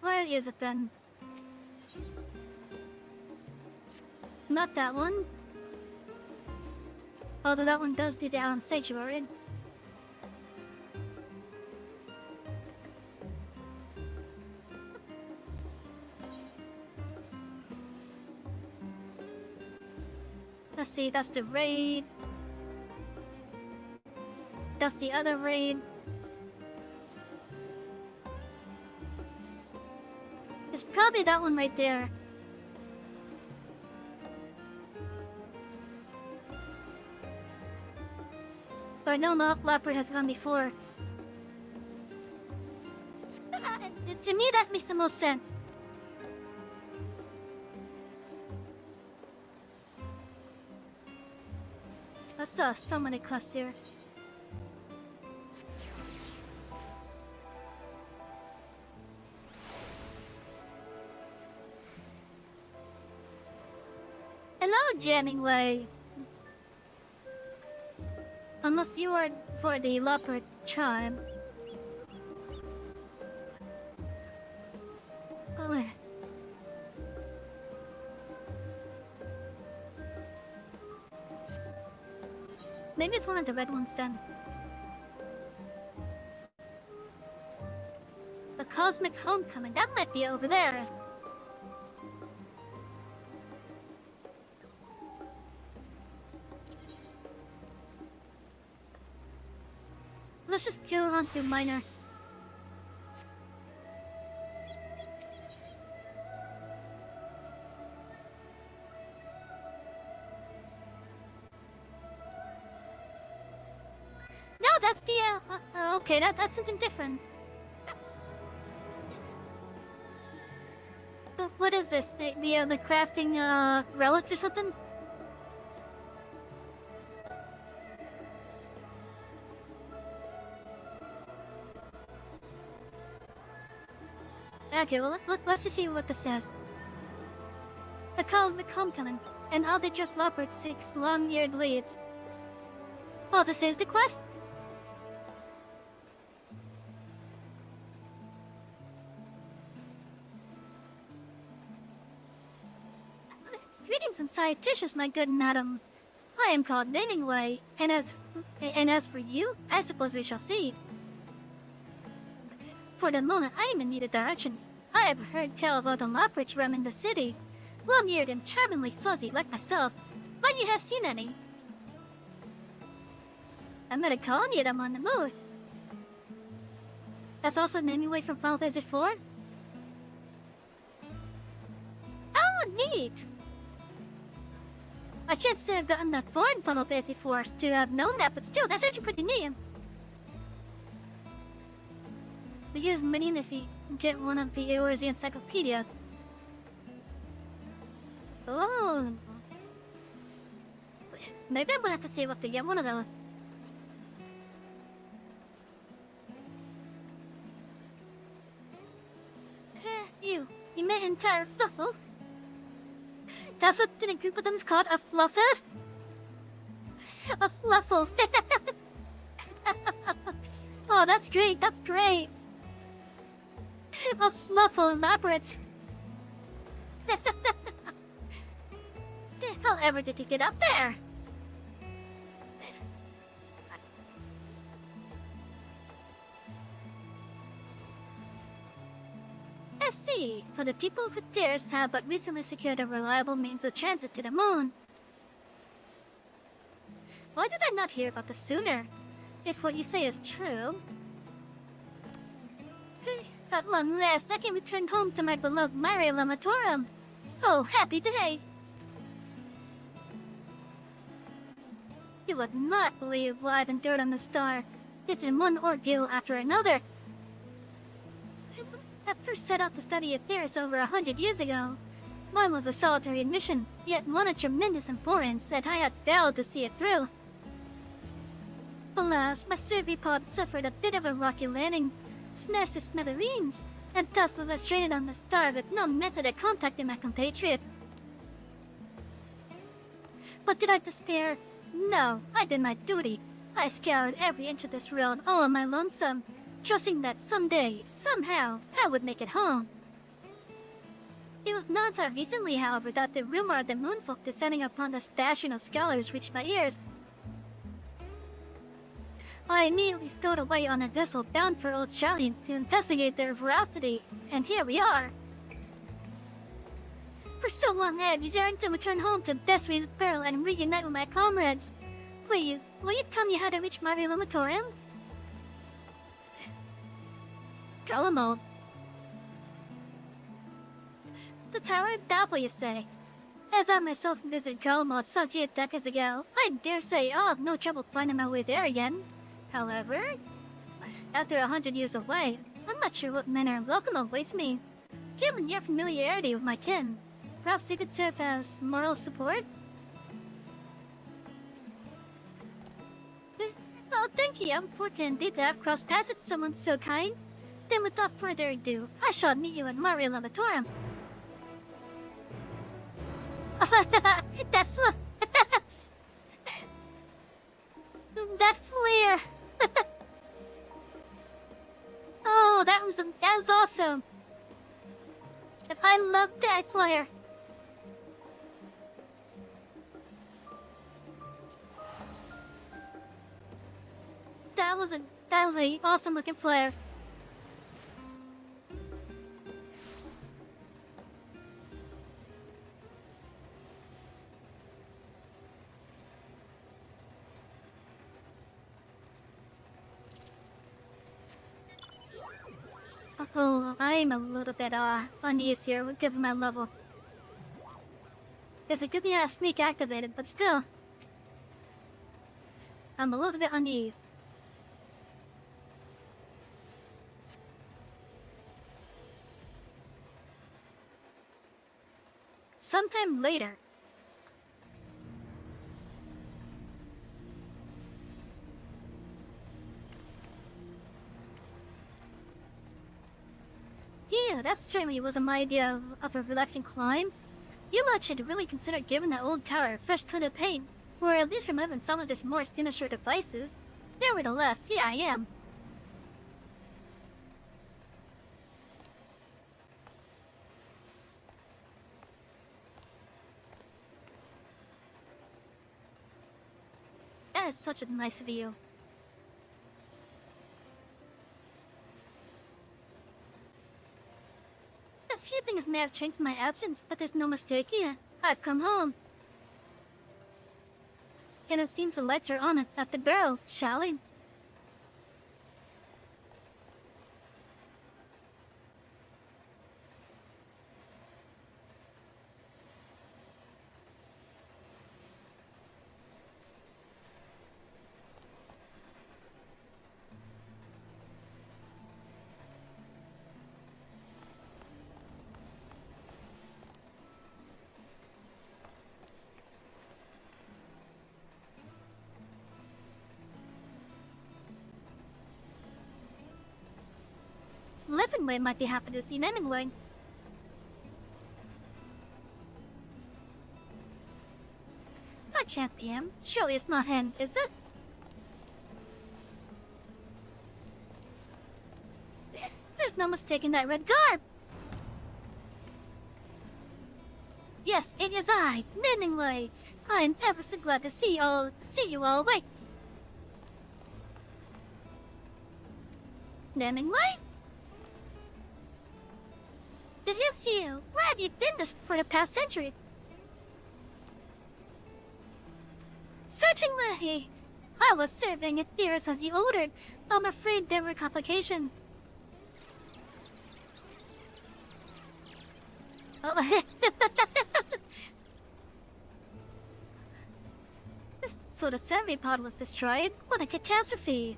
Where is it then? Not that one. Although that one does do the Island Sanctuary. Let's see, that's the raid. That's the other raid. It's probably that one right there. But no, Lopper has gone before. To me, that makes the most sense. That's so many quests here. Hello, Jamming Way. Unless you are for the Leopard tribe. Go ahead. Maybe it's one of the red ones then. The Cosmic Homecoming, that might be over there. Let's just go on to Minor. No, that's the, okay, that's something different. But what is this? The crafting, relics or something? Okay, well, let's just see what this says. The Cosmic Homecoming, and all the just leopard 6 long-eared leads. Oh, this is the quest? Greetings and salutations, my good madam. I am called Way, and as for you, I suppose we shall see. For the moment, I am in need of directions. I have heard tell of other leopards roaming the city, long-eared and charmingly fuzzy like myself. Might you have seen any? I met a colony of them on the moon. That's also naming way from Final Fantasy IV? Oh, neat! I can't say I've gotten that far in Final Fantasy IV to have known that, but still, that's actually pretty neat. We use many if you get one of the Etheirys encyclopedias. Oh. Maybe I'm gonna have to save up to get one of those. You met entire fluffle? That's what the group of them is called, a fluffer? A fluffle. Oh, that's great, that's great. A fluffle elaborate. However did you get up there? I see. So the people of Etheirys have but recently secured a reliable means of transit to the moon. Why did I not hear about this sooner? If what you say is true. At long last, I can return home to my beloved Maria Lamatorum. Oh, happy day! You would not believe what I've endured on the star. It's in one ordeal after another. I first set out to study Etheirys over 100 years ago. Mine was a solitary admission, yet one of tremendous importance that I had failed to see it through. Alas, my Savy pod suffered a bit of a rocky landing, smashed to smithereens, and thus was stranded on the star with no method of contacting my compatriot. But did I despair? No, I did my duty. I scoured every inch of this world all on my lonesome, trusting that someday, somehow, I would make it home. It was not until recently, however, that the rumor of the moonfolk descending upon the station of scholars reached my ears. I immediately stowed away on a vessel bound for Old Shallion to investigate their veracity, and here we are. For so long I had desired to return home to Beswe's Pearl and reunite with my comrades. Please, will you tell me how to reach my Lamatorium? Galamode. The tower of Dapple, you say? As I myself visited Galamode some few decades ago, I dare say I'll have no trouble finding my way there again. However, after 100 years away, I'm not sure what manner of welcome awaits me. Given your familiarity with my kin, perhaps you could serve as moral support? Oh, thank you. I'm fortunate indeed to have crossed paths with someone so kind. Then without further ado, I shall meet you at Mario Lavatorum. That's that flare. Oh, that was awesome. I love that flare. That was an awesome looking flare. Oh, I'm a little bit uneasy here given my level. It's a good thing I have sneak activated, but still, I'm a little bit uneasy. Sometime later. Yeah, that certainly wasn't my idea of a relaxing climb. You lot should really consider giving that old tower a fresh coat of paint, or at least removing some of its more sinister devices. Nevertheless, here I am. That is such a nice view. A few things may have changed in my absence, but there's no mistaking it. I've come home. And it seems the lights are on at the barrow, shall we? Livingway might be happy to see them anyway. That can't be him. Surely it's not him, is it? There's no mistaking that red garb. Yes, it is I, Livingway. I am ever so glad to see you all awake. Livingway? Did you see you? Where have you been for the past century? Certainly! I was serving Etheirys as you ordered. I'm afraid there were complications. Oh. So the Savy pod was destroyed? What a catastrophe!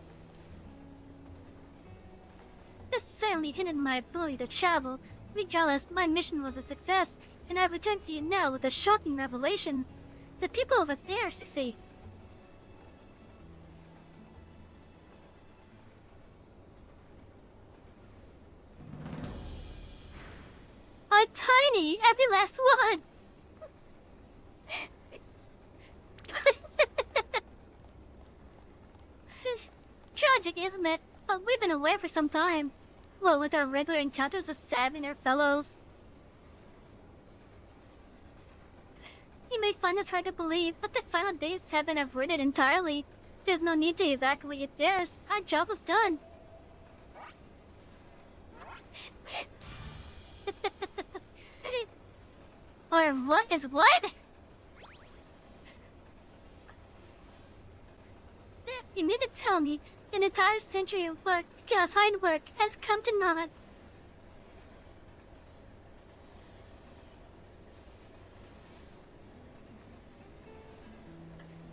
This certainly finally hinted my ability to travel. Regardless, my mission was a success, and I return to you now with a shocking revelation. The people of Etheirys, you see. Are tiny, every last one! It's tragic, isn't it? But we've been away for some time. Well, with our regular encounters with Savy and her fellows. You may find this hard to believe, but the final days have been averted entirely. There's no need to evacuate Etheirys. Our job was done. Or what is what? You mean to tell me an entire century of work, hard work, has come to naught?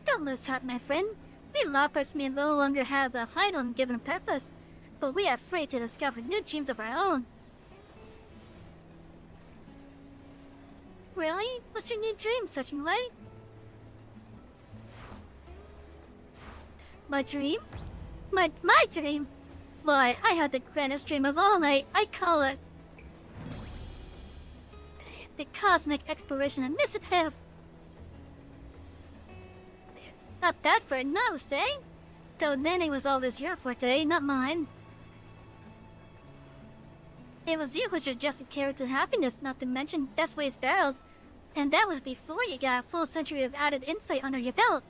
Don't lose heart, my friend. We loppers may no longer have a final and given purpose, but we are free to discover new dreams of our own. Really? What's your new dream, Searching Light? My dream? My dream? Why, I had the grandest dream of all night. I call it the cosmic exploration of Mississippi. Not that for no, say? Though Nanny was always your forte, not mine. It was you who suggested carrot to happiness, not to mention Best Ways barrels. And that was before you got a full century of added insight under your belt.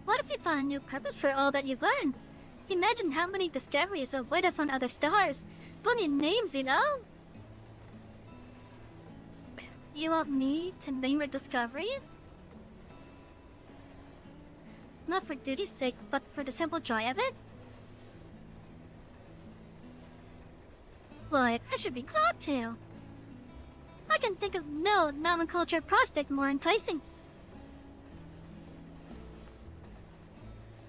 What if you found a new purpose for all that you've learned? Imagine how many discoveries await us on other stars. Funny names, you know? You want me to name your discoveries? Not for duty's sake, but for the simple joy of it? Like, I should be glad to. I can think of no nomenclature prospect more enticing.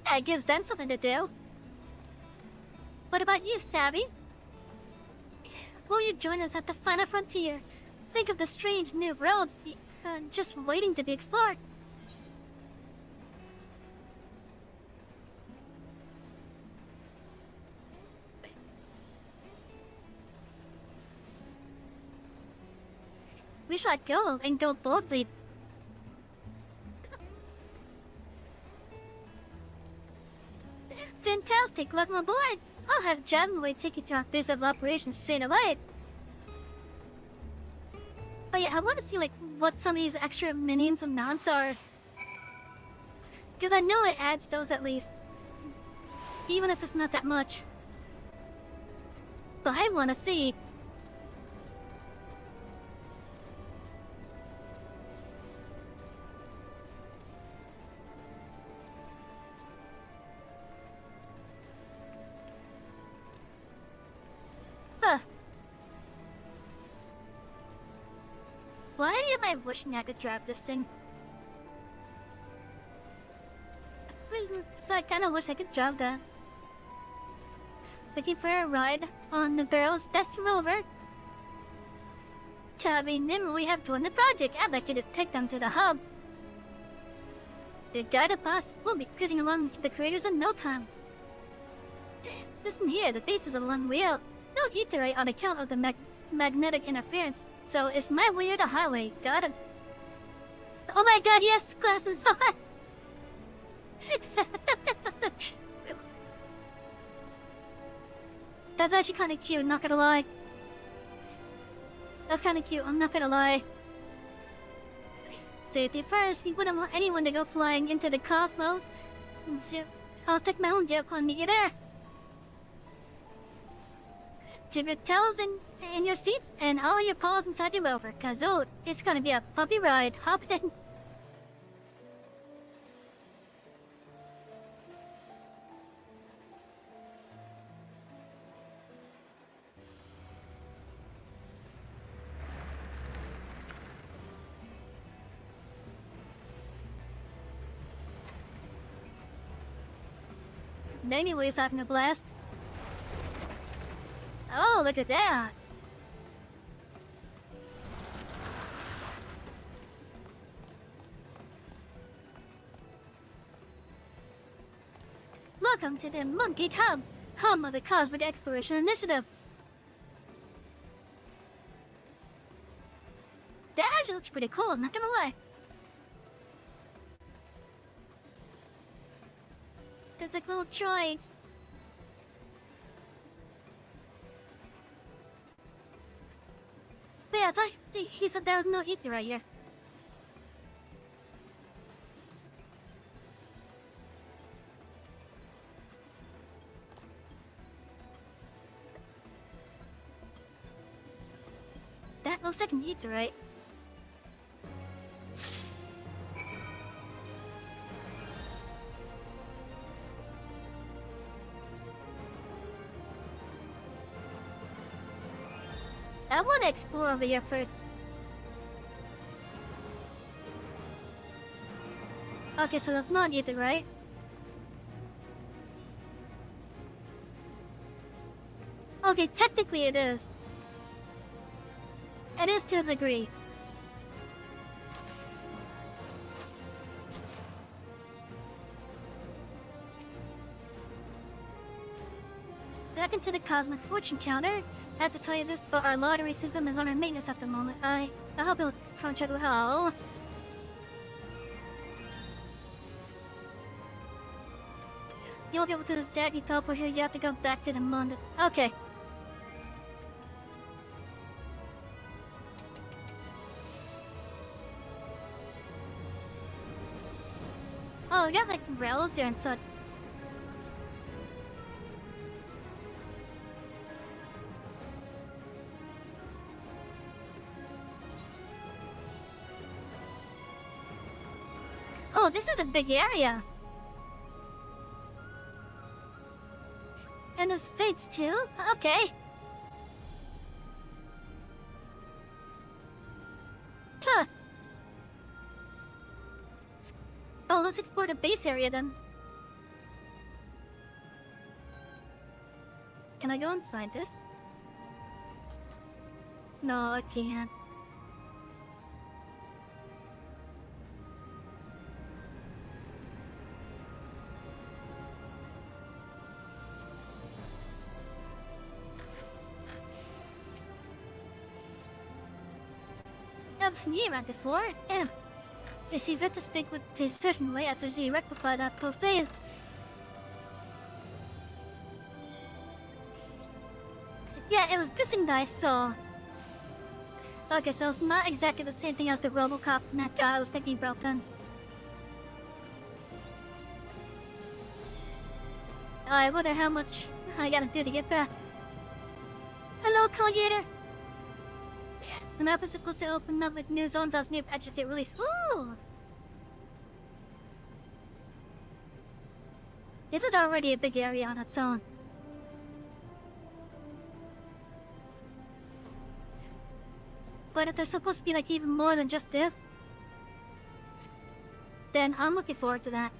That gives them something to do. What about you, Savy? Will you join us at the final frontier? Think of the strange new worlds just waiting to be explored. We should go and go boldly. Fantastic, welcome aboard. I'll have Jamway take you to our base of operations straight away. Oh yeah, I want to see like what some of these extra minions and mounts are. Cause I know it adds those at least. Even if it's not that much. But I want to see. Why am I wishing I could drive this thing? So I kinda wish I could drive that. Looking for a ride on the barrels, that's over. Tabby and Nim, we have joined the project. I'd like you to take them to the hub. The guided bus will be cruising along the craters in no time. Listen here, the base is a long way out. No Etheirys on account of the magnetic interference. So it's my way or the highway. Got it. Oh my god, yes! Glasses on! That's actually kinda cute, not gonna lie. That's kinda cute, I'm not gonna lie. Safety first, we wouldn't want anyone to go flying into the cosmos. So I'll take my own vehicle and meet you there. Dip your towels in your seats and all your paws inside your rover, cause oh, it's gonna be a bumpy ride. Hop in. Anyways, having a blast. Oh, look at that. Welcome to the Monkey Hub, home of the Cosmic Exploration Initiative. That actually looks pretty cool, I'm not gonna lie. There's like little droids. But yeah, I thought he said there was no ether right here. That looks like an ether, right? I want to explore over here first. Okay, so that's not ether, right? Okay, technically it is. It is to a degree. Back into the Cosmic Fortune Counter. I have to tell you this, but our lottery system is under maintenance at the moment. I hope you'll contract with how. You won't be able to this deck, you teleport here, you have to go back to the moon. Okay. Oh, we got like rails here and such. Oh, this is a big area. And there's fates too? Okay. Huh. Oh, let's explore the base area then. Can I go inside this? No, I can't. I've seen you around before, and they see fit to speak with a certain way as they rectify that post says. Yeah, it was missing dice, so... Okay, so it's not exactly the same thing as the Robocop that guy I was thinking about then. I wonder how much I gotta do to get back. Hello, Colliator! The map is supposed to open up with new zones as new patches get released. Ooh! This is already a big area on its own. But if there's supposed to be like even more than just this, then I'm looking forward to that.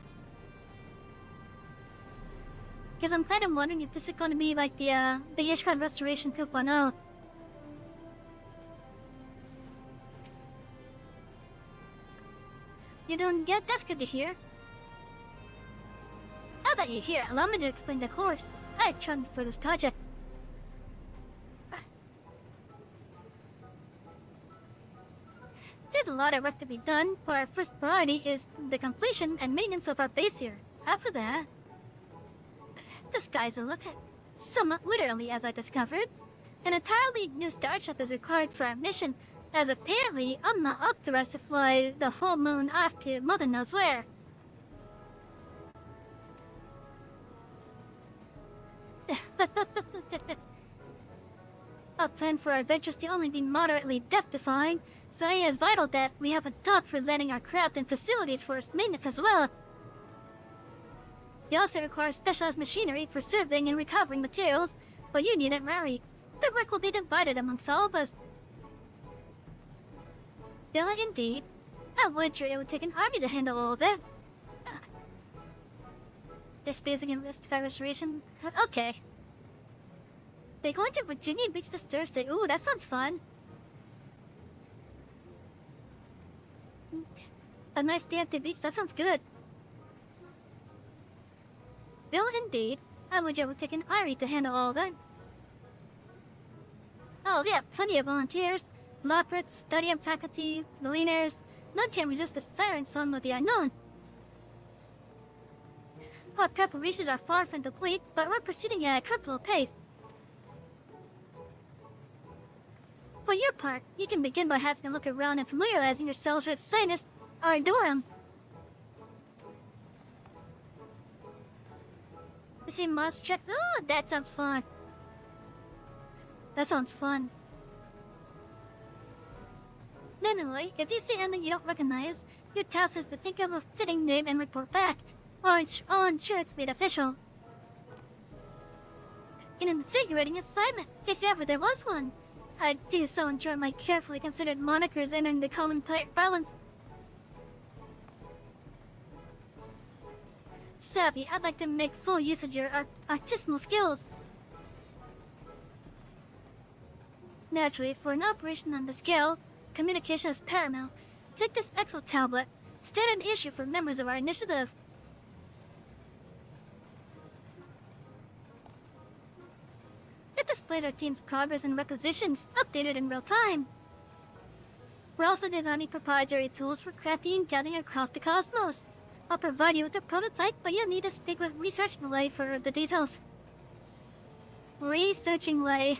Because I'm kind of wondering if this is going to be like the Ishkan Restoration 2.0. You don't get that's good to hear. Now that you're here, allow me to explain the course I've chosen for this project. There's a lot of work to be done, but our first priority is the completion and maintenance of our base here. After that, the sky's the limit. Somewhat literally, as I discovered. An entirely new starship is required for our mission, as apparently I'm not authorized to fly the full moon off to mother knows where. Our plan for our adventures to only be moderately death-defying, so it is vital that we have a dock for landing our craft and facilities for its maintenance as well. We also require specialized machinery for surveying and recovering materials, but you needn't worry. The work will be divided amongst all of us. Yeah, indeed. I would sure it would take an army to handle all of that. This basic investigation. Okay. They're going to Virginia Beach this Thursday. Ooh, that sounds fun. A nice day at the beach, that sounds good. Bill, indeed. I would have taken Irie to handle all that. Oh yeah, plenty of volunteers. Lawbrits, study faculty, millionaires. None can resist the siren song of the unknown. Our preparations are far from complete, but we're proceeding at a comfortable pace. For your part, you can begin by having a look around and familiarizing yourselves with Sinus Ardorum. You see monster checks? Oh, that sounds fun. That sounds fun. Anyway, if you see anything you don't recognize, your task is to think of a fitting name and report back. I'll ensure it's made official. In an invigorating assignment, if ever there was one. I do so enjoy my carefully considered monikers entering the common parlance. Savy, I'd like to make full use of your artisanal skills. Naturally, for an operation on the scale, communication is paramount. Take this Excel tablet, standard issue for members of our initiative. It displays our team's progress and requisitions, updated in real time. We're also designing proprietary tools for crafting and gathering across the cosmos. I'll provide you with a prototype, but you'll need to speak with Research Malay for the details. Researching Malay.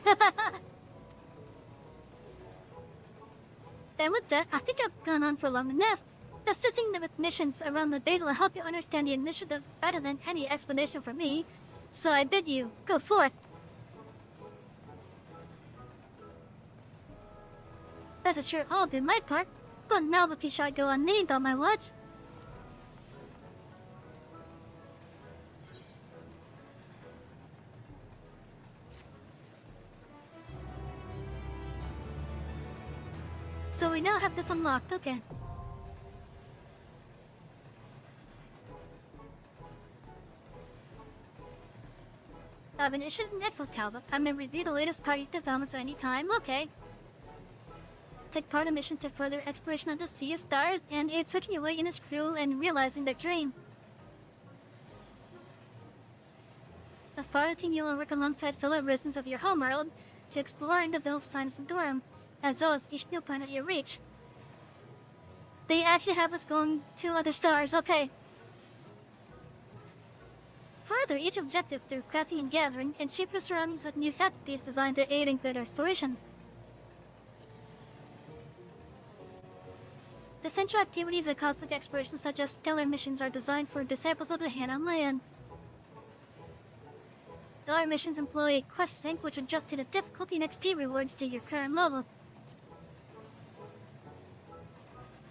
Then with that, I think I've gone on for long enough. Assisting them with missions around the base will help you understand the initiative better than any explanation from me. So I bid you, go forth. Rest assured, I'll do my part. But novelty shall go unnamed on my watch. So we now have this unlocked, okay. I've been issued an Excel tablet. I may review the latest party developments at any time, okay. Take part in a mission to further exploration of the Sea of Stars and aid searching away in his crew and realizing their dream. As part of the team, you will work alongside fellow residents of your homeworld to explore and develop Sinus Ardorum, as well as each new planet you reach. They actually have us going to other stars, okay. Further, each objective through crafting and gathering, and shape the surroundings with new faculties designed to aid in good exploration. The central activities of cosmic exploration, such as stellar missions, are designed for disciples of the hand on land. The other missions employ a quest sync, which adjusts to the difficulty and XP rewards to your current level.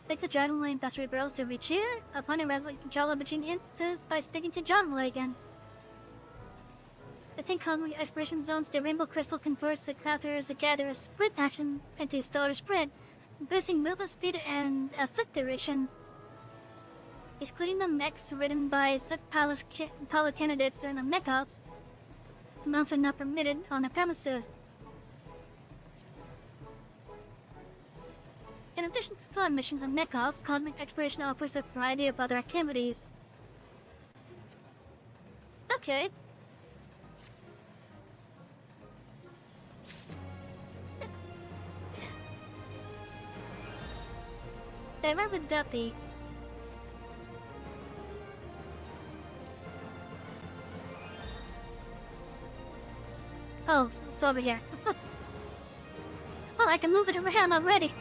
Take the Dragon Lane battery barrels to reach here. Upon arrival, you can travel between instances by speaking to John Malay again. Within Conway exploration zones, the Rainbow Crystal converts the Clouders to gather a sprint action into a stellar sprint, boosting movement speed and effect duration. Excluding the mechs ridden by pilot candidates during the mech ops, mounts are not permitted on the premises. In addition to side missions and mech ops, cosmic exploration offers a variety of other activities. Okay. Then where would that be? Oh, it's over here. Well, I can move it around already.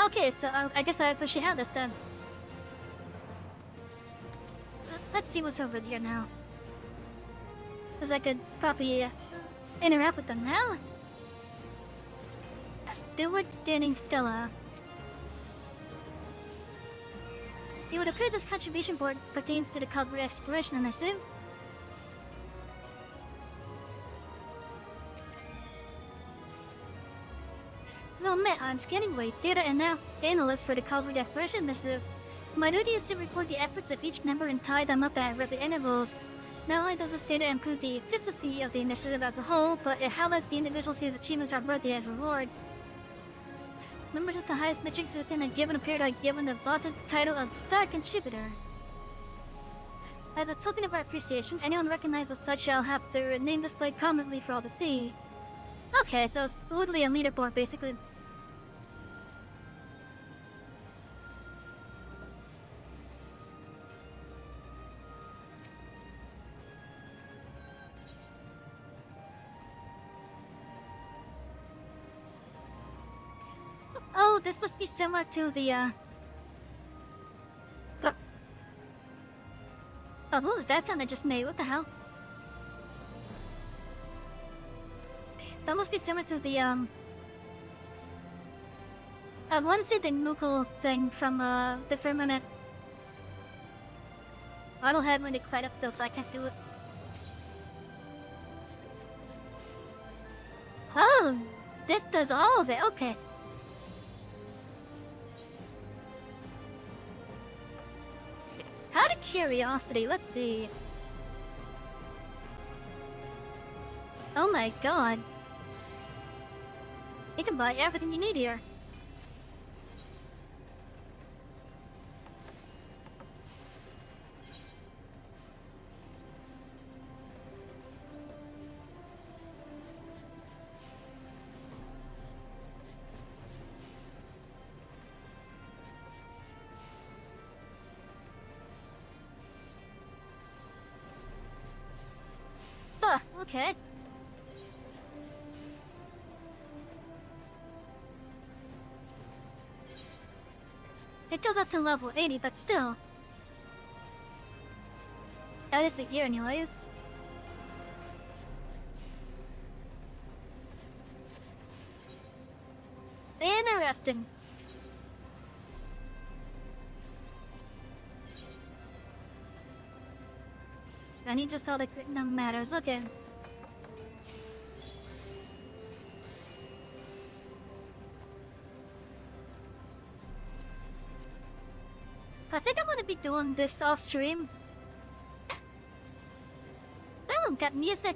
Okay, so I guess I officially have this then. Let's see what's over there now. Because I could probably interact with them now. Steward standing Stella. It would appear this contribution board pertains to the cosmic exploration, I assume. No I'm scanning away data and now analyst for the Causeway Diversion Initiative. My duty is to report the efforts of each member and tie them up at regular intervals. Not only does this data improve the efficiency of the initiative as a whole, but it highlights the individuals whose achievements are worthy as reward. Members with the highest metrics within a given period are given the vaunted title of Star Contributor. As a token of our appreciation, anyone recognized as such shall have their name displayed prominently for all to see. Okay, so it's literally a leaderboard, basically. Oh, this must be similar to the, Oh, what was that sound I just made? What the hell? That must be similar to the, I want to say the nuclear thing from, the firmament. I don't have any quite up still, so I can't do it. Oh! This does all of it, okay. Out of curiosity, let's see. Oh my god. You can buy everything you need here. Okay. It goes up to level 80, but still. That is the gear anyways. Interesting. I need just all the written matters, okay. I think I'm gonna be doing this off stream. That one got music.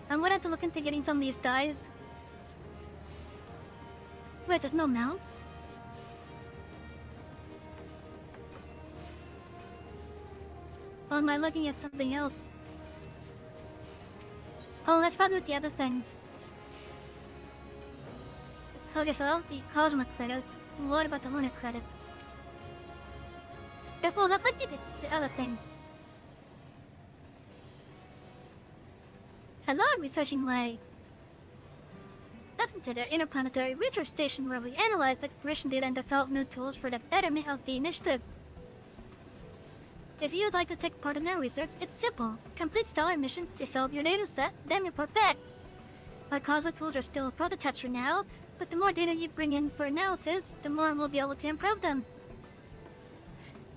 I'm gonna have to look into getting some of these dyes. Wait, there's no mounts? Or am I looking at something else? Oh, that's probably the other thing. Okay, so that was the cosmic credits. What about the lunar credit? Well, that might be the other thing. Hello, researching Lay. Welcome to the Interplanetary Research Station, where we analyze exploration data and develop new tools for the betterment of the initiative. If you would like to take part in our research, it's simple. Complete stellar missions, develop your data set, then report back. Our causal tools are still prototypes for now, but the more data you bring in for analysis, the more we'll be able to improve them.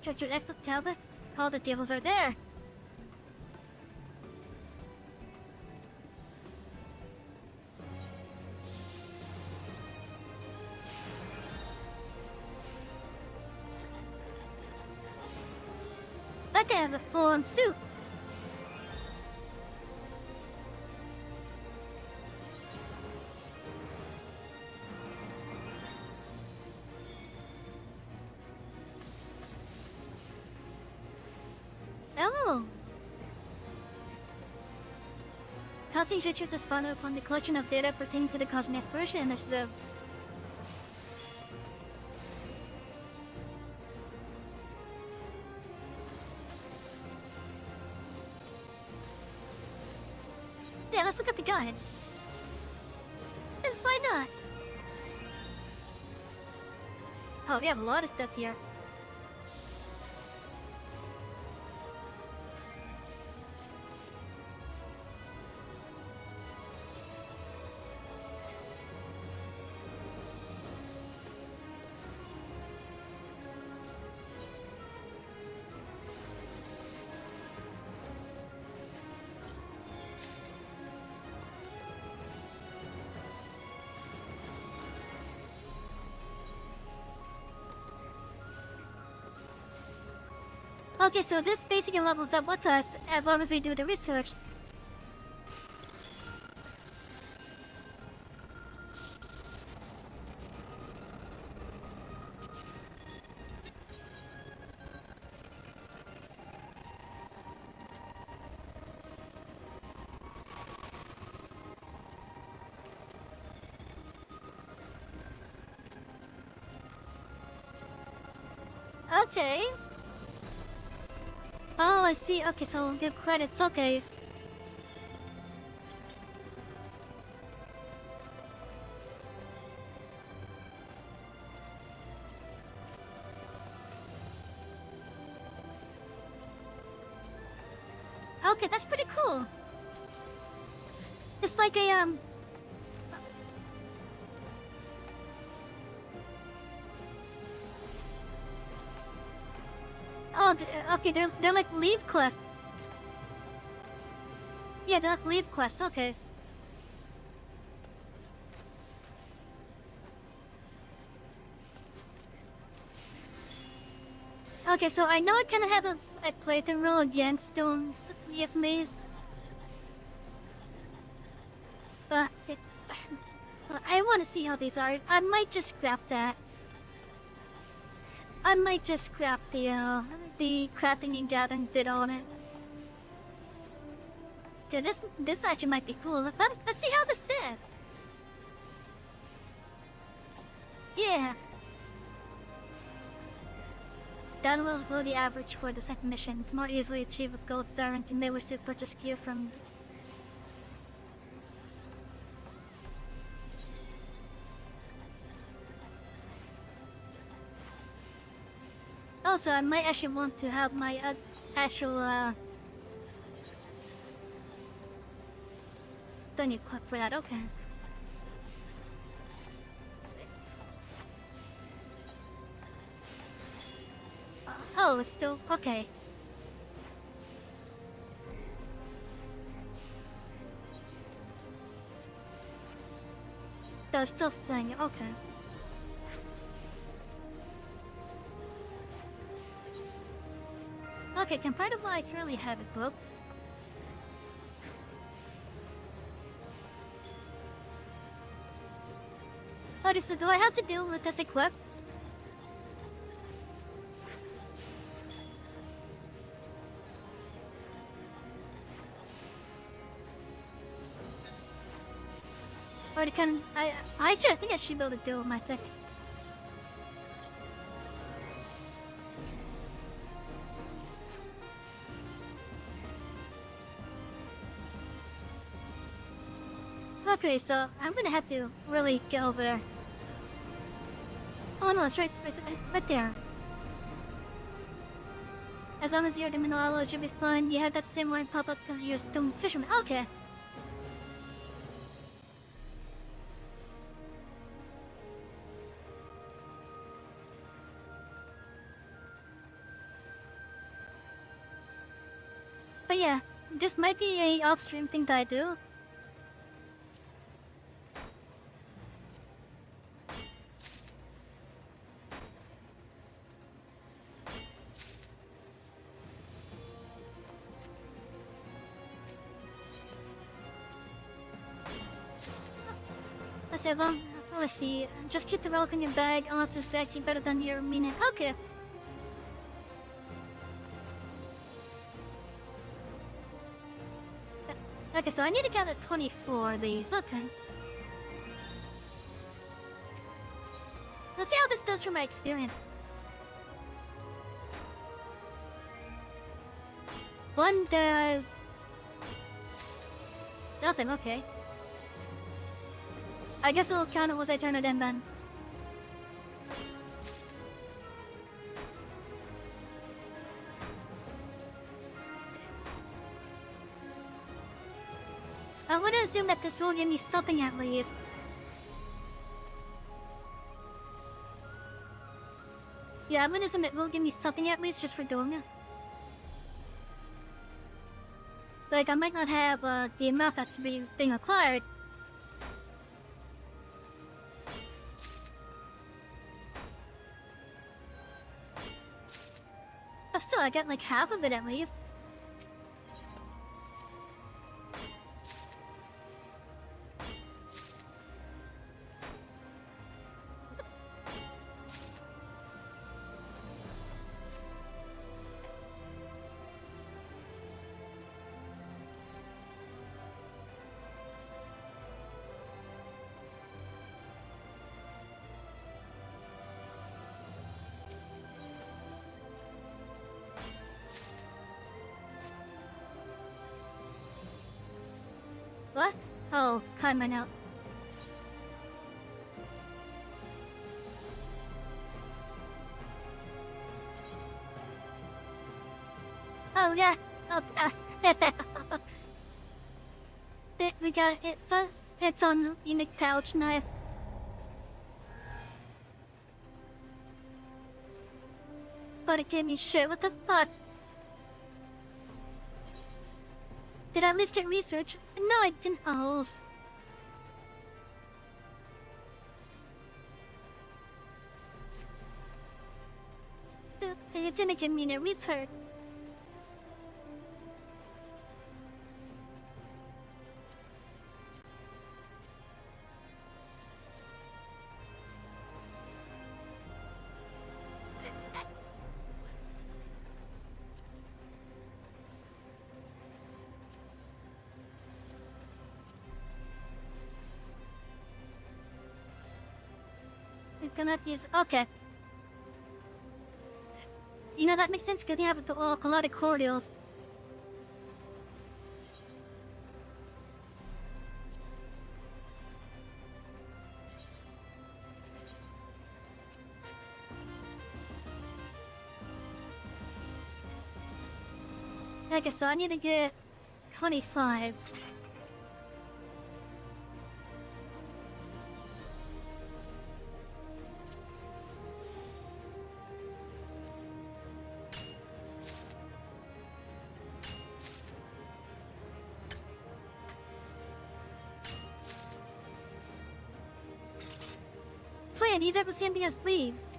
Treasure X of Talbot, all the tables are there. That guy has a full-on suit. Oh! Housing features is founded upon the collection of data pertaining to the Cosmic Exploration Initiative. Yeah, let's look at the guide. Yes, why not? Oh, we have a lot of stuff here. Okay, so this basically levels up with us as long as we do the research. Okay. Oh, I see. Okay, so give credits. Okay. Okay, that's pretty cool. It's like a Oh, okay, they're like leave quests. Yeah, they're like leave quests. Okay. Okay, so I know I kind of have a playthrough against those EF maze, but I want to see how these are. I might just scrap that. I might just scrap the crafting and gathering bit on it. Dude, this actually might be cool. Let's see how this is. Yeah. That will blow the average for the second mission. To more easily achieve a gold star and may wish to purchase gear from. Also, I might actually want to have my actual don't need clip for that. Okay. Oh, it's still okay. They're still saying it. Okay. Okay, compared to what I currently have it booked. Okay, so do I have to deal with this equipped? Or can I think I should be able to deal with my thing. Okay, so I'm gonna have to really get over there. Oh no, it's right there. As long as you're the mineralist, you'll be fine. You have that same line pop up because you're a stone fisherman. Okay. But yeah, this might be a off-stream thing that I do. Let's see. Just keep the relic in your bag unless it's actually better than your meaning. Okay. Okay, so I need to gather 24 of these. Okay. Let's see how this does for my experience. One does nothing. Okay. I guess it'll count it once I turn it in then. I'm gonna assume that this will give me something at least. Yeah, I'm gonna assume it will give me something at least just for doing it. Like, I might not have the amount that's being acquired. still, I got like half of it at least. What? Oh, caught mine out. Oh yeah. Oh, we got it. It's on the unique pouch knife. But it gave me shit. What the fuck? Did I leave it research? No, I didn't. Oh. It didn't give me the research. Gonna use okay. You know that makes sense because you have a lot of cordials. Okay, so I need to get 25. These ever seen me as leaves?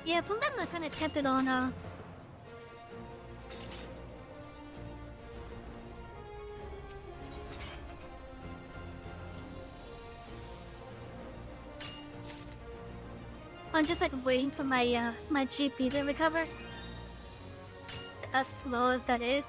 Yeah, from them I kind of tempted on, I'm just like waiting for my, my GP to recover. As slow as that is.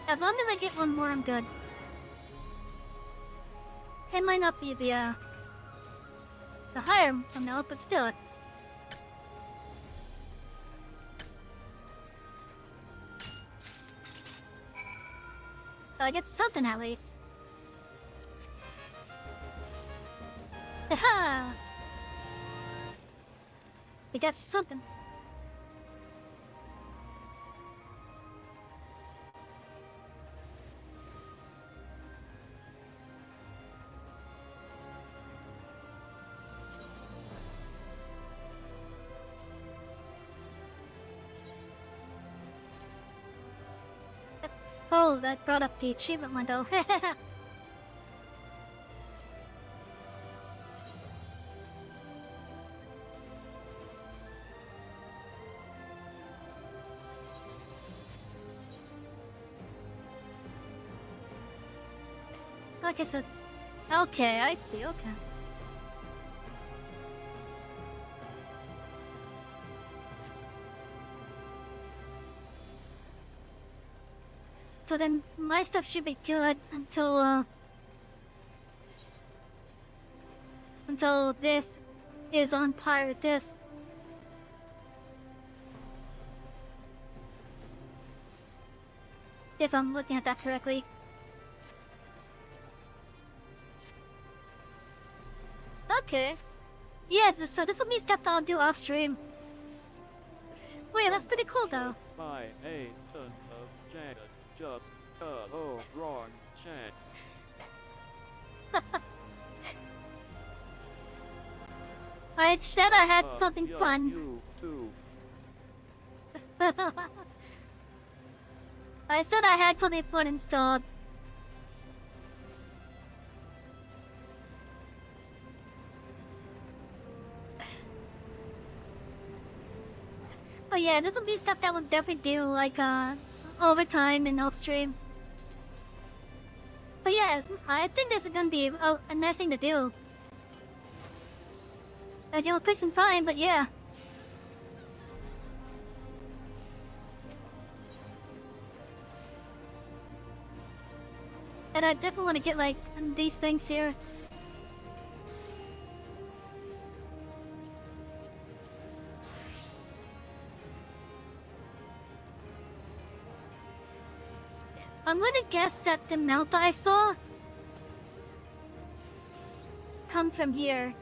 As long as I get one more, I'm good. It might not be the higher amount, but still. I get something at least. Aha! We got something. Oh, that brought up the achievement window. Okay, so... Okay, I see, okay. So then, my stuff should be good until this is on par with this. If I'm looking at that correctly. Okay. Yeah, so this will be stuff I'll do off stream. Wait, that's pretty cool though.
By a ton of chat, just cause. Oh, wrong chat.
I said I had something
Yeah,
fun.
You too.
I said I had something fun installed. But yeah, this will be stuff that we'll definitely do, like, overtime and off stream. But yes, I think this is gonna be a nice thing to do. You'll pick some fine, but yeah. And I definitely want to get, like, these things here. I'm gonna guess that the melt I saw come from here.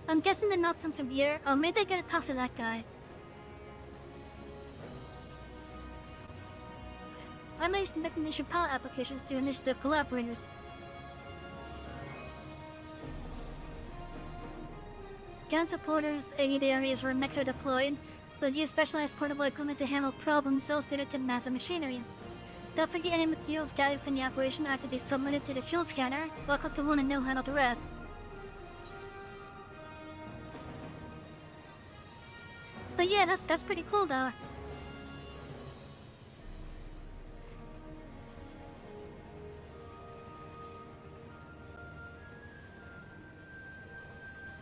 I'm guessing the melt comes from here. Oh, maybe I gotta talk to that guy. I may use Mechanician Power applications to initiative collaborators. GAN supporters aid areas where mechs are deployed, but use specialized portable equipment to handle problems associated to massive machinery. Don't forget any materials gathered from the operation are to be submitted to the field scanner. Welcome to one and know handle the rest. But yeah, that's pretty cool though.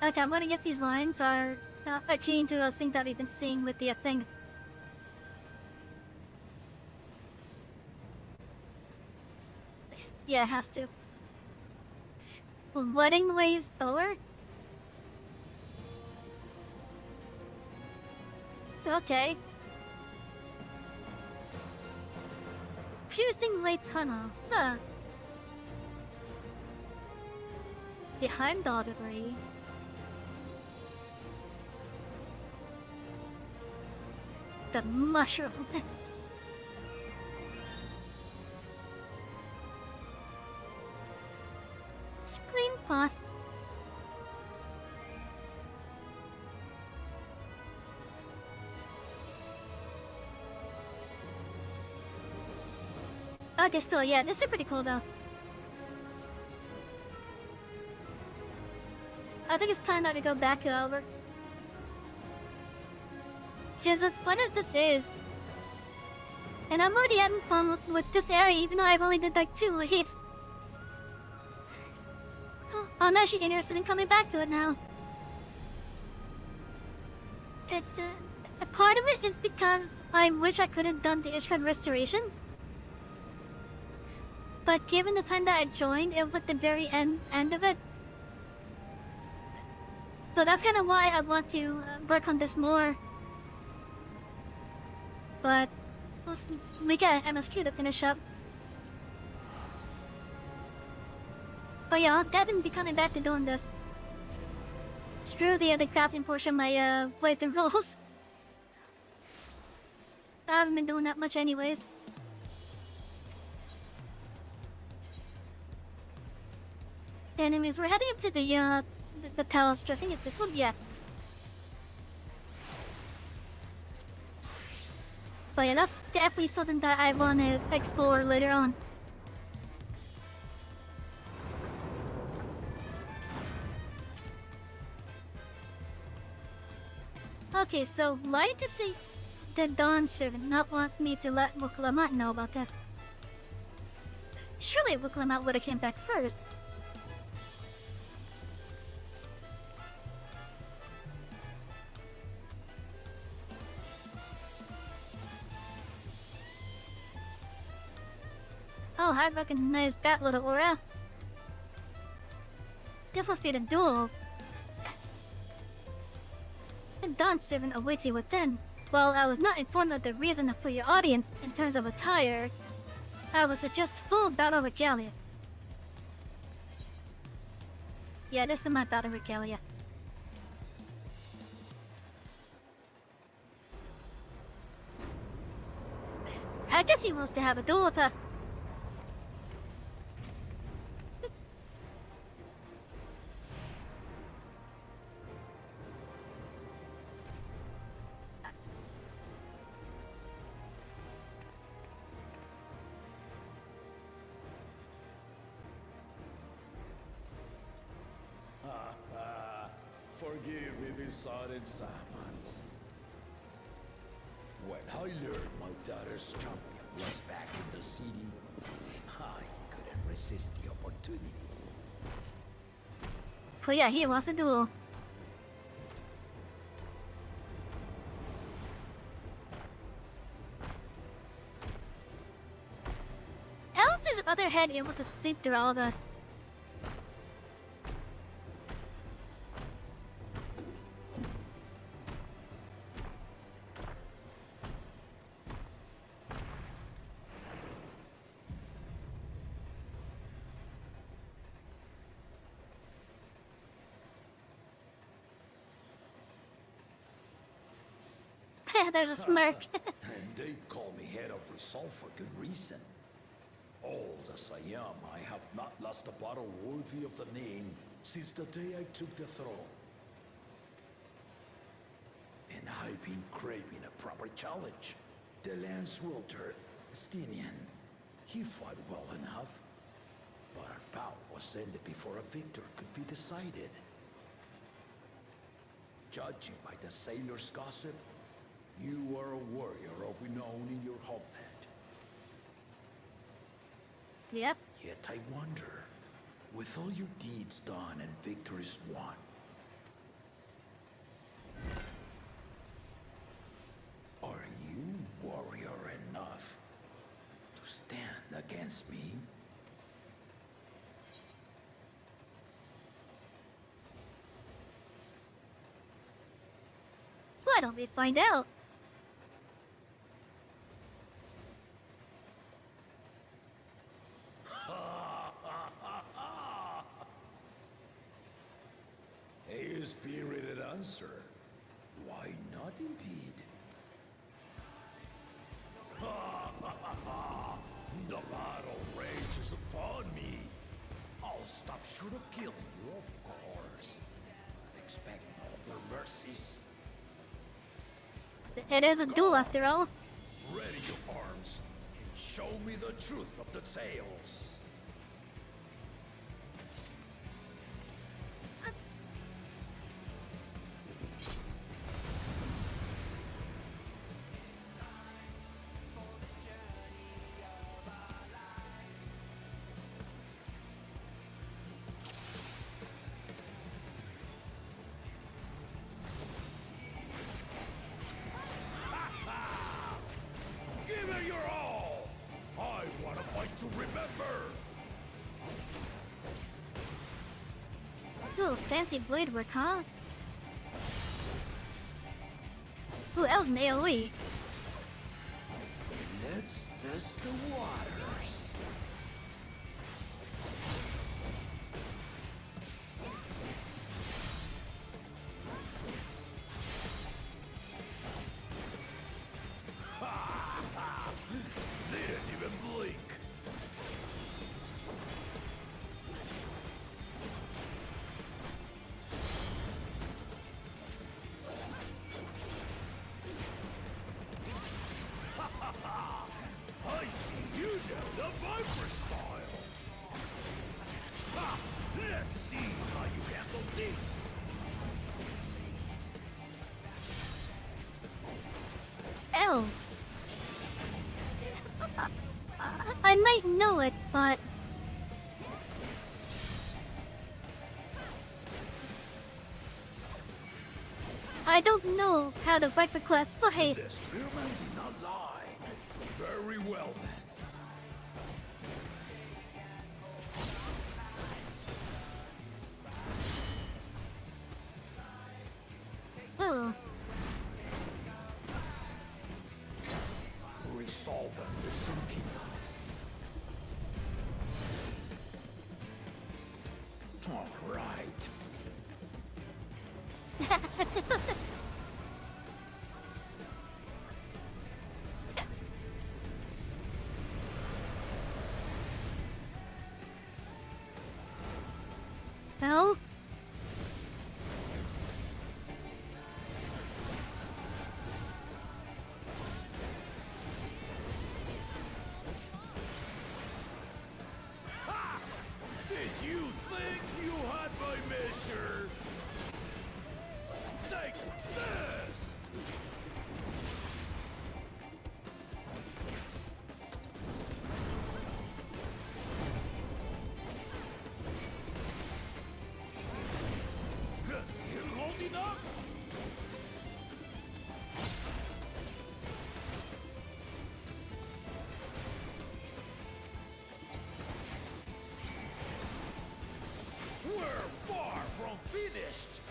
Okay, I'm gonna guess these lines are attuned to a thing that we've been seeing with the thing. Yeah, it has to. Wedding ways forward? Okay. Piercing Way Tunnel. Huh. The Heimdall debris. The mushroom. Screen pass. Okay, still, yeah, this is pretty cool though. I think it's time that we go back over. Just as fun as this is. And I'm already having fun with this area, even though I've only did like 2 hits. I'm actually interested in coming back to it now. It's, a part of it is because I wish I could have done the Ishkan restoration. But given the time that I joined, it was at the very end of it. So that's kind of why I want to work on this more. But we got MSQ to finish up. But yeah, I'll definitely be coming back to doing this. Screw the other crafting portion of my playthrough rules. I haven't been doing that much anyways. Anyways, we're heading up to the palace. I think it's this one. Yes. But yeah, that's definitely something that I want to explore later on. Okay, so why did the Dawn servant not want me to let Wukalamat know about this? Surely Wukalamat would have came back first. Oh, I recognize that little aura. Difficult to duel. The Dawn servant awaits you within. While I was not informed of the reason for your audience in terms of attire, I will suggest full battle regalia. Yeah, this is my battle regalia. I guess he wants to have a duel with her.
Forgive me these sudden summons. When I learned my daughter's champion was back in the city, I couldn't resist the opportunity.
But yeah, he wants a duel. Else is other head able to sleep through all of us. There's a smirk.
And they call me head of resolve for good reason. Old as I am, I have not lost a battle worthy of the name since the day I took the throne. And I've been craving a proper challenge. The lance wielder, Stinian, he fought well enough. But our bout was ended before a victor could be decided. Judging by the sailor's gossip, you are a warrior of renown in your homeland.
Yep.
Yet I wonder, with all your deeds done and victories won, are you warrior enough to stand against me?
So why don't we find out?
A spirited answer. Why not indeed? The battle rages upon me. I'll stop short of killing you, of course. But expect no other mercies.
It is a duel after all.
Ready your arms and show me the truth of the tales. Give it your all! I want to fight to remember!
Ooh, fancy blade work, huh? Ooh, Elden AoE.
Let's test the waters. Didn't even blink.
know. I might know it, but I don't know how the Viper class for
The
haste.
spearman did not lie. Very well then.
Oh,
Resolve and listen, kingdom. All right.
well,
Did you think you had my measure? Take this! Still holding up? We're far from finished!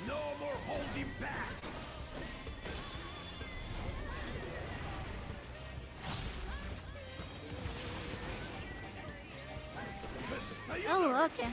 No more holding back! Stay
oh,
alert.
okay.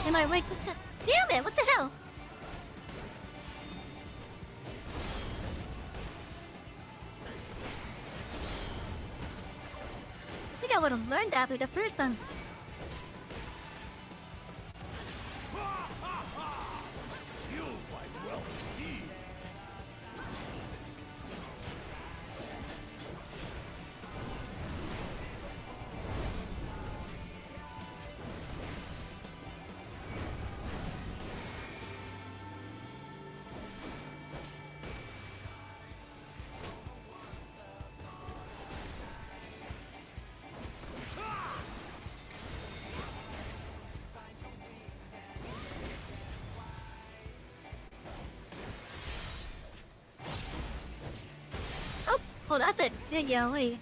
Am I right this time? Damn it! What the hell? I think I would have learned that with the first one.
You fight well indeed.
Oh, that's it. Yeah, wait.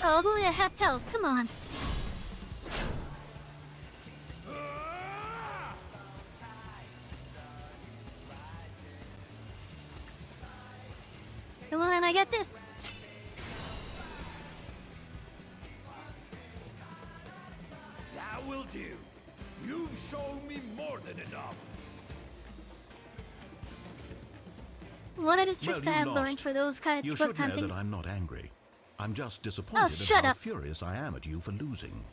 Oh, I'm only at half health. Come on. Come on, I got this.
That will do. You've shown me more than enough.
One of the tricks
Well,
that
you
I've learned
lost.
for those kind
You
of
should know
huntings.
that I'm not angry. I'm just disappointed at
shut
how
up.
furious I am at you for losing.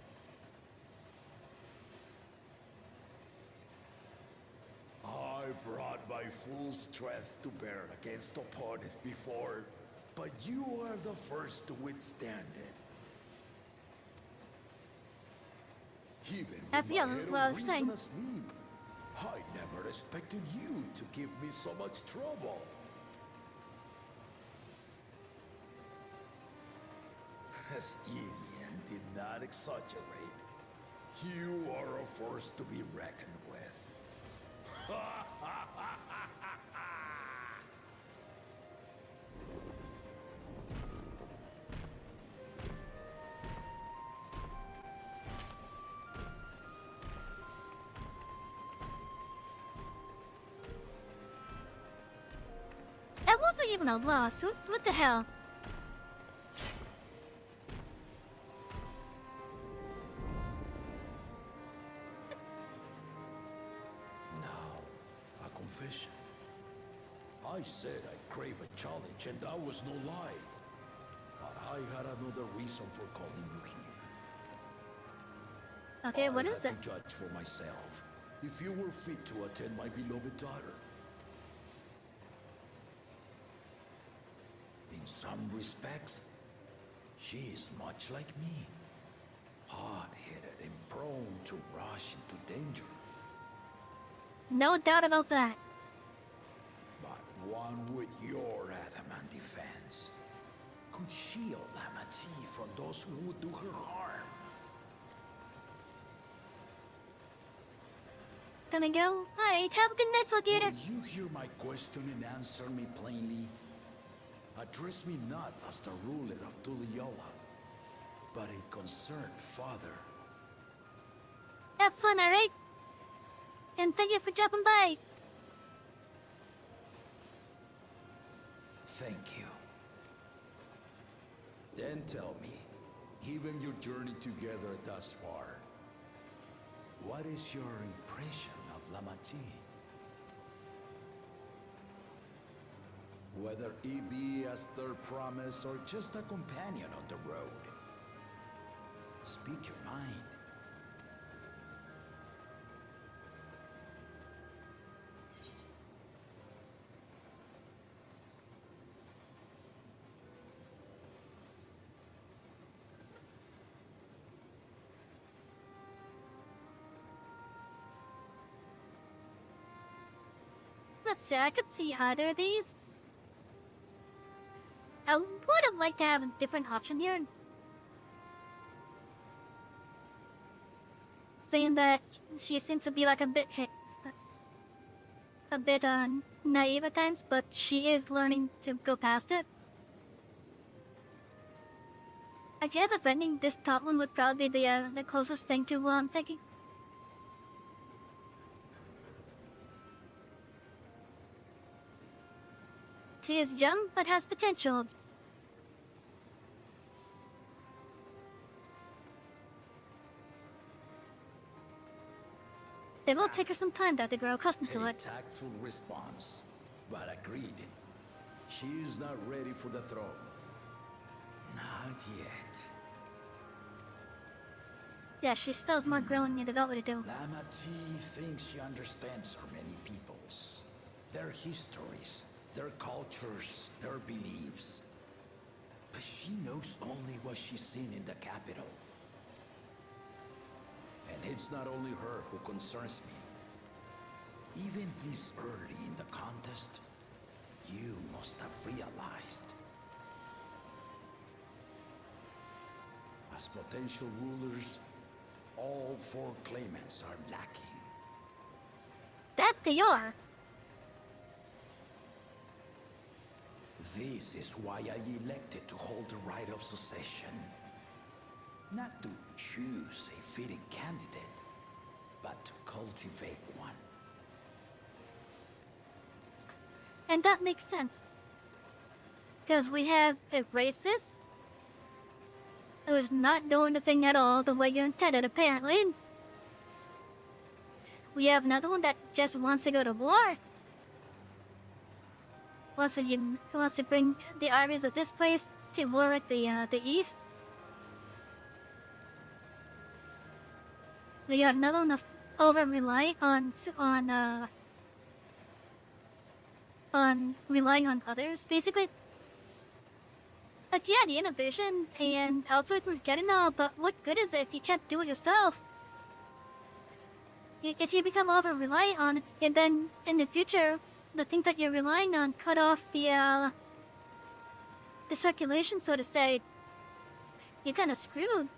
I brought my full strength to bear against opponents before, but you are the first to withstand it. Even
That's
with
yeah,
my head
what I
on
was
reason
saying.
asleep, I never expected you to give me so much trouble. Estinian did not exaggerate. You are a force to be reckoned with.
That wasn't even a loss. What the hell?
Now, a confession. I said I crave a challenge, and that was no lie. But I had another reason for calling you here.
Okay, what
I
is
had
it?
to judge for myself if you were fit to attend my beloved daughter. In some respects, she is much like me. Hard-headed and prone to rush into danger.
No doubt about that.
But one with your adamant defense could shield Lamati from those who would do her harm.
Gonna go? Alright, have a good night, alligator.
Will you hear my question and answer me plainly? Address me not as the ruler of Tuliola, but a concerned father.
Have fun, alright? And thank you for dropping by.
Thank you. Then tell me, given your journey together thus far, what is your impression of Lamati? Whether he be as their promise or just a companion on the road. Speak your mind.
Let's see, I could see either of these. I would have liked to have a different option here. Saying that she seems to be like a bit naive at times, but she is learning to go past it. I guess if ending this top one would probably be the closest thing to what I'm thinking. She is young, but has potential. It will take her some time to grow accustomed to
A
it.
tactful response, but agreed. She is not ready for the throne. Not yet.
Yeah, she still has more growing and development to do.
Lamati thinks she understands her many peoples. Their histories, their cultures, their beliefs. But she knows only what she's seen in the capital. And it's not only her who concerns me. Even this early in the contest, you must have realized. As potential rulers, all four claimants are lacking.
That they are.
This is why I elected to hold the right of succession. Not to choose a fitting candidate, but to cultivate one.
And that makes sense. Because we have a racist who's not doing the thing at all the way you intended, apparently. We have another one that just wants to go to war. Wants to bring the armies of this place to war at the east. We got another one of over-relying on relying on others, basically. Like, yeah, the innovation and outsourcing is getting all, but what good is it if you can't do it yourself? If you become over-reliant on it, and then in the future, the thing that you're relying on cut off the circulation, so to say, you're kind of screwed.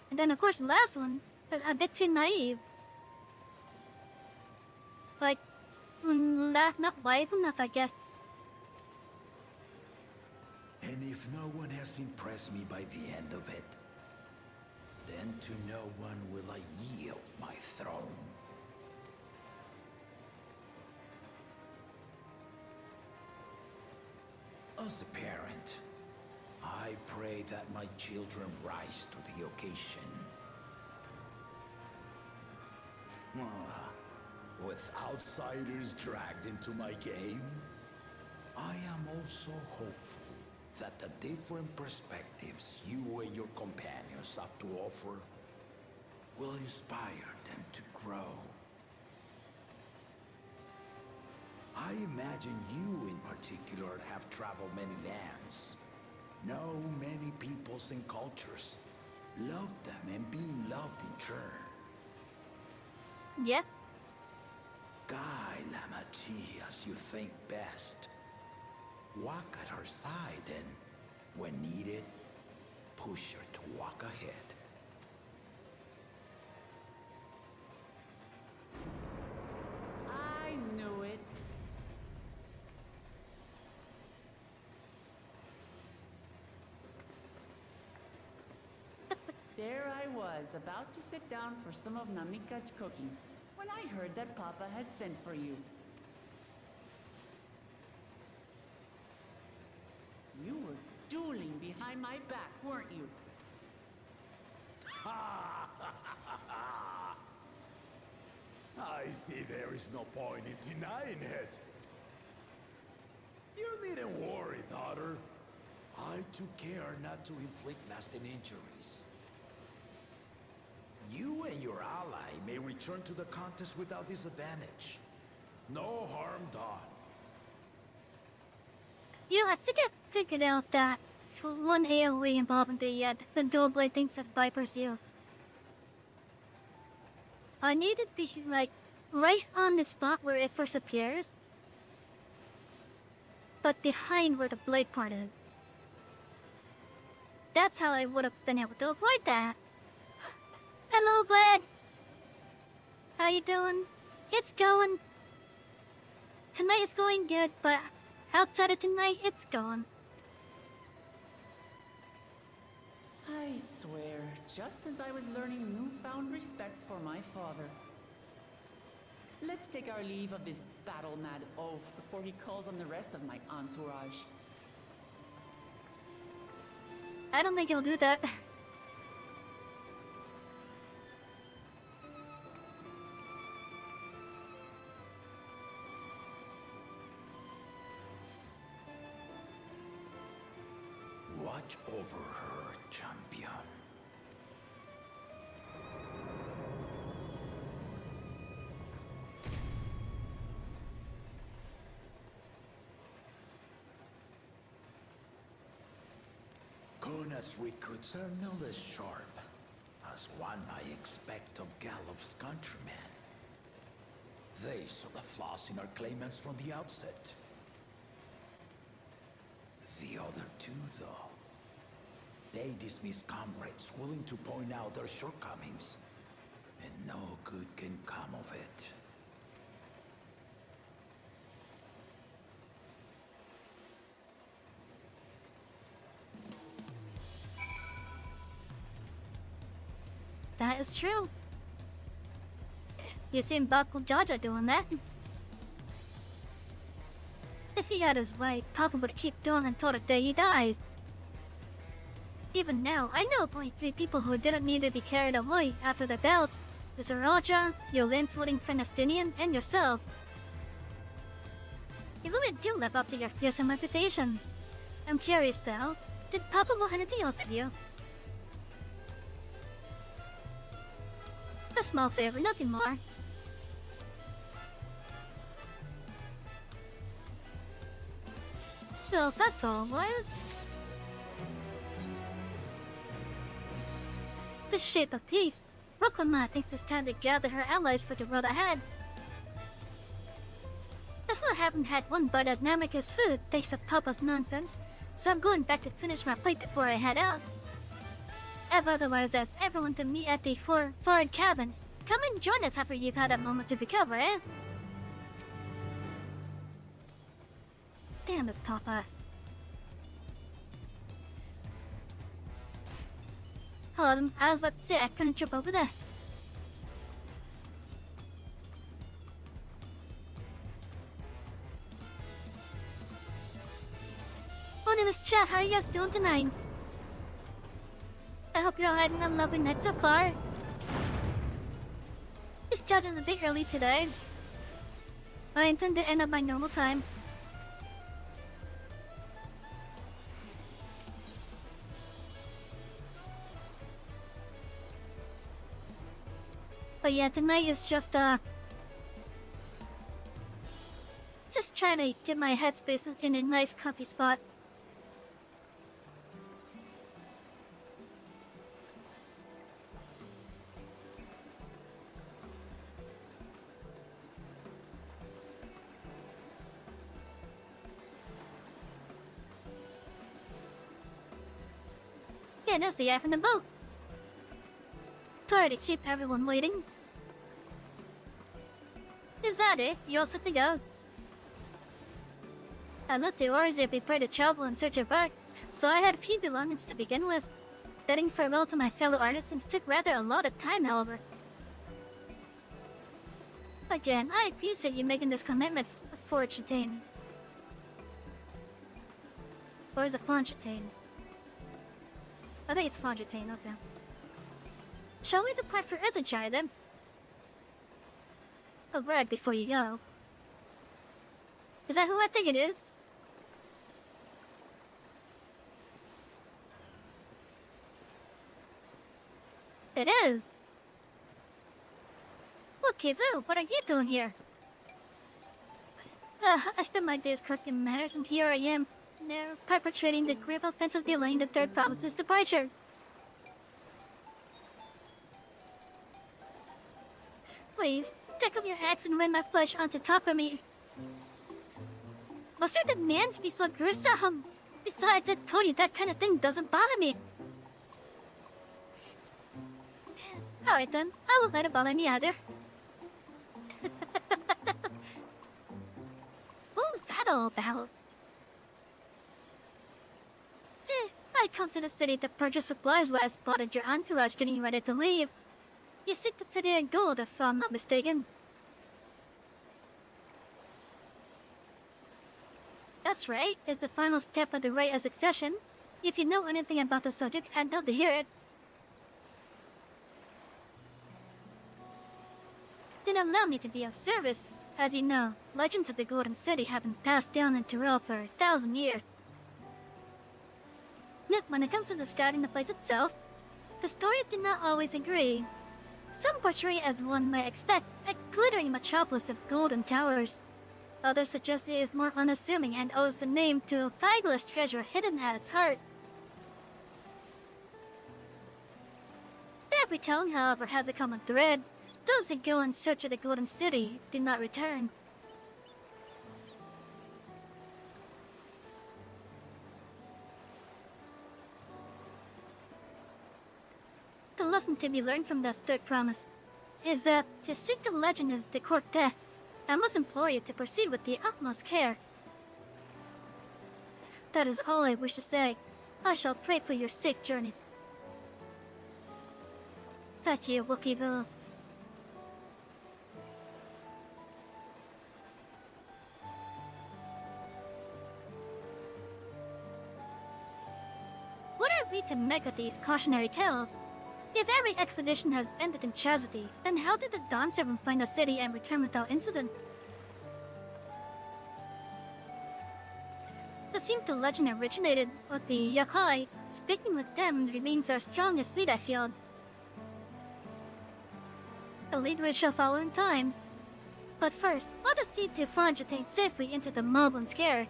And then, of course, the last one, a bit too naive. Like, not wise enough, I guess.
And if no one has impressed me by the end of it, then to no one will I yield my throne. As a parent, I pray that my children rise to the occasion. With outsiders dragged into my game, I am also hopeful that the different perspectives you and your companions have to offer will inspire them to grow. I imagine you in particular have traveled many lands, know many peoples and cultures, love them and being loved in turn.
Yep.
Guide Lamachi as you think best. Walk at her side and, when needed, push her to walk ahead.
I knew it. There I was, about to sit down for some of Namika's cooking, when I heard that Papa had sent for you. You were dueling behind my back, weren't you?
I see there is no point in denying it. You needn't worry, daughter. I took care not to inflict lasting injuries. You and your ally may return to the contest without disadvantage. No harm done.
You know, I think I figured out that one AoE involving the dual blade things of Viper's you. I need to be like right on the spot where it first appears, but behind where the blade part is. That's how I would have been able to avoid that. Hello, Vlad. How you doing? It's going. Tonight is going good, but outside of tonight, it's gone.
I swear, just as I was learning newfound respect for my father. Let's take our leave of this battle-mad oaf before he calls on the rest of my entourage.
I don't think he'll do that.
Watch over her, champion. Kona's recruits are no less sharp as one I expect of Galloff's countrymen. They saw the flaws in our claimants from the outset. The other two, though, they dismiss comrades willing to point out their shortcomings, and no good can come of it.
that is true. You seen Baku Jaja doing that? If he had his way, Papa would keep doing until the day he dies. Even now, I know of only 3 people who didn't need to be carried away after their belts. The Zaraja, your lens-wielding friend Estinian, and yourself. You really do live up to your fearsome reputation. I'm curious though, did Papa want anything else of you? A small favor, nothing more. Well, that's all it was. The shape of peace. Brooklyn thinks it's time to gather her allies for the road ahead. I still haven't had one bite of Namika's food thanks to Papa's nonsense, so I'm going back to finish my plate before I head out. I've otherwise asked everyone to meet at the foreign cabins. Come and join us after you've had a moment to recover, eh? Damn it, Papa. Hold on, I was about to say I couldn't trip over this. My name is Chat, how are you guys doing tonight? I hope you're all having a lovely night so far. It's starting a bit early today. I intend to end at my normal time. But yeah, tonight is just trying to get my headspace in a nice comfy spot. Yeah, that's the app in the boat. Sorry to keep everyone waiting. Is that it? You all set to go? I left the orders to prepare to travel in search of work, so I had a few belongings to begin with. Bidding farewell to my fellow artisans took rather a lot of time, however. Again, I appreciate you making this commitment for Chitane. Or is it Fonchitane? I think it's Fonchitane, okay. Shall we depart for Earthenshire then? A word before you go. Is that who I think it is? It is. Look, Kivu, what are you doing here? I spent my days correcting matters, and here I am, now perpetrating the grave offense of delaying the third province's departure. Please, take up your axe and rend my flesh onto top of me. Must your demands be so gruesome? Besides, I told you that kind of thing doesn't bother me. Alright then, I won't let it bother me either. What was that all about? I come to the city to purchase supplies while I spotted your entourage getting ready to leave. You seek the city in gold, if I'm not mistaken. That's right, it's the final step of the rite of succession. If you know anything about the subject, I'd love to hear it. Then allow me to be of service. As you know, legends of the Golden City have been passed down in Tyrell for 1,000 years. Yet when it comes to describing the place itself, the stories do not always agree. Some portray it as one might expect, a glittering metropolis of golden towers. Others suggest it is more unassuming and owes the name to a fabulous treasure hidden at its heart. Every town, however, has a common thread. Those who go in search of the Golden City do not return. The lesson to be learned from that stoic promise is that to seek a legend is to court death. I must implore you to proceed with the utmost care. That is all I wish to say. I shall pray for your safe journey. Fuck you, Wookieeville. What are we to make of these cautionary tales? If every expedition has ended in tragedy, then how did the Dawn Servant find the city and return without incident? It seems the legend originated with the Yakai. Speaking with them remains our strongest lead, I feel. The lead we shall follow in time. But first, let us see to Frangitate safely into the Moblin Scare.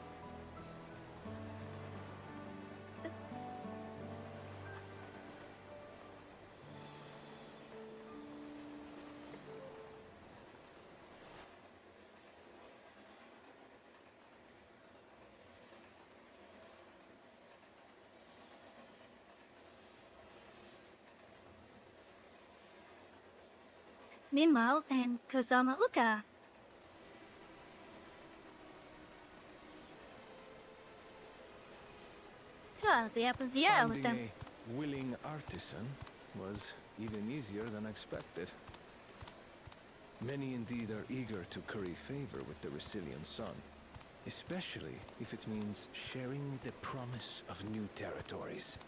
Meanwhile, in Kozama Uka. Well, they have the air with them.
Finding a willing artisan was even easier than expected. Many indeed are eager to curry favor with the Resilient Sun, especially if it means sharing the promise of new territories.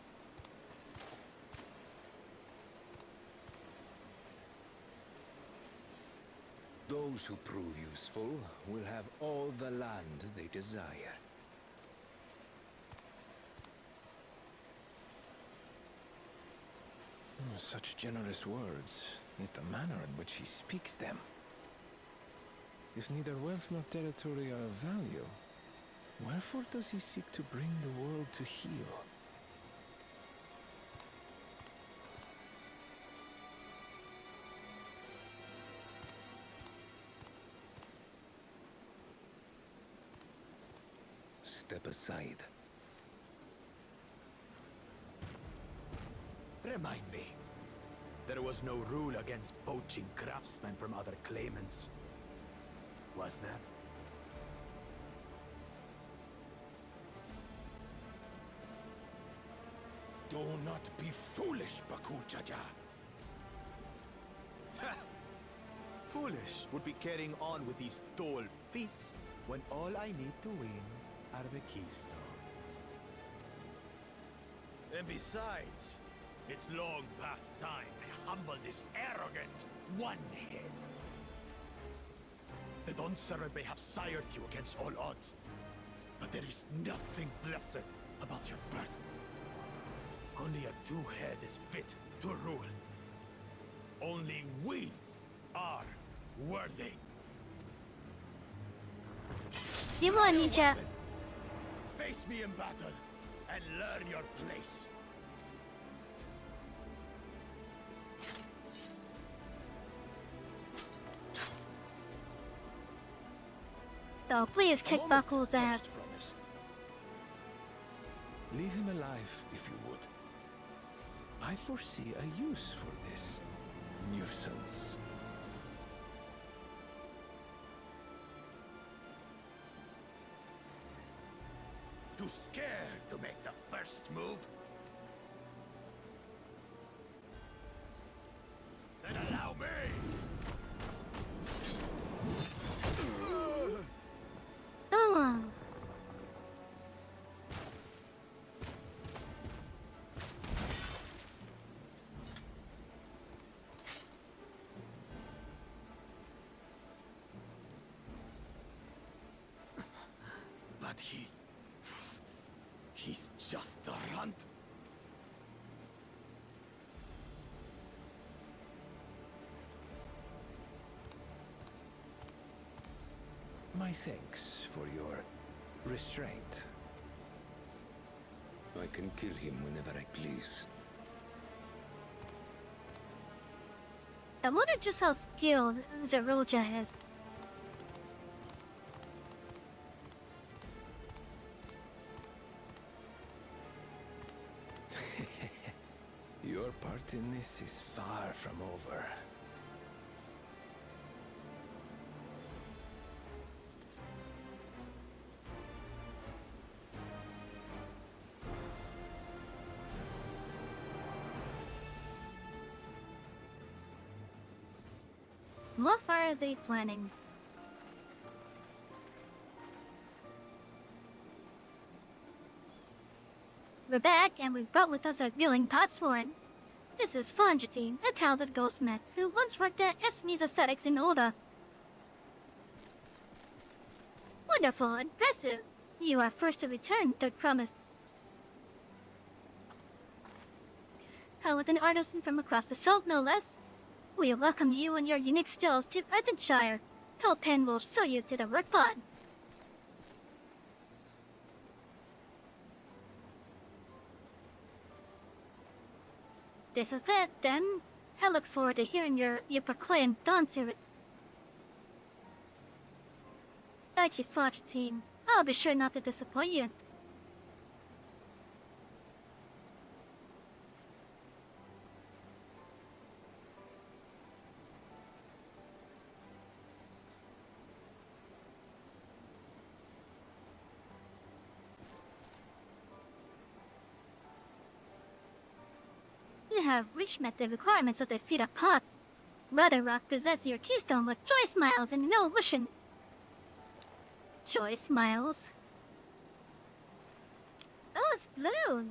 Those who prove useful will have all the land they desire.
Such generous words, yet the manner in which he speaks them. If neither wealth nor territory are of value, wherefore does he seek to bring the world to heel?
Step aside.
Remind me. There was no rule against poaching craftsmen from other claimants. Was there?
Do not be foolish, Bakujaja.
Foolish would be carrying on with these dull feats when all I need to win are the keystones. And besides, it's long past time I humble this arrogant one-head. The Dawn Servant may have sired you against all odds, but there is nothing blessed about your birth. Only a two-head is fit to rule. Only we are worthy.
Simon Ninja.
Face me in battle and learn your place.
Though, please kick Buckle's ass.
First promise. Leave him alive if you would. I foresee a use for this nuisance.
Too scared to make the first move? Then allow me!
Oh.
But he's just a runt.
My thanks for your restraint.
I can kill him whenever I please.
I wonder just how skilled Zeroja is.
Your part in this is far from over.
What are they planning? We're back, and we've brought with us our willing Potsworn. This is Fonjatine, a talented goldsmith who once worked at Esme's Aesthetics in Oda. Wonderful, impressive. You are first to return, Dirk promised. How with an artisan from across the salt, no less? We welcome you and your unique skills to Earthenshire. Hellpen will show you to the workpot. This is it, then. I look forward to hearing your proclaimed dance here. Thank you, Forge team. I'll be sure not to disappoint you. You have reached met the requirements of the feat of pots. Rudder Rock presents your keystone with choice miles and no wishing. Choice miles? Oh, it's blue!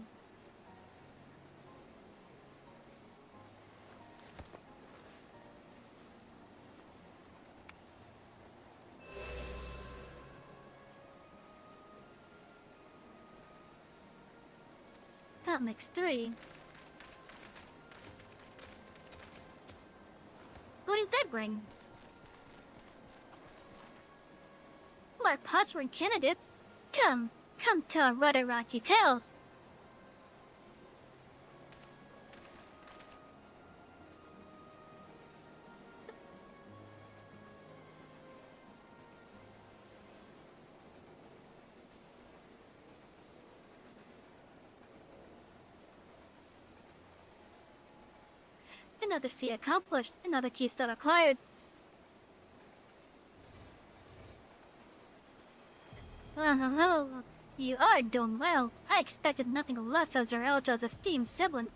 That makes 3. What did that bring? More Potsworn candidates? Come tell Rudder Rocky tales. Another feat accomplished, another keystone acquired. Oh, you are doing well. I expected nothing less as your Elja's esteemed sibling.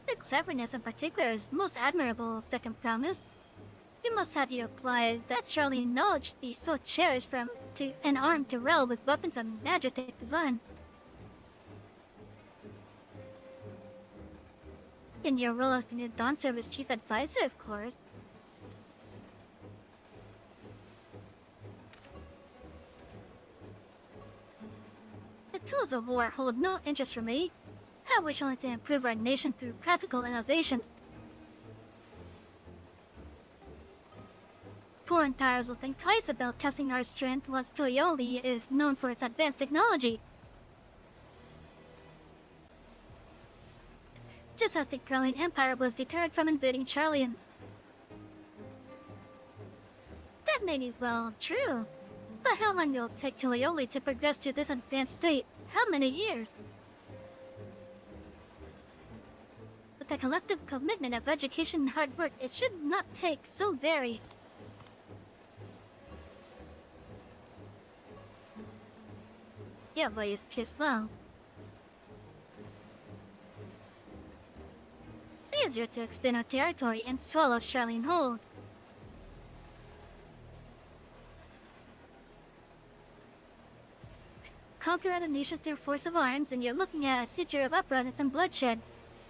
The cleverness in particular is most admirable, Second Promise. We must have you apply that Charlene knowledge be so cherished to an arm to rail with weapons of majestic design. In your role as the new Dawn Service Chief Advisor, of course. The tools of war hold no interest for me. I wish only to improve our nation through practical innovations. Foreign tires will think twice about testing our strength once Toyoli is known for its advanced technology. Just as the Krellian Empire was deterred from invading Charlian. That may be well true. But how long will it take Toyoli to progress to this advanced state? How many years? With the collective commitment of education and hard work, it should not take so very. Yeah, but it's too slow. Easier to expand our territory and swallow Charlene whole. Conquer other nations through force of arms, and you're looking at a future of uprisings and bloodshed.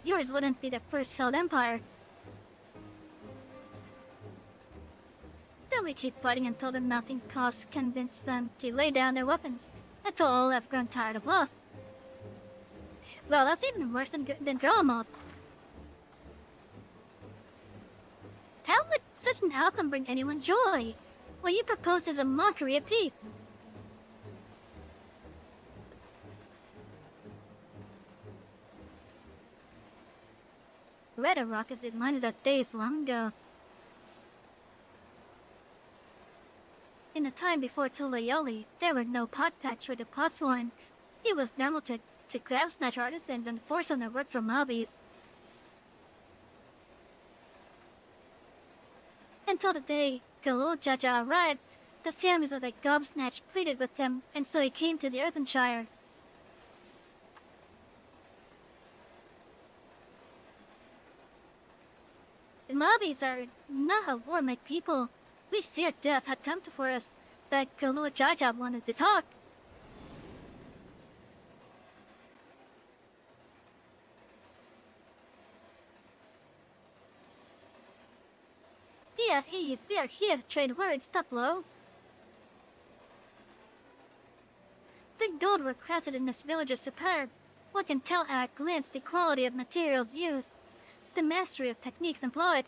Yours wouldn't be the first failed empire. Then we keep fighting until the mounting costs convince them to lay down their weapons, until all have grown tired of loss. Well, that's even worse than Girl Mode. How would such an outcome bring anyone joy? What you propose is a mockery of peace. Red Rock is reminded of days long ago. In the time before Tolayoli, there were no pot patch for the Potsworn. It was normal to grab snatch artisans and force them to work for mobbies. Until the day Galul Jaja arrived, the families of the Gobsnatch pleaded with him, and so he came to the Earthenshire. Mobbies are not a warlike people. We fear death had come for us. But Lord Jaja wanted to talk. Dear Ease, we are here to trade words, stop low. The gold work crafted in this village is superb. One can tell at a glance the quality of materials used, the mastery of techniques employed.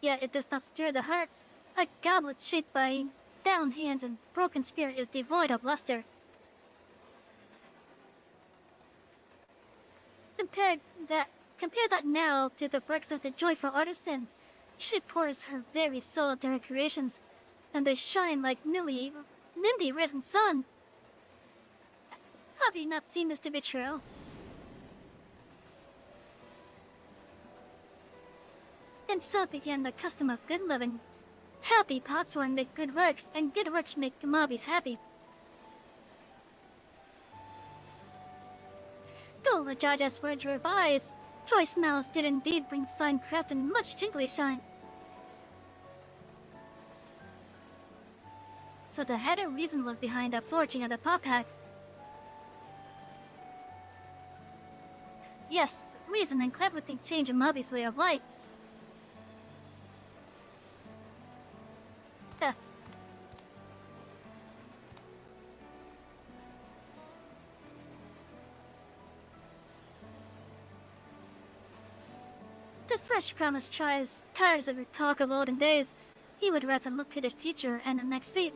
Yet it does not stir the heart. A goblet shaped by down hand and broken spear is devoid of luster. Compare that now to the works of the joyful artisan. She pours her very soul into her creations, and they shine like newly risen sun. Have you not seen this to be true? And so began the custom of good living. Happy potsworn make good works, and good works make mobbies happy. Though the Jaja's words were wise, choice malice did indeed bring sign craft and much jingly shine. So the head of reason was behind the forging of the pop hacks. Yes, reason and clever think change a mobby's way of life. The fresh promised tires of your talk of olden days. He would rather look to the future and the next feat.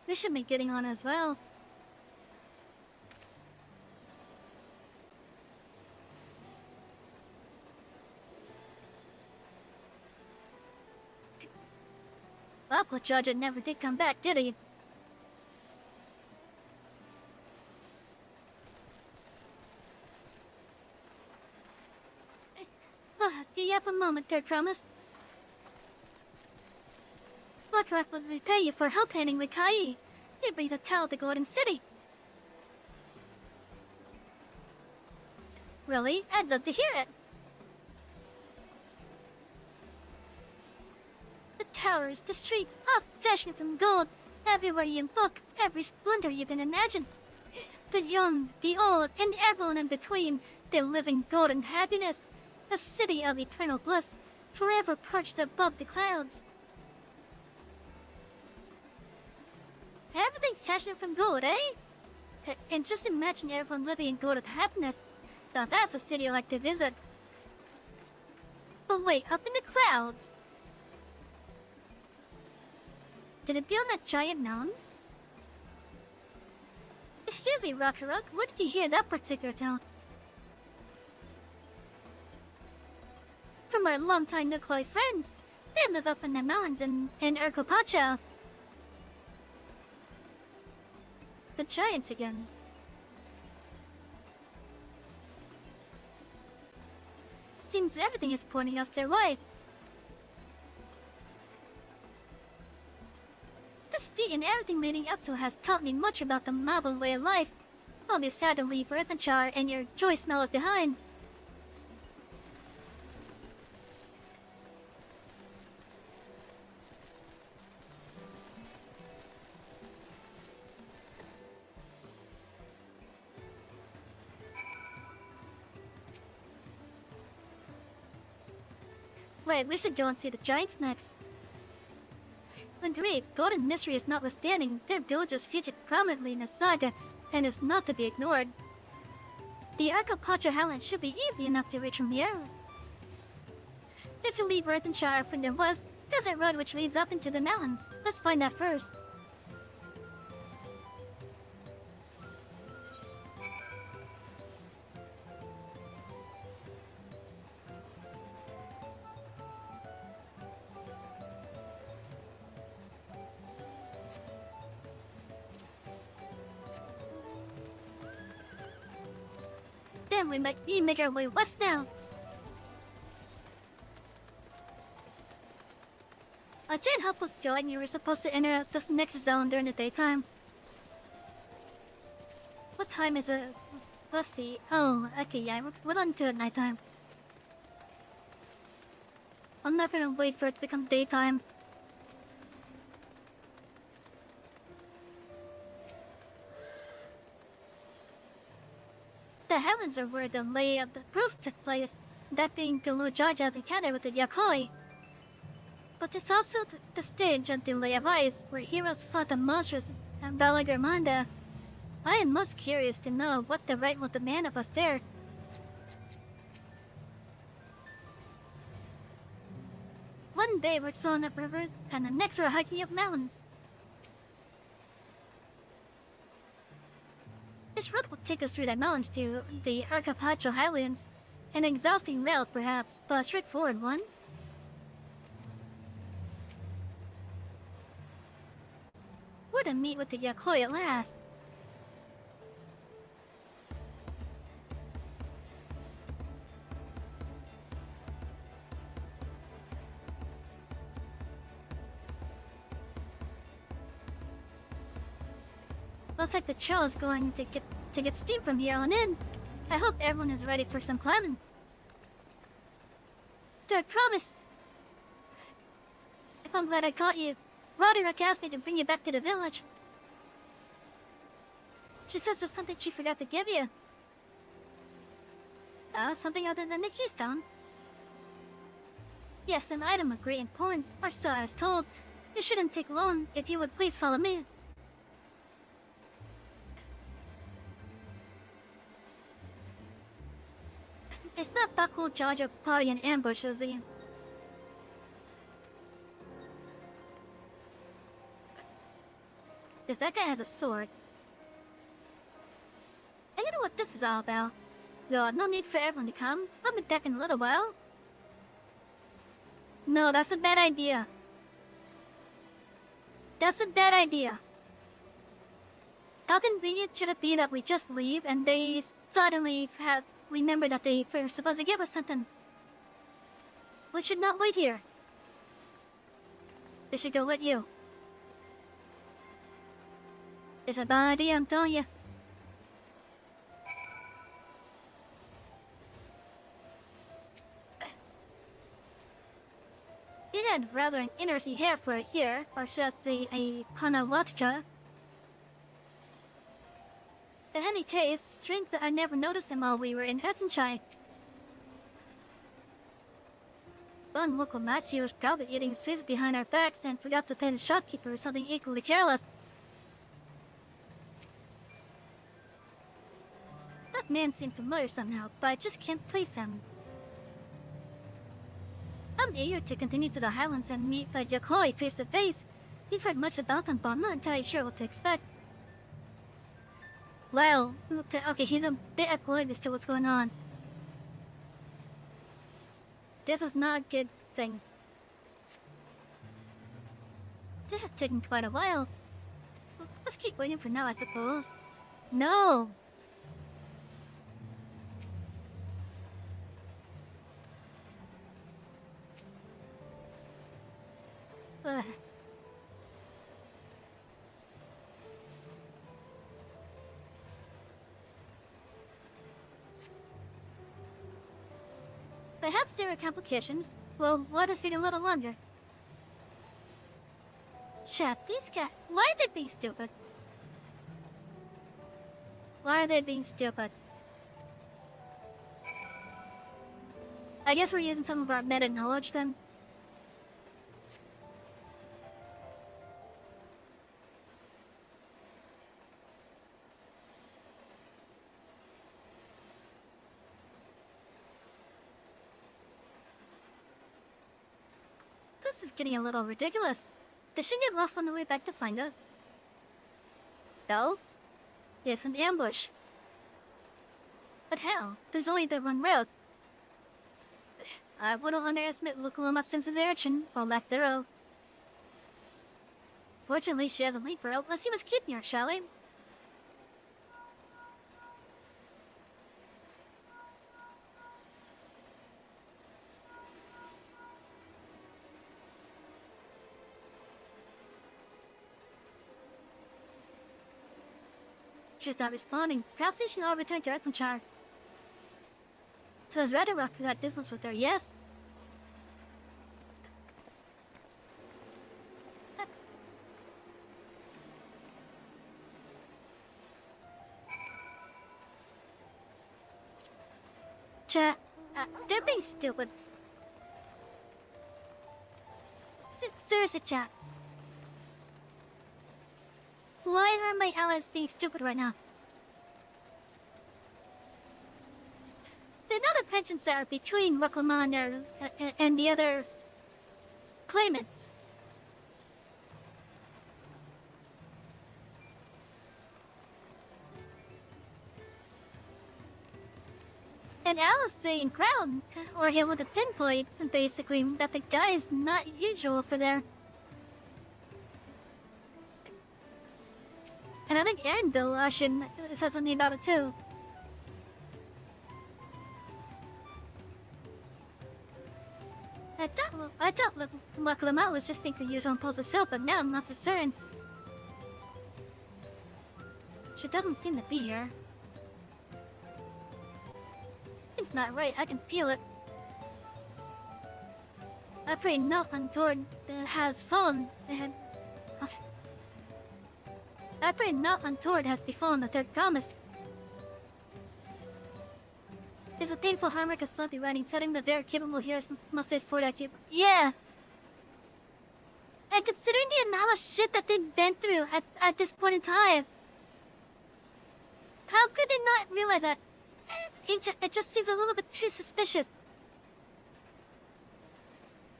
We should be getting on as well. Aqua Judge never did come back, did he? Do you have a moment there, Chromus? Blackrock would repay you for help handing with Kai. He'd be the tell of the Golden City. Really? I'd love to hear it. The towers, the streets, all fashioned from gold. Everywhere you look, every splendor you can imagine. The young, the old, and everyone in between, they live in golden happiness. A city of eternal bliss, forever perched above the clouds. Everything's fashioned from gold, eh? And just imagine everyone living in golden happiness. Now that's a city I like to visit. But wait, up in the clouds? Did it be on that giant mountain? Excuse me, Rocky Rock, where did you hear that particular town? From our longtime Nuclei friends. They live up in the mountains in Erkopacha. The giants again. Seems everything is pointing us their way. This feat and everything leading up to it has taught me much about the Marble way of life. I'll be sad to leave Earthenshire and your joy smell behind. Wait, we should go and see the giants next. Agreed, Golden Mystery is notwithstanding, their village is featured prominently in the saga and is not to be ignored. The Erkopacha Highlands should be easy enough to reach from here. If you leave Earthenshire from there there's a road which leads up into the mountains. Let's find that first. time we make our way west now. I did help us join. You were supposed to enter the next zone during the daytime. What time is it? Let's see. Oh, okay, yeah, we're on to it nighttime. I'm not gonna wait for it to become daytime. The heavens are where the lay of the proof took place, that being the Lujaja encounter with the Yakoi. But it's also the stage of the Lay of Ice, where heroes fought the monsters and Balagarmanda. I am most curious to know what the right will demand of us there. One day we're sailing up rivers, and the next we're hiking up mountains. This route will take us through the mountains to the Arcapacho Highlands. An exhausting route, perhaps, but a straightforward one. We're to meet with the Yakoi at last. Looks like the trail is going to get steep from here on in. I hope everyone is ready for some climbing. I promise. If I'm glad I caught you. Roderick asked me to bring you back to the village. She says there's something she forgot to give you. Something other than the keystone. Yes, an item of great importance, or so I was told. It shouldn't take long, if you would please follow me. It's not Baku Jaja party and ambush, is it? If that guy has a sword. And you know what this is all about? No need for everyone to come. I'll be back in a little while. No, that's a bad idea. That's a bad idea. How convenient should it be that we just leave and they suddenly have remembered that they were supposed to give us something? We should not wait here. They should go with you. It's a bad idea, I'm telling you. He had rather an interesting hair for a here, or should I say a Kanawatcha. In any case, strange that I never noticed him while we were in Heavenshire. One local Matsu was probably eating sweets behind our backs and forgot to pay the shopkeeper or something equally careless. That man seemed familiar somehow, but I just can't place him. I'm eager to continue to the Highlands and meet the Yakoi face to face. We've heard much about them, but I'm not entirely sure what to expect. Well, okay, he's a bit oblivious to what's going on. This is not a good thing. This has taken quite a while. Let's keep waiting for now, I suppose. No! Perhaps there are complications. Well, let us wait a little longer. Chat, these guys, why are they being stupid? Why are they being stupid? I guess we're using some of our meta knowledge then. This is getting a little ridiculous. Did she get lost on the way back to find us? No? It's an ambush. But how? There's only the one route. I wouldn't underestimate Lukuma's sense of direction, or lack thereof. Fortunately, she hasn't leaped out. Let's see what's keeping her, shall we? She's not responding. Perhaps we should all return to Earthenshire. So it's rather rough to got business with her, yes? Chat, they're being stupid. Seriously, chat. Why are my allies being stupid right now? They know the pensions that are between Wakulaman and the other claimants. And Alice saying Crown, or him with a pinpoint, basically, that the guy is not usual for there. And I think Arendelle Ashen says something about it too. I thought Wakulaman was just being confused on Pulse herself, but now I'm not so certain. She doesn't seem to be here. It's not right, I can feel it. I pray not untoward has fallen. I pray not untoward has befallen the third promise. It's a painful harmonic of sloppy writing, setting the very capable heroes must face forward at you. Yeah! And considering the amount of shit that they've been through at this point in time, how could they not realize that? It just seems a little bit too suspicious.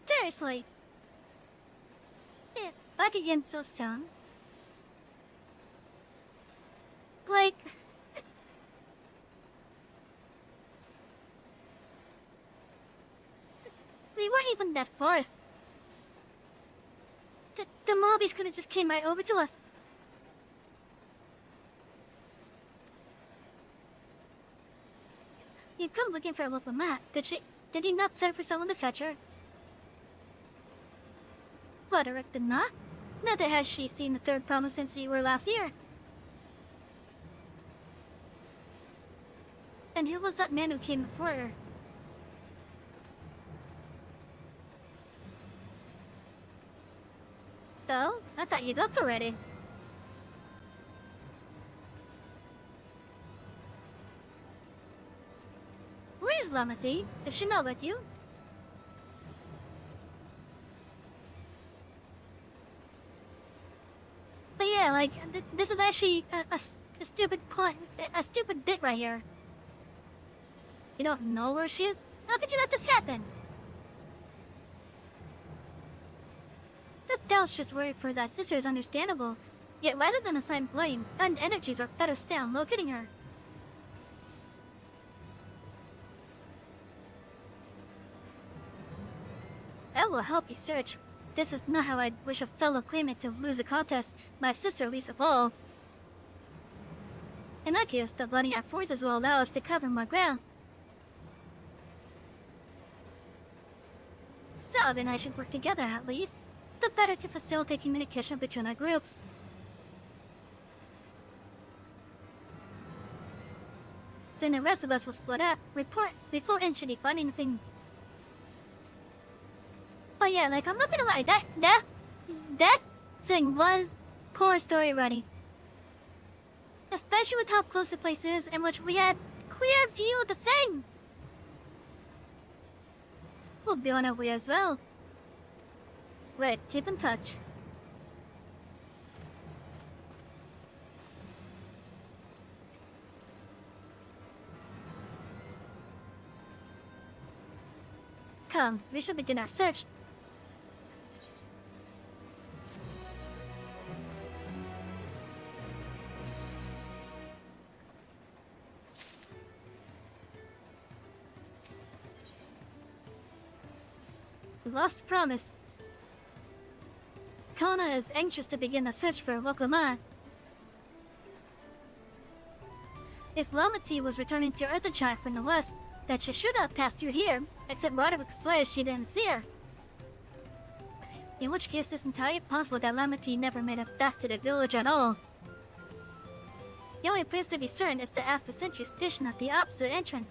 Seriously. Yeah, back again so soon. Like... We weren't even that far. The mobbies could have just came right over to us. You'd come looking for a local map. Did he not send for someone to fetch her? But Eric did not. Neither has she seen the third promise since you were last here. And who was that man who came before her? Oh, I thought you'd left already. Where is Lamati? Is she not with you? But yeah, like, this is actually a stupid point, a stupid bit right here. You don't know where she is? How could you let this happen? The doubt's just worried for that sister is understandable. Yet rather than assign blame, and energies are better spent on locating her. I will help you search. This is not how I'd wish a fellow claimant to lose a contest, my sister least of all. In that case, the bloody forces will allow us to cover more ground. Sav and I should work together at least. The better to facilitate communication between our groups. Then the rest of us will split up, report before Enchini find anything. But yeah, like, I'm not gonna lie, that thing was poor story writing. Especially with how close the place is, in which we had clear view of the thing. We'll be on our way as well. Wait, keep in touch. Come, we should begin our search. We lost the promise. Kona is anxious to begin the search for Wakulaman. If Lamati was returning to Earthenshire from the west, then she should have passed through here, except Roderick swears she didn't see her. In which case, it's entirely possible that Lamati never made it back to the village at all. The only place to be certain is to ask the sentry station at the opposite entrance.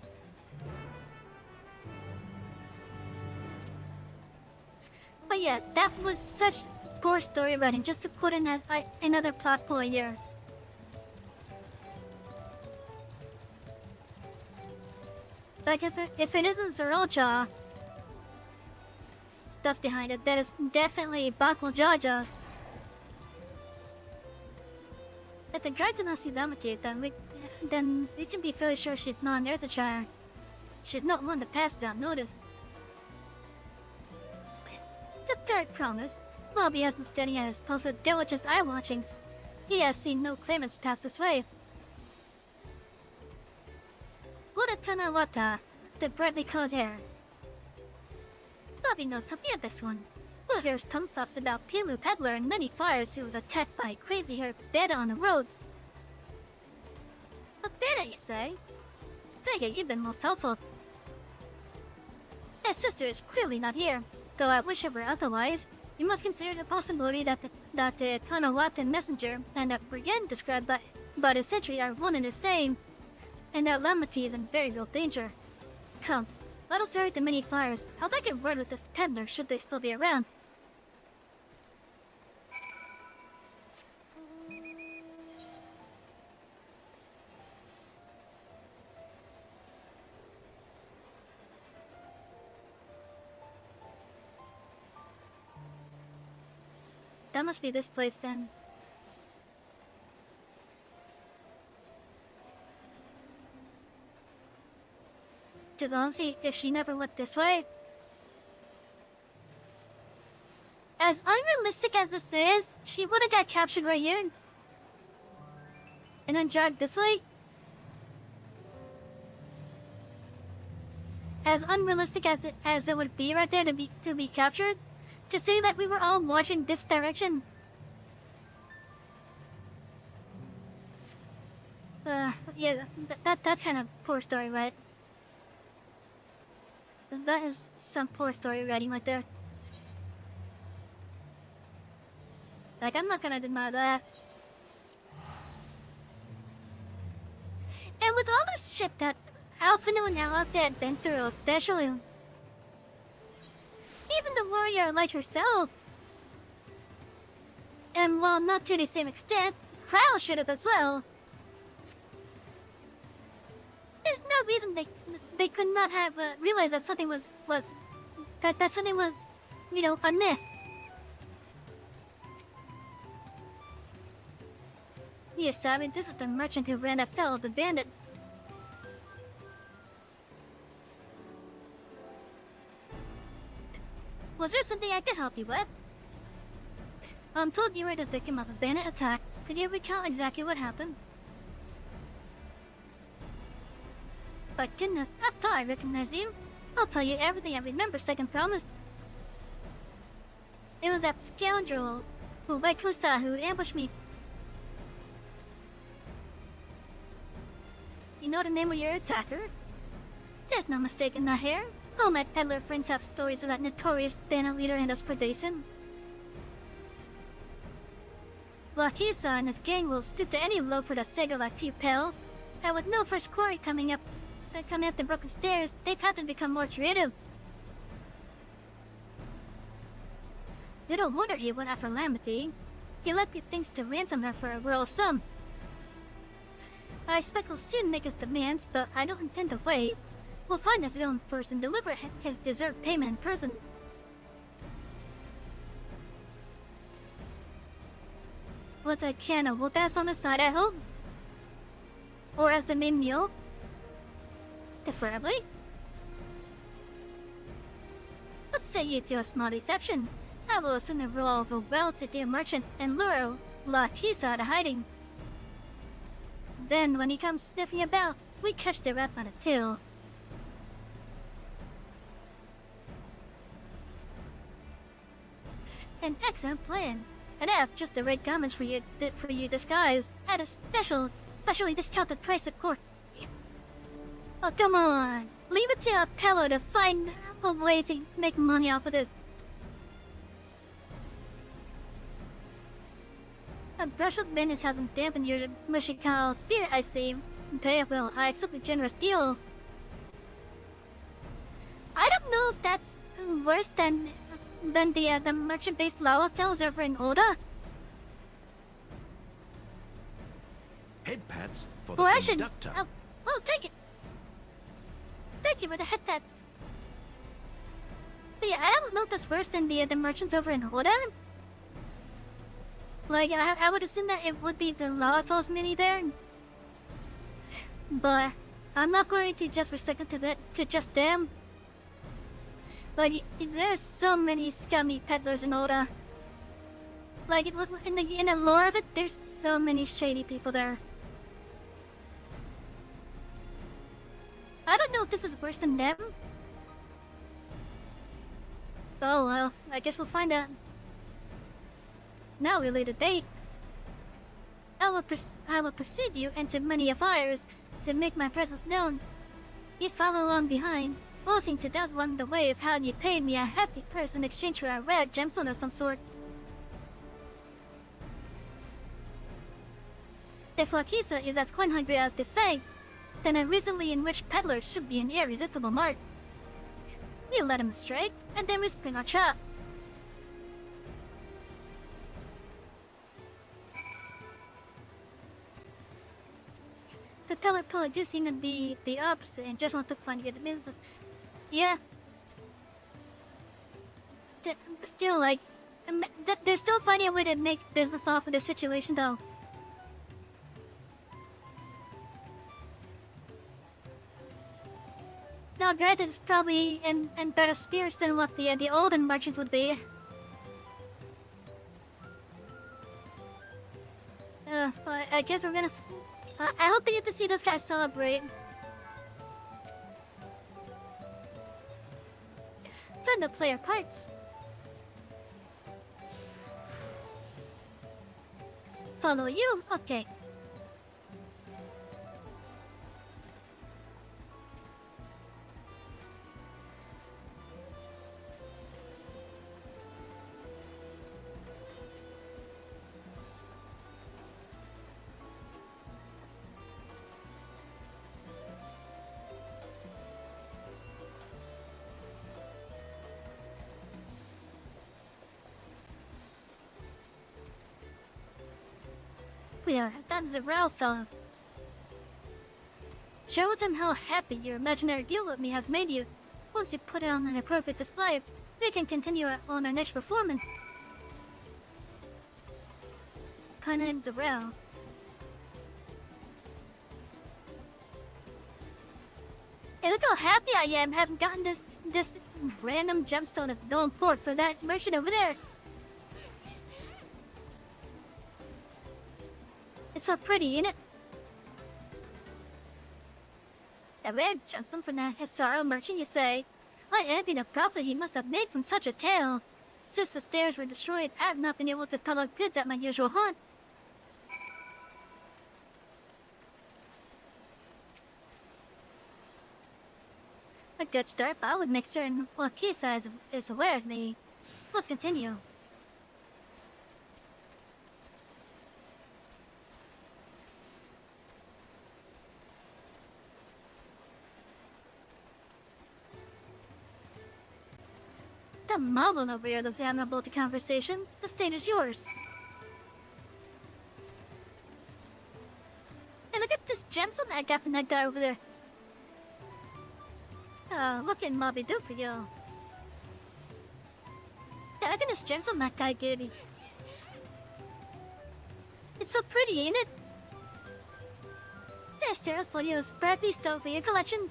But yeah, that was such poor story writing just to put in another plot point here. Like if it isn't Zeroja that's behind it, that is definitely Bakujaja. If the drag did not see Lamity, then we can be fairly sure she's not an Earthshire. She's not one to pass without notice. The third promise. Bobby has been studying at his post with diligent eye watchings. He has seen no claimants pass this way. What a Tanawata, the brightly colored hair. Bobby knows something of this one. Who hears tongue flops about Pilu Peddler and many fires who was attacked by a crazy-haired beta on the road. A beta, you say? Thank you, you've been most helpful. His sister is clearly not here, though I wish it were otherwise. You must consider the possibility that the Tanawata messenger and that brigand described by the sentry are one and the same, and that Lamity is in very real danger. Come, let us hurry the many fires. I'll take a word with this peddler should they still be around. That must be this place then. To Lonzi, if she never went this way. As unrealistic as this is, she would have got captured right here. And then dragged this way. As unrealistic as it would be right there to be captured. To say that we were all watching this direction. Yeah, that's kind of poor story, right? That is some poor story writing right there. Like, I'm not gonna deny that. And with all this shit that Alphino and Alpha had been through, especially even the warrior like herself. And while not to the same extent, Crow should have as well. There's no reason they could not have realized that something was that something was, you know, amiss. Yes, I mean, this is the merchant who ran afoul of the bandit. Was there something I could help you with? I'm told you were the victim of a bandit attack. Could you recount exactly what happened? By goodness, I thought I recognized you. I'll tell you everything I remember, second promise. It was that scoundrel, Waikusa, who ambushed me. You know the name of your attacker? There's no mistake in that hair. All my peddler friends have stories of that notorious bandit leader and his predation. Waikusa and his gang will stoop to any blow for the sake of a few pal. And with no fresh quarry coming up the broken stairs, they've had to become more creative. Little wonder he went after Lamity. He levied things to ransom her for a royal sum. I expect he'll soon make his demands, but I don't intend to wait. We'll find his villain first and deliver his deserved payment in person. With a can of whoop-ass on the side, I hope? Or as the main meal? Preferably. What say you to a small reception? I will assume the role of a well-to-do merchant and lure Waikusa out of hiding. Then, when he comes sniffing about, we catch the rat by the tail. An excellent plan. And I have just the right garments for you disguised at a specially discounted price, of course. Oh, come on. Leave it to a fellow to find a way to make money off of this. A brush of menace hasn't dampened your mushy cow spirit, I see. Very well, I accept a generous deal. I don't know if that's worse than the merchant-based lava fells over in Oda.
Head pads for the
Well, I should.
conductor.
Oh, thank you. Thank you for the head pads. But yeah, I don't know if that's worse than the merchants over in Oda. Like, I would assume that it would be the lava fells mini there. But I'm not going to just restrict it to just them. Like, there's so many scummy peddlers in Oda. Like, in the lore of it, there's so many shady people there. I don't know if this is worse than them. Oh well, I guess we'll find out. Now we lay the bait. I will precede you into many affairs to make my presence known. You follow along behind, boasting to dazzle along the way of how you paid me a hefty purse in exchange for a rare gemstone of some sort. If Wakisa is as coin-hungry as they say, then a recently enriched peddler should be an irresistible mark. We let him astray, and then we spring our trap. The teller pillar do seem to be the opposite and just want to find good business. Yeah. Still, like, they're still finding a way to make business off of the situation, though. Now, granted, it's probably in better spirits than what the olden merchants would be. But I guess we're gonna. I hope that you get to see those guys celebrate. Time to play our parts. Follow you? Okay. We are. That's a row, fellow. Show them how happy your imaginary deal with me has made you. Once you put it on an appropriate display, we can continue on our next performance. Kinda named the row. Hey, look how happy I am having gotten this random gemstone of no import for that merchant over there. It's so pretty, ain't it? A rare gemstone from that HSR merchant, you say? I envy the profit he must have made from such a tale. Since the stairs were destroyed, I've not been able to pull out goods at my usual haunt. A good start, but I would make certain Wakisa is aware of me. Let's continue. The marvel over here looks admirable to conversation. The stage is yours. Hey, look at this gemstone that I got from that guy over there. What can Mobby do for you? Yeah, look at this gemstone that guy gave me. It's so pretty, ain't it? There's Sarah's for you, sparkly stone for your collection.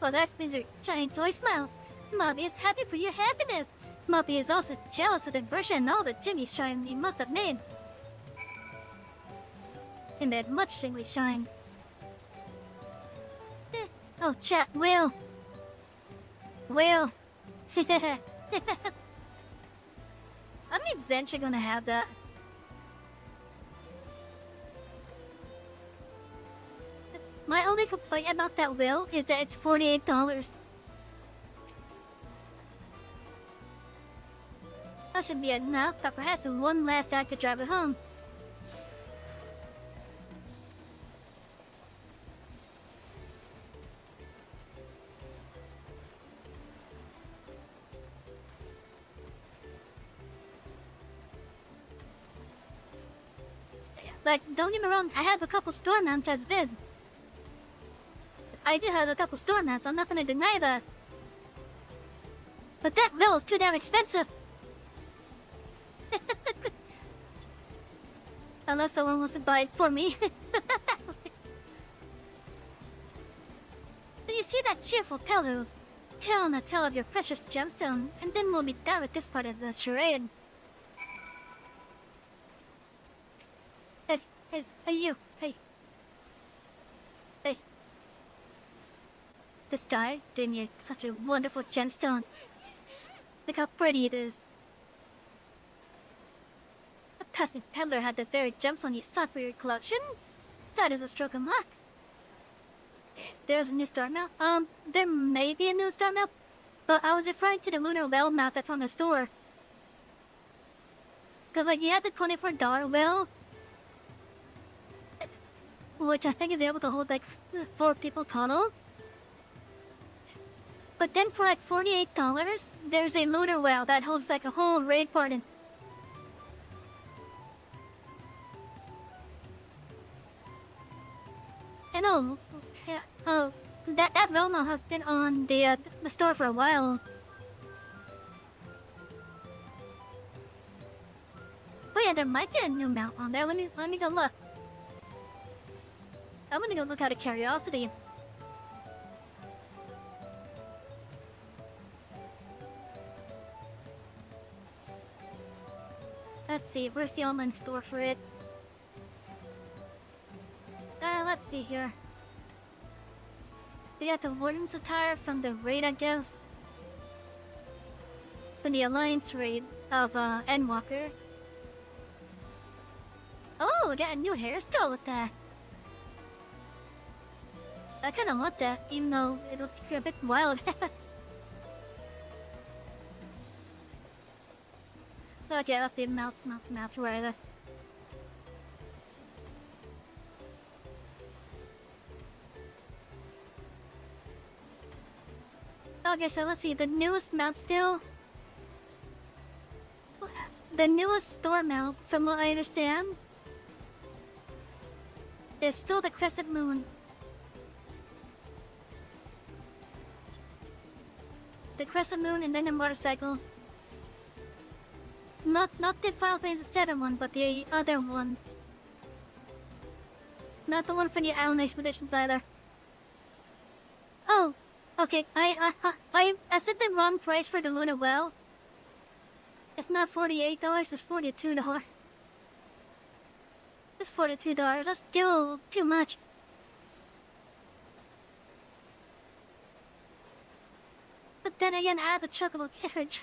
Well, that means your giant toy smiles. Mobby is happy for your happiness. Mobby is also jealous of the version and all the Jimmy shine he must have made. He made much shingly shine. Oh, chat, Will. I'm eventually gonna have that. My only complaint about that Will is that it's $48. should be enough, but perhaps one last act to drive it home. Like, don't get me wrong, I have a couple store mounts as bid. I do have a couple store mounts, I'm not gonna deny that. But that bill is too damn expensive. Unless someone wants to buy it for me. When you see that cheerful Pelu, tell a tale of your precious gemstone, and then we'll be done with this part of the charade. Hey, you. Hey. Hey. This guy gave me such a wonderful gemstone. Look how pretty it is. A passing peddler had the very gemstone you sought for your collection. That is a stroke of luck. There's a new star map. There may be a new star map, but I was referring to the lunar well map that's on the store. Cause like you had the $24 well, which I think is able to hold like 4 people total. But then for like $48, there's a lunar well that holds like a whole raid party. And that realm has been on the store for a while. Oh yeah, there might be a new mount on there. Let me go look. I'm gonna go look out of curiosity. Let's see, where's the online store for it? Let's see here. They got the Warden's attire from the raid, I guess. From the Alliance raid of Endwalker. Oh, we got a new hairstyle with that. I kinda want that, even though it looks a bit wild. Okay, let's see, mounts, where are they? Okay, so let's see, the newest mount still... The newest store mount, from what I understand, is still the Crescent Moon. The Crescent Moon and then the motorcycle. Not the Final Fantasy XIV one, but the other one. Not the one from the Island Expeditions either. Oh, okay. I said the wrong price for the Lunar Well. It's not $48, it's $42. It's $42, that's still too much. But then again, I have a chocobo carriage.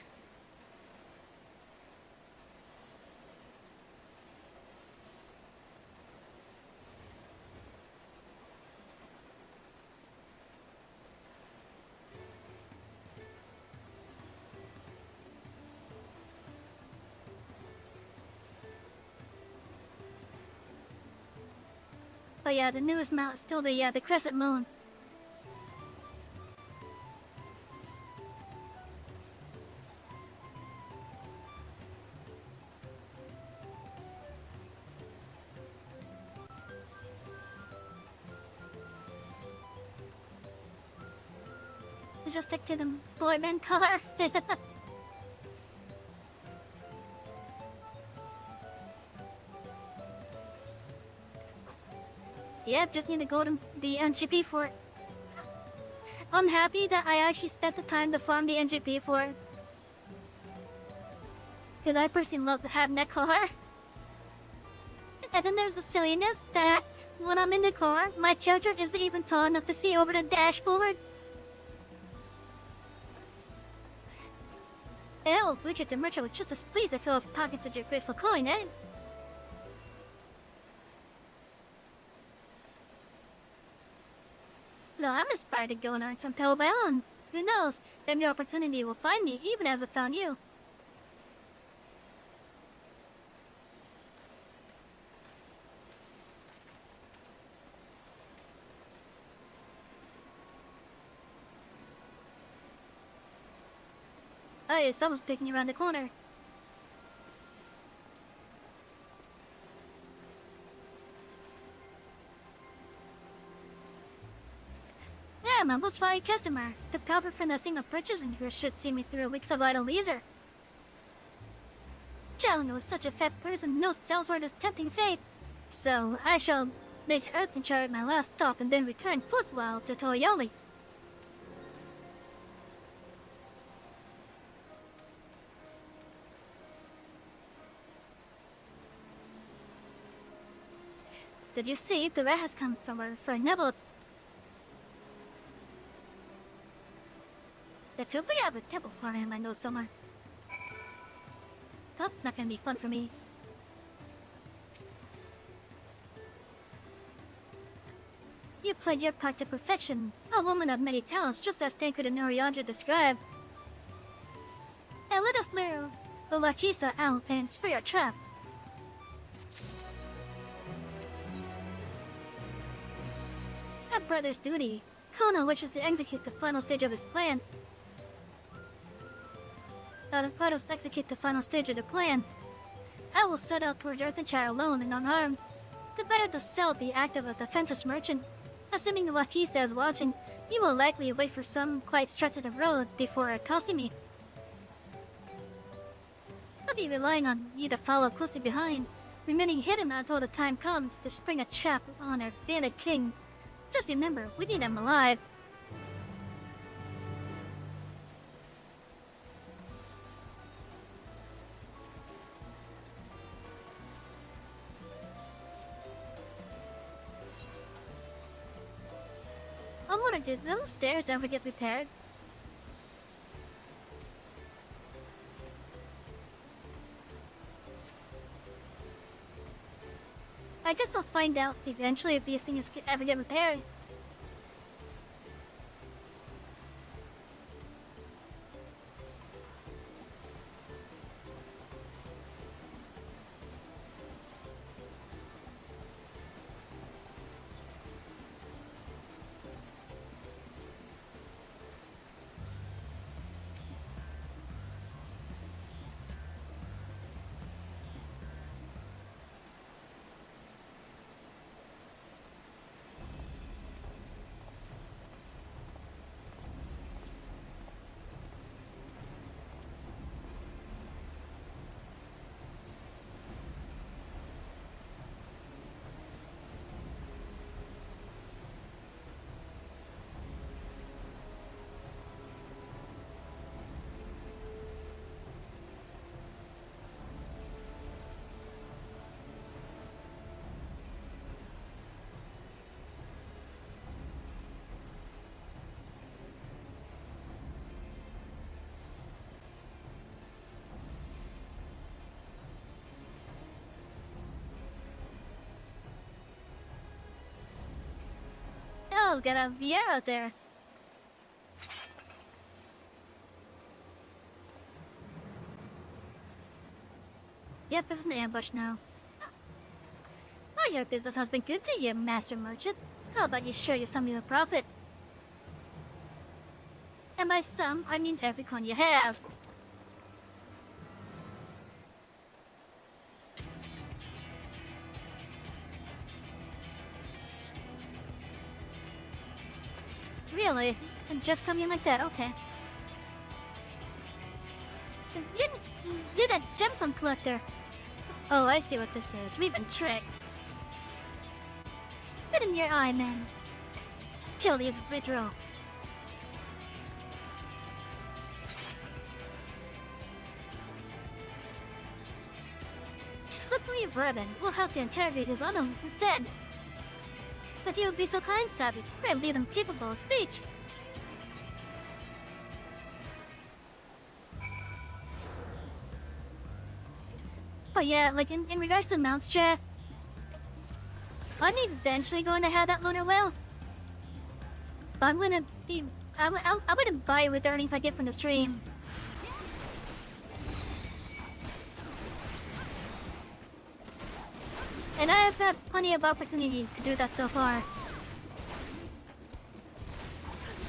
But yeah, the newest mount is still the Crescent Moon. Just stick to the boy band car. Yep, just need to go to the NGP for it. I'm happy that I actually spent the time to farm the NGP for it. Because I personally love to have that car. And then there's the silliness that when I'm in the car, my charger isn't even tall enough to see over the dashboard. Oh, Richard the Merchant was just as pleased to fill his pockets with your grateful coin, eh? No, I'm inspired to go and earn some pale balance. Who knows? Maybe the opportunity will find me, even as it found you. Hey, someone's picking around the corner. Yeah, my most valued customer. The profit from the single purchase in here should see me through weeks of idle leisure. Challenger was such a fat person, no sellsword is tempting fate. So I shall make Earth in charge my last stop and then return footwell to Toyoli. Did you see the rat has come from for a nibble? There should be a table for him, I know somewhere. That's not gonna be fun for me. You played your part to perfection. A woman of many talents, just as Tenku and Norianja described. And let us lure the Lakisa out and spray our trap. A brother's duty. Kono wishes to execute the final stage of his plan. Let us execute the final stage of the plan. I will set out toward Earthenshire alone and unarmed. The better to sell the act of a defenseless merchant. Assuming the Lakisa is watching, he will likely wait for some quiet stretch of the road before accosting me. I'll be relying on you to follow closely behind, remaining hidden until the time comes to spring a trap on our bandit king. Just remember, we need him alive. I wonder, did those stairs ever get repaired? I guess I'll find out eventually if these things ever get repaired. Oh, got a VR out there. Yep, it's an ambush now. Oh, your business has been good to you, Master Merchant. How about you share some of your profits? And by some, I mean every coin you have. Really? And just come in like that, okay. You're that gemstone collector. Oh, I see what this is. We've been tricked. Spit in your eye, man. Kill these Vidro. Slippery vermin. We'll have to interrogate his unknowns instead. But you would be so kind, Savy. I believe them capable of speech. But yeah, like in regards to mounts, chat, I'm eventually going to have that lunar whale. But I'm gonna be, I'm gonna buy it with the earnings I get from the stream. And I have had plenty of opportunity to do that so far.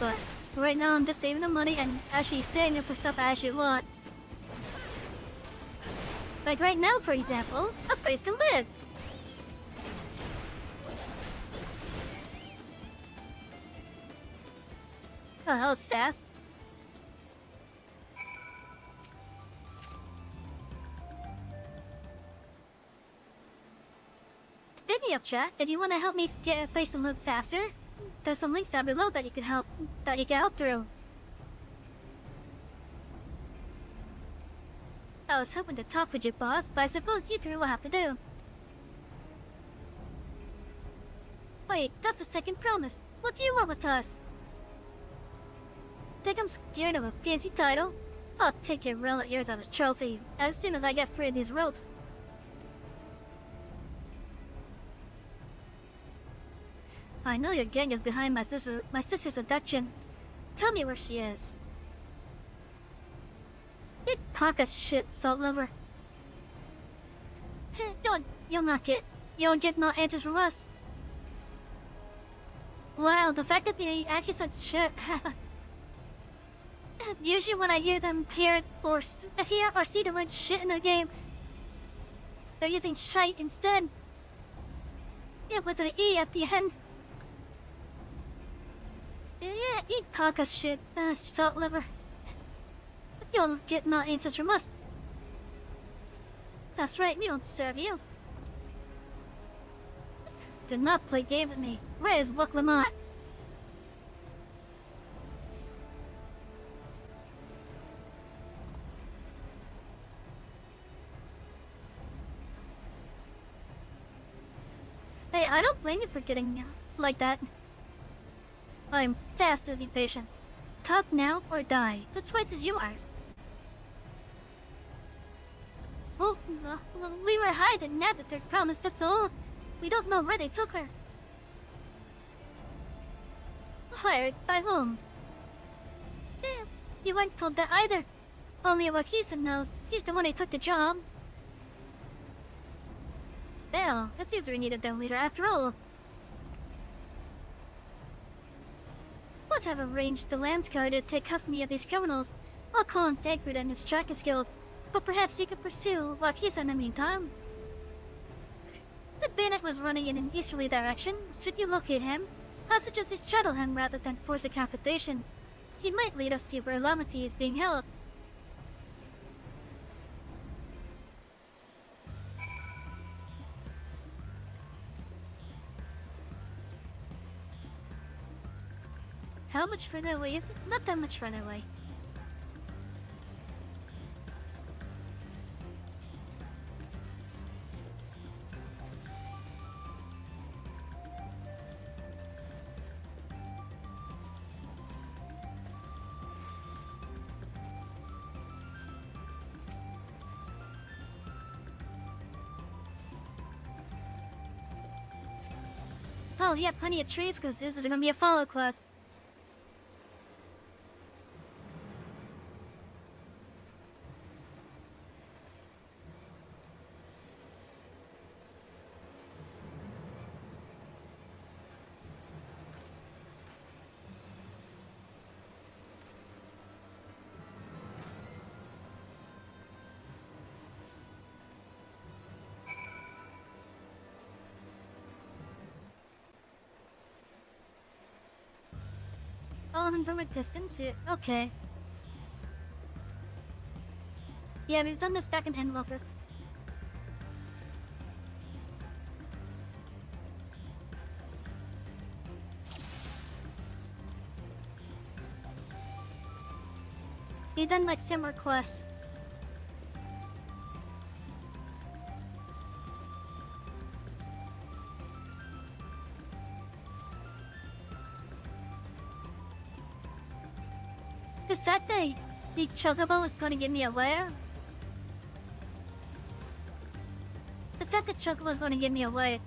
But right now I'm just saving the money and actually saving it for stuff I actually want. Like right now, for example, a place to live. Oh, that was fast. Speaking of chat, if you want to help me get a place to live faster, there's some links down below that you can help through. I was hoping to talk with you, boss, but I suppose you three will have to do. Wait, that's the second promise. What do you want with us? Think I'm scared of a fancy title? I'll take your relic yours as a trophy as soon as I get free of these ropes. I know your gang is behind my sister's abduction. Tell me where she is. You talk a shit, salt lover. You'll not get no answers from us. Well, the fact that they actually said shit. Usually when I hear them hear or see the word shit in a game, they're using shite instead. Yeah, with an E at the end. Yeah, eat carcass shit, salt liver. You'll get no answers from us. That's right, we don't serve you. Do not play games with me. Where is Book Lamont? Hey, I don't blame you for getting like that. I'm fast as impatience. Talk now or die. The choice is yours. Oh, we were hiding at the third promise, that's all. We don't know where they took her. Hired by whom? You weren't told that either. Only Wakisa knows. He's the one who took the job. Well, it seems we need a dumb leader after all. Let's have arranged the Landscar to take custody of these criminals. I'll call on Dagwood and his tracking skills, but perhaps he could pursue Wakisa in the meantime. The bandit was running in an easterly direction. Should you locate him, I suggest you shuttle him rather than force a confrontation. He might lead us to where Lamity is being held. How much further away is it? Not that much further away. Oh, yeah, plenty of trees because this is gonna be a follow class. Oh, and from a distance? Yeah, okay. Yeah, we've done this back in Endwalker. We've done like similar quests. Is that the chocobo was going to give me away? Is that the chocobo was going to give me away?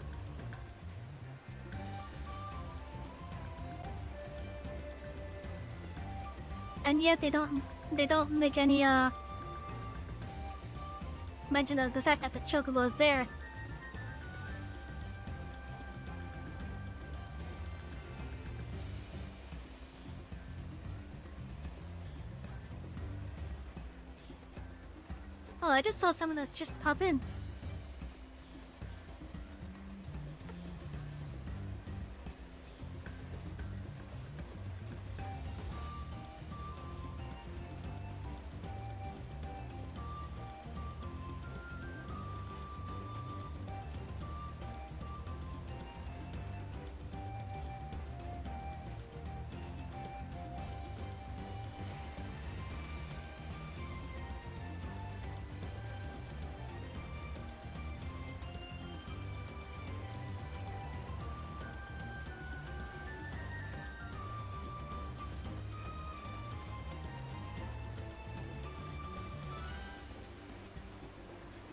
And yet they don't make any mention of the fact that the chocobo is there. Oh, I just saw someone that's just pop in.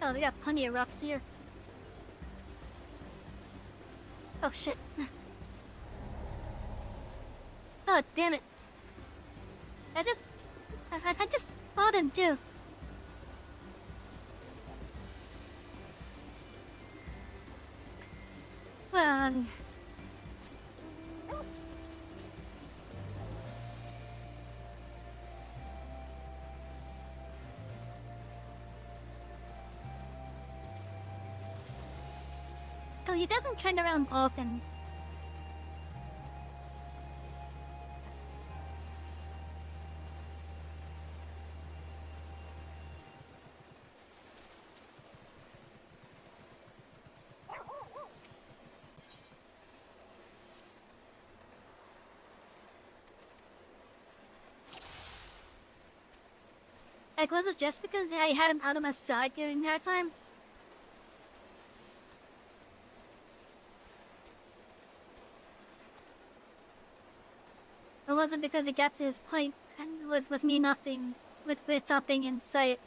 Oh, we got plenty of rocks here. Oh shit. Oh damn it. I just spotted him too. Well, oh, he doesn't turn around often. Like, was it just because I had him out of my sight during that time? Or was it because he got to his point and was me nothing with nothing in sight?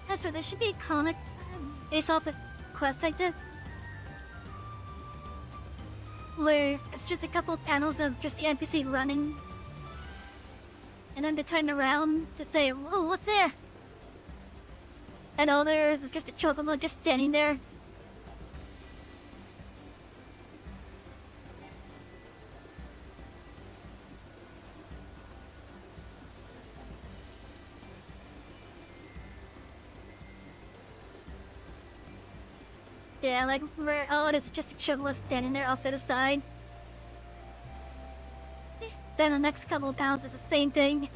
That's right, there should be a comic based off a quest I did. Where it's just a couple panels of just the NPC running. And then they turn around to say, whoa, what's there? And all there is just a chocobo just standing there. Yeah, like where it's just a chocobo standing there off to the side. Then the next couple of panels is the same thing.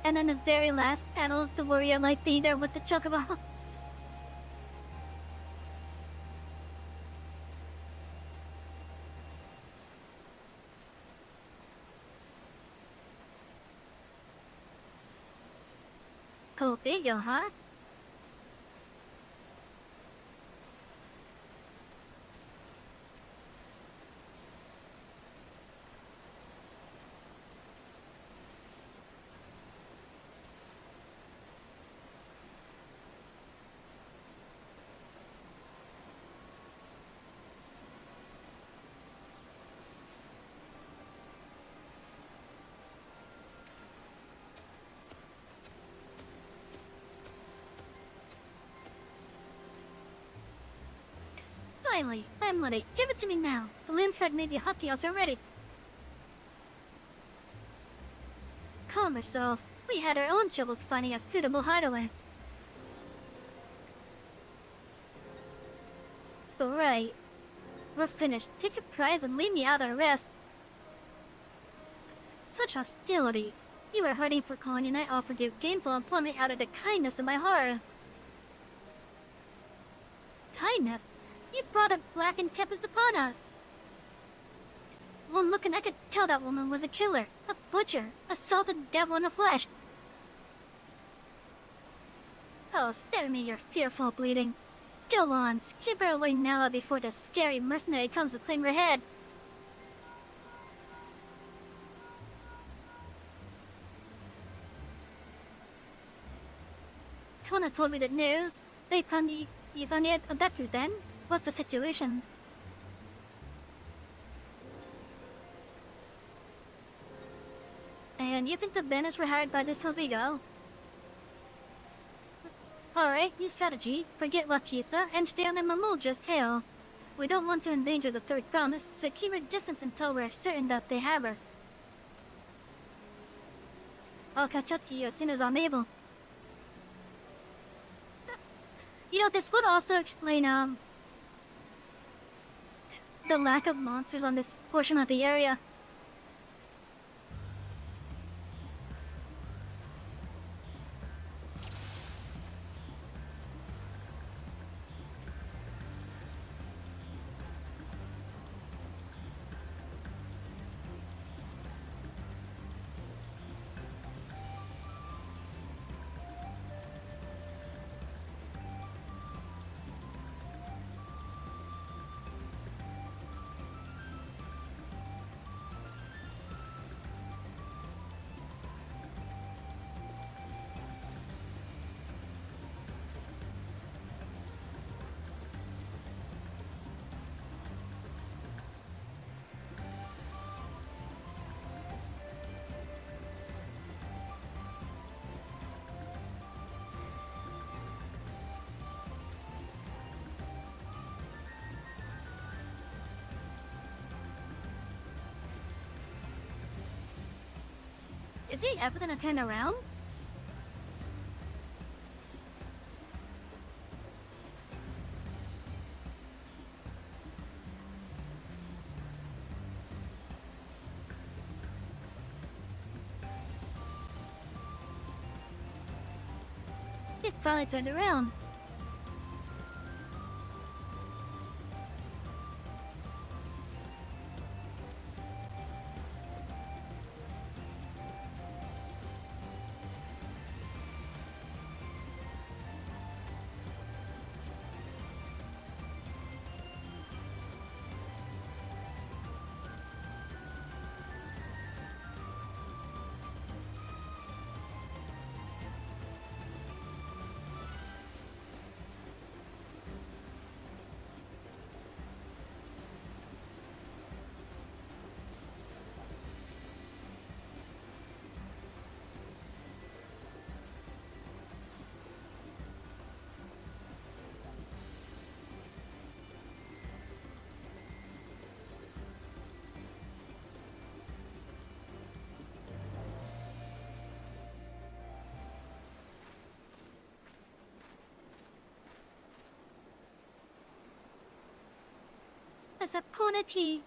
And then the very last panel is the warrior like being there with the chocobo. Cool video, huh? Finally, I'm ready. Give it to me now. The lens had maybe hot deals already. Calm yourself. We had our own troubles finding a suitable hideaway. Alright. We're finished. Take your prize and leave me out of rest. Such hostility. You were hurting for calling and I offered you gainful employment out of the kindness of my heart. Kindness? You brought a blackened tempest upon us. One look and I could tell that woman was a killer, a butcher, a salted devil in the flesh. Oh, spare me your fearful bleeding. Go on, skip her away now before the scary mercenary comes to claim her head. Kona told me the news. They found the Etheirys abducted then. What's the situation? And you think the bandits were hired by this Vigo? Alright, new strategy. Forget Wakisa and stay on the Mamulja's tail. We don't want to endanger the third promise, so keep her distance until we're certain that they have her. I'll catch up to you as soon as I'm able. You know, this would also explain, the lack of monsters on this portion of the area. Is he ever gonna turn around? He finally turned around. That's a punity.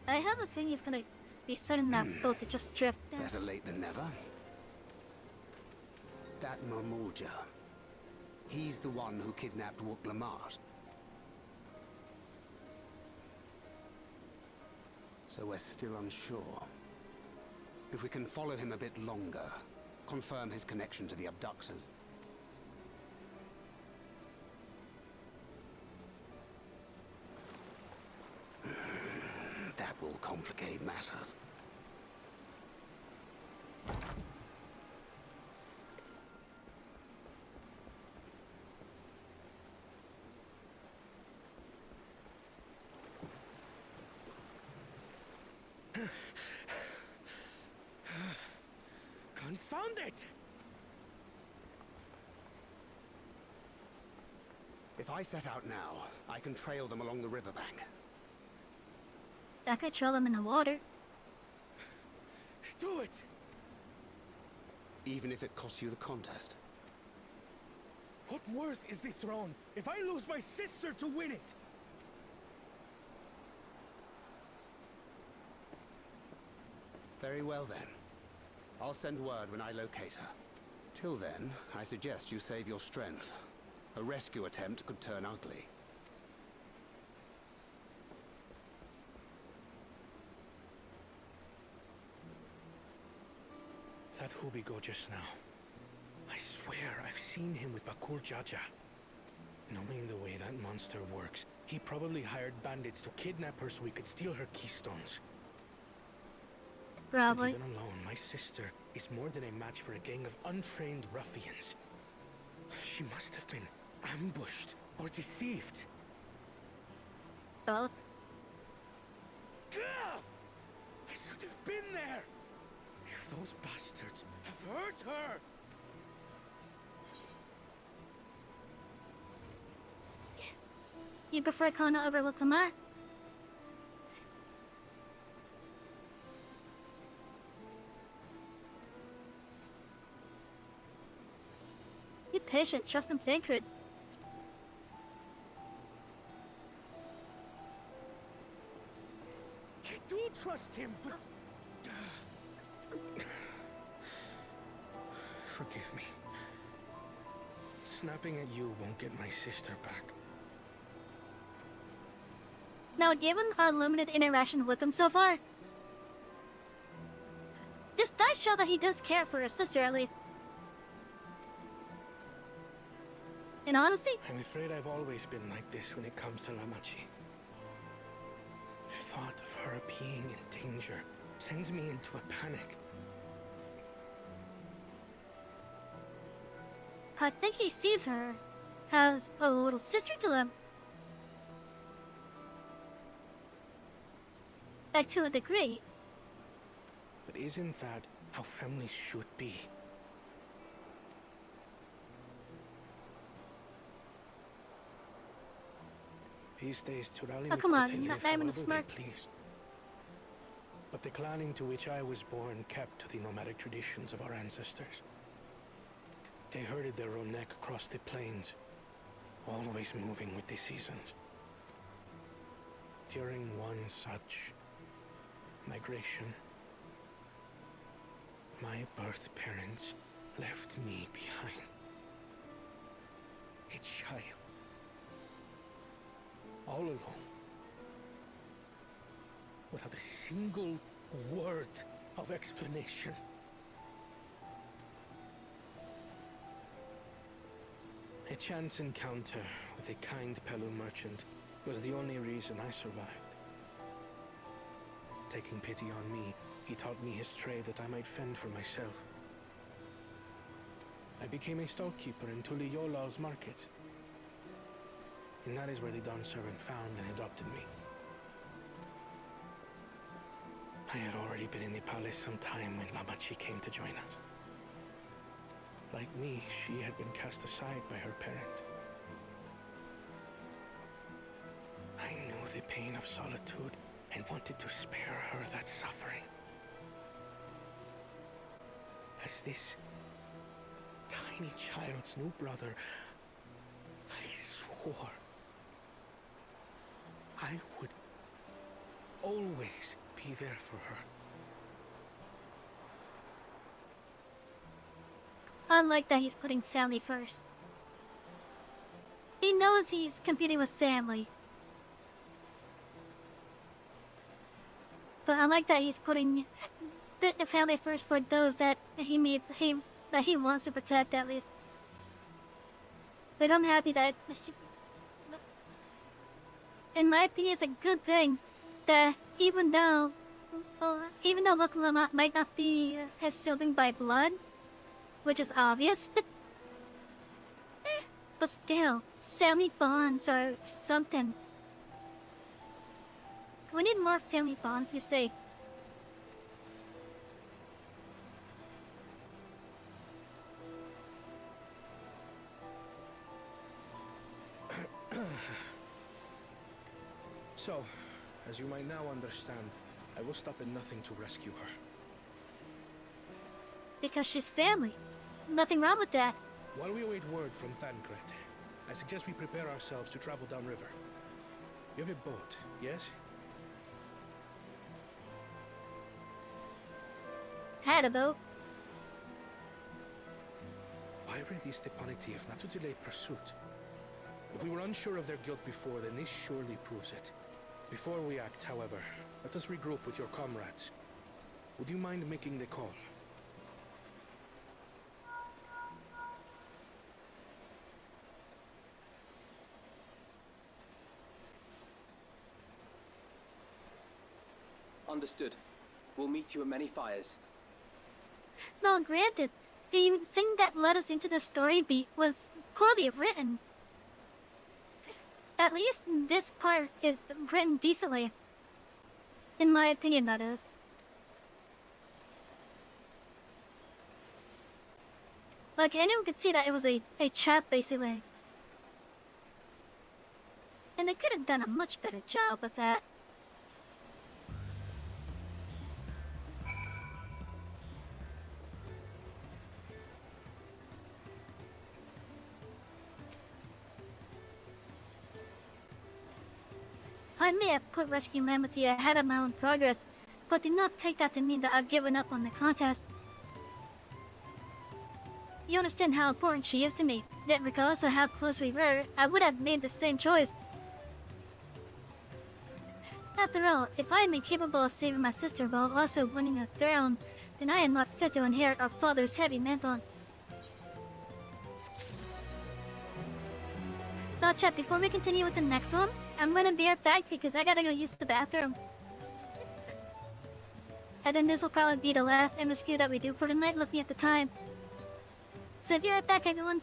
I have a feeling he's gonna be sending that boat to just drift down.
Better late than never. That Mamulja. He's the one who kidnapped Wook Lamart. So we're still unsure. If we can follow him a bit longer, confirm his connection to the abductors. complicate matters.
Confound it!
If I set out now, I can trail them along the riverbank.
I could throw them in the water.
Do it!
Even if it costs you the contest.
What worth is the throne if I lose my sister to win it?
Very well then. I'll send word when I locate her. Till then, I suggest you save your strength. A rescue attempt could turn ugly.
That Hubigo just now. I swear I've seen him with Bakur Jaja. Knowing the way that monster works, he probably hired bandits to kidnap her so we could steal her keystones. But
Probably.
even alone, my sister is more than a match for a gang of untrained ruffians. She must have been ambushed or deceived.
Both.
Gah! I should have been there! If those bastards have hurt her!
You prefer Kana over Wakama? Be patient, trust and sacred.
I do trust him, but...
Forgive me. Snapping at you won't get my sister back.
Now, given our limited interaction with him so far, this does show that he does care for his sister at least. And honestly,
I'm afraid I've always been like this when it comes to Lamachi. The thought of her being in danger sends me into a panic.
I think he sees her as a little sister to him. Like, to a degree.
But isn't that how families should be? These days, Turali
Oh, come on,
Mikote
not
live
even a
however
smirk.
they please. But the clan into which I was born kept to the nomadic traditions of our ancestors. They herded their own neck across the plains, always moving with the seasons. During one such migration, my birth parents left me behind. A child. All alone. Without a single word of explanation. A chance encounter with a kind Pelu merchant was the only reason I survived. Taking pity on me, he taught me his trade that I might fend for myself. I became a stallkeeper in Tuliyolal's market. And that is where the Dawn servant found and adopted me. I had already been in the palace some time when Lamachi came to join us. Like me, she had been cast aside by her parents. I knew the pain of solitude and wanted to spare her that suffering. As this tiny child's new brother, I swore I would always be there for her.
I like that he's putting family first. He knows he's competing with family. But I like that he's putting the family first for those that he wants to protect at least. But I'm happy that, in my opinion, it's a good thing that even though even though Lukula might not be his sibling by blood, which is obvious, but still, family bonds or something. We need more family bonds, you say?
So, as you might now understand, I will stop at nothing to rescue her.
Because she's family. Nothing wrong with that.
While we await word from Thancred, I suggest we prepare ourselves to travel downriver. You have a boat, yes?
Had a boat.
Pirate is the punitive, not to delay pursuit. If we were unsure of their guilt before, then this surely proves it. Before we act, however, let us regroup with your comrades. Would you mind making the call?
Understood. We'll meet you at many fires.
No, granted, the thing that led us into the story beat was poorly written. At least this part is written decently. In my opinion, that is. Like, anyone could see that it was a chat, basically. And they could have done a much better job with that. I may have put rescuing Lamity ahead of my own progress, but do not take that to mean that I've given up on the contest. You understand how important she is to me, that regardless of how close we were, I would have made the same choice. After all, if I am incapable of saving my sister while also winning a throne, then I am not fit to inherit our father's heavy mantle. Now chat, before we continue with the next one, I'm gonna be right back because I gotta go use the bathroom. And then this will probably be the last MSQ that we do for the night, looking at the time. So be right back, everyone.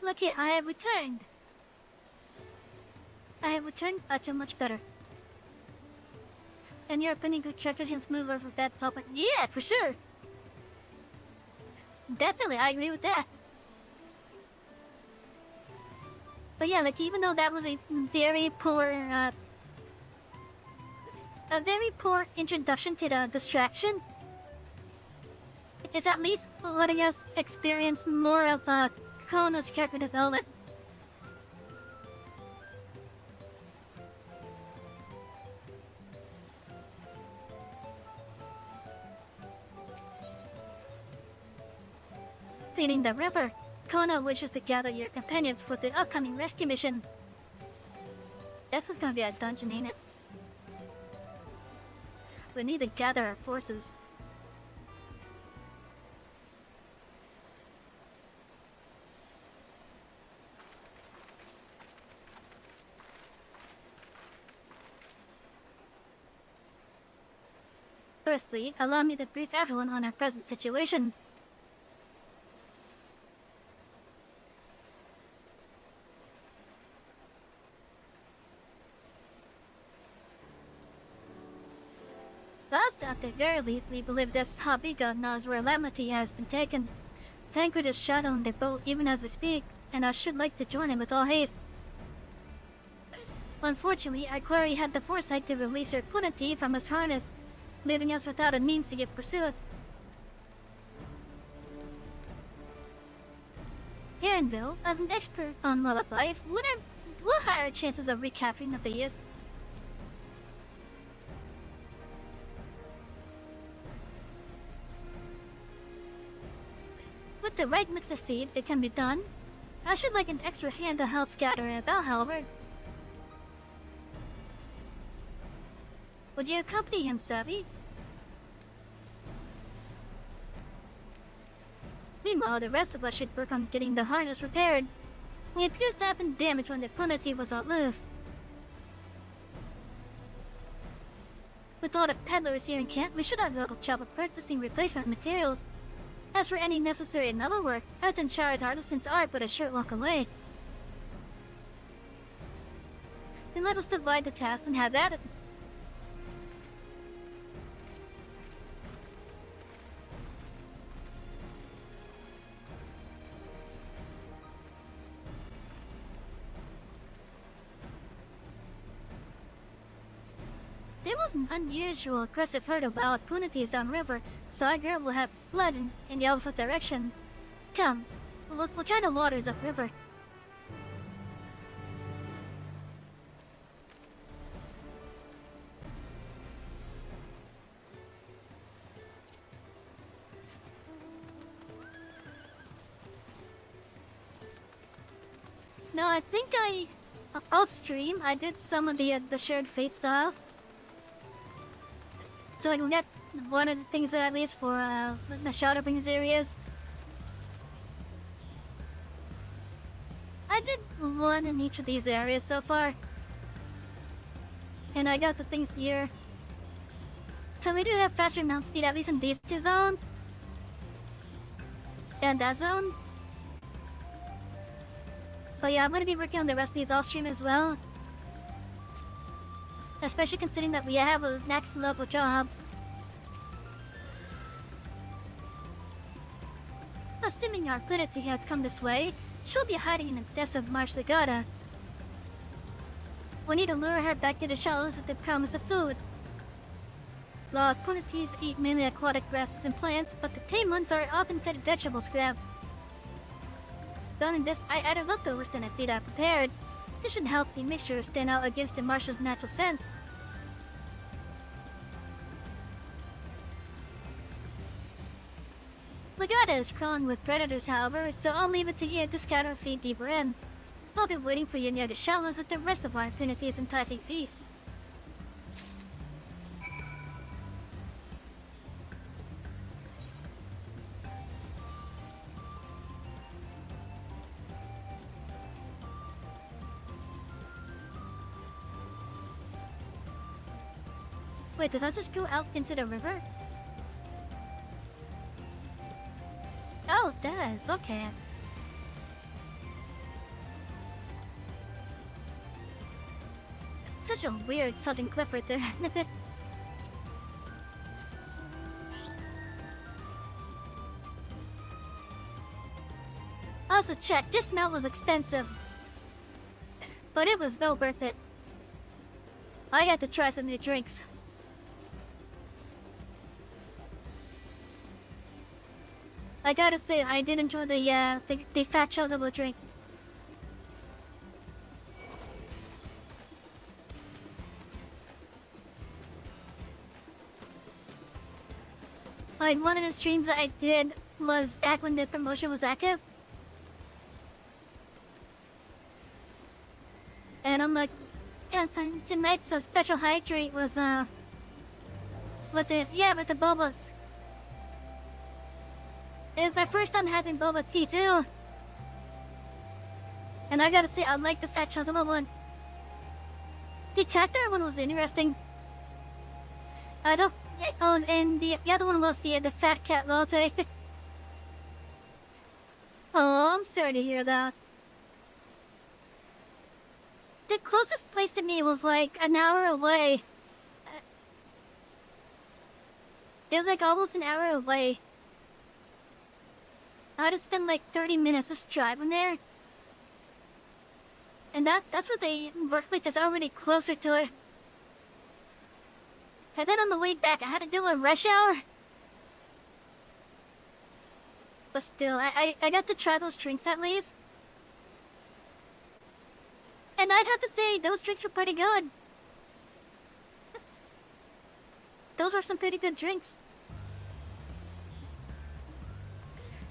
Look here, I have returned. I have returned to much better. And you're putting good characters and smooth over bad plot. Yeah, for sure. Definitely, I agree with that. But yeah, like even though that was a very poor introduction to the distraction, it's at least letting us experience more of Kono's character development. Feeding the river, Kono wishes to gather your companions for the upcoming rescue mission. This is gonna be a dungeon, ain't it? We need to gather our forces. Firstly, allow me to brief everyone on our present situation. Thus, at the very least, we believe that Sabiga knows where Lamity has been taken. Tancred is shadowing the boat even as we speak, and I should like to join him with all haste. Unfortunately, our quarry had the foresight to release her punity from his harness, leaving us without a means to give pursuit. Aaronville, as an expert on wildlife, would have higher chances of recapturing the Etheirys. With the right mix of seed, it can be done. I should like an extra hand to help scatter it about, however. Would you accompany him, Savy? Meanwhile, the rest of us should work on getting the harness repaired. It appears to have been damaged when the punity was outloofed. With all the peddlers here in camp, we should have little trouble purchasing replacement materials. As for any necessary metalwork, Earth and Shard artisans are but a short walk away. Then let us divide the task and have at it. There was an unusual aggressive herd of wild punities downriver, so our girl will have blood in the opposite direction. Come, we'll try the waters upriver. No, I think off-stream, I did some of the shared fate stuff. So I can get one of the things at least for the Shadow Brings areas. I did one in each of these areas so far. And I got the things here. So we do have faster mount speed at least in these two zones. And that zone. But yeah, I'm gonna be working on the rest of these off stream as well. Especially considering that we have a next level job. Assuming our punity has come this way, she'll be hiding in the depths of Marsh Legata. We need to lure her back to the shallows with the promise of food. Wild punities eat mainly aquatic grasses and plants, but the tame ones are often fed vegetable scrap. Done in this, I added leftovers than a feed I prepared. This should help the mixture stand out against the marsh's natural scents. Legata is prone with predators, however, so I'll leave it to you to scatter feed deeper in. I'll be waiting for you near the shallows with the rest of our infinity's enticing feast. Wait, does that just go out into the river? Oh, it does. Okay. Such a weird southern cliff right there. Also check, this mount was expensive. But it was well worth it. I got to try some new drinks. I gotta say, I did enjoy the fat chocobo drink. Like, one of the streams that I did was back when the promotion was active. And I'm like, yeah, tonight's special hydrate was, with the bobas. It was my first time having boba tea too. And I gotta say, I like the fat chocolate one. The tractor one was interesting. I don't. Oh, and the other one was the fat cat latte. Oh, I'm sorry to hear that. The closest place to me was like an hour away. It was like almost an hour away. I had to spend like 30 minutes just driving there. And that's what the workplace is already closer to it. And then on the way back, I had to do a rush hour. But still, I got to try those drinks at least. And I'd have to say, those drinks were pretty good. Those are some pretty good drinks.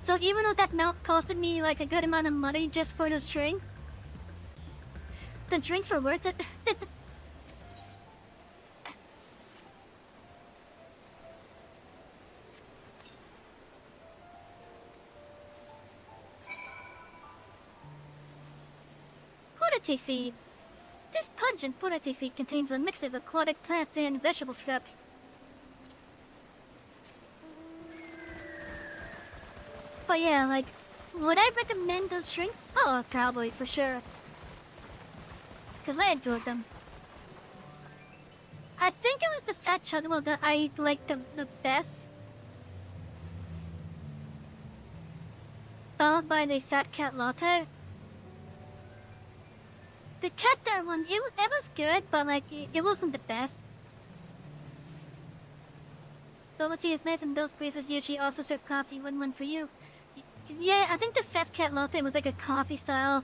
So even though that milk costed me like a good amount of money just for those drinks, the drinks were worth it. Purity feed. This pungent purity feed contains a mix of aquatic plants and vegetable scraps. But yeah, like, would I recommend those drinks? Oh, probably, for sure. Because I enjoyed them. I think it was the fat chocolate that I liked the best. Followed by the fat cat latte. The cat there one, it was good, but like, it wasn't the best. Bubble tea is nice and those places usually also serve coffee, win-win for you. Yeah, I think the fat cat latte was like a coffee style.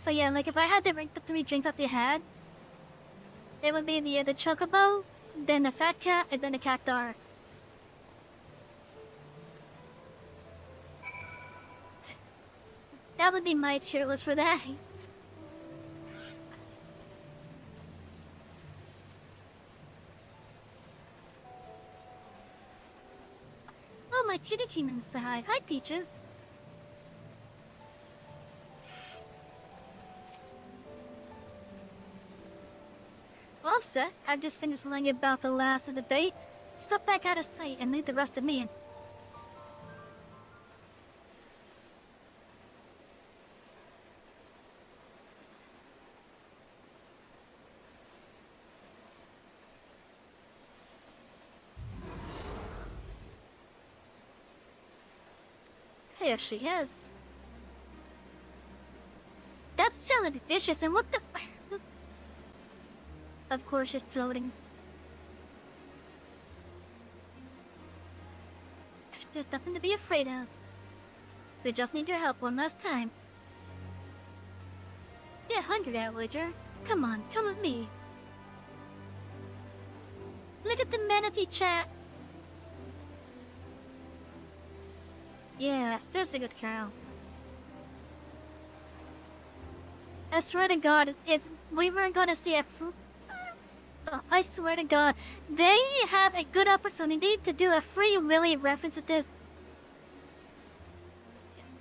So yeah, like if I had to rank the 3 drinks that they had, it would be the chocobo, then the fat cat, and then the cactar. That would be my tier list for that. Oh, my kitty came in to say hi. Hi, Peaches. Well, sir, I've just finished learning about the last of the debate. Step back out of sight and leave the rest of me in. Here she is. That sounded vicious, and what the... Of course she's floating. There's nothing to be afraid of. We just need your help one last time. You're hungry there, Witcher. Come on, come with me. Look at the manatee chat. Yes, there's a good girl. I swear to God, if we were gonna see a... I swear to God, they have a good opportunity to do a Free Willy reference to this.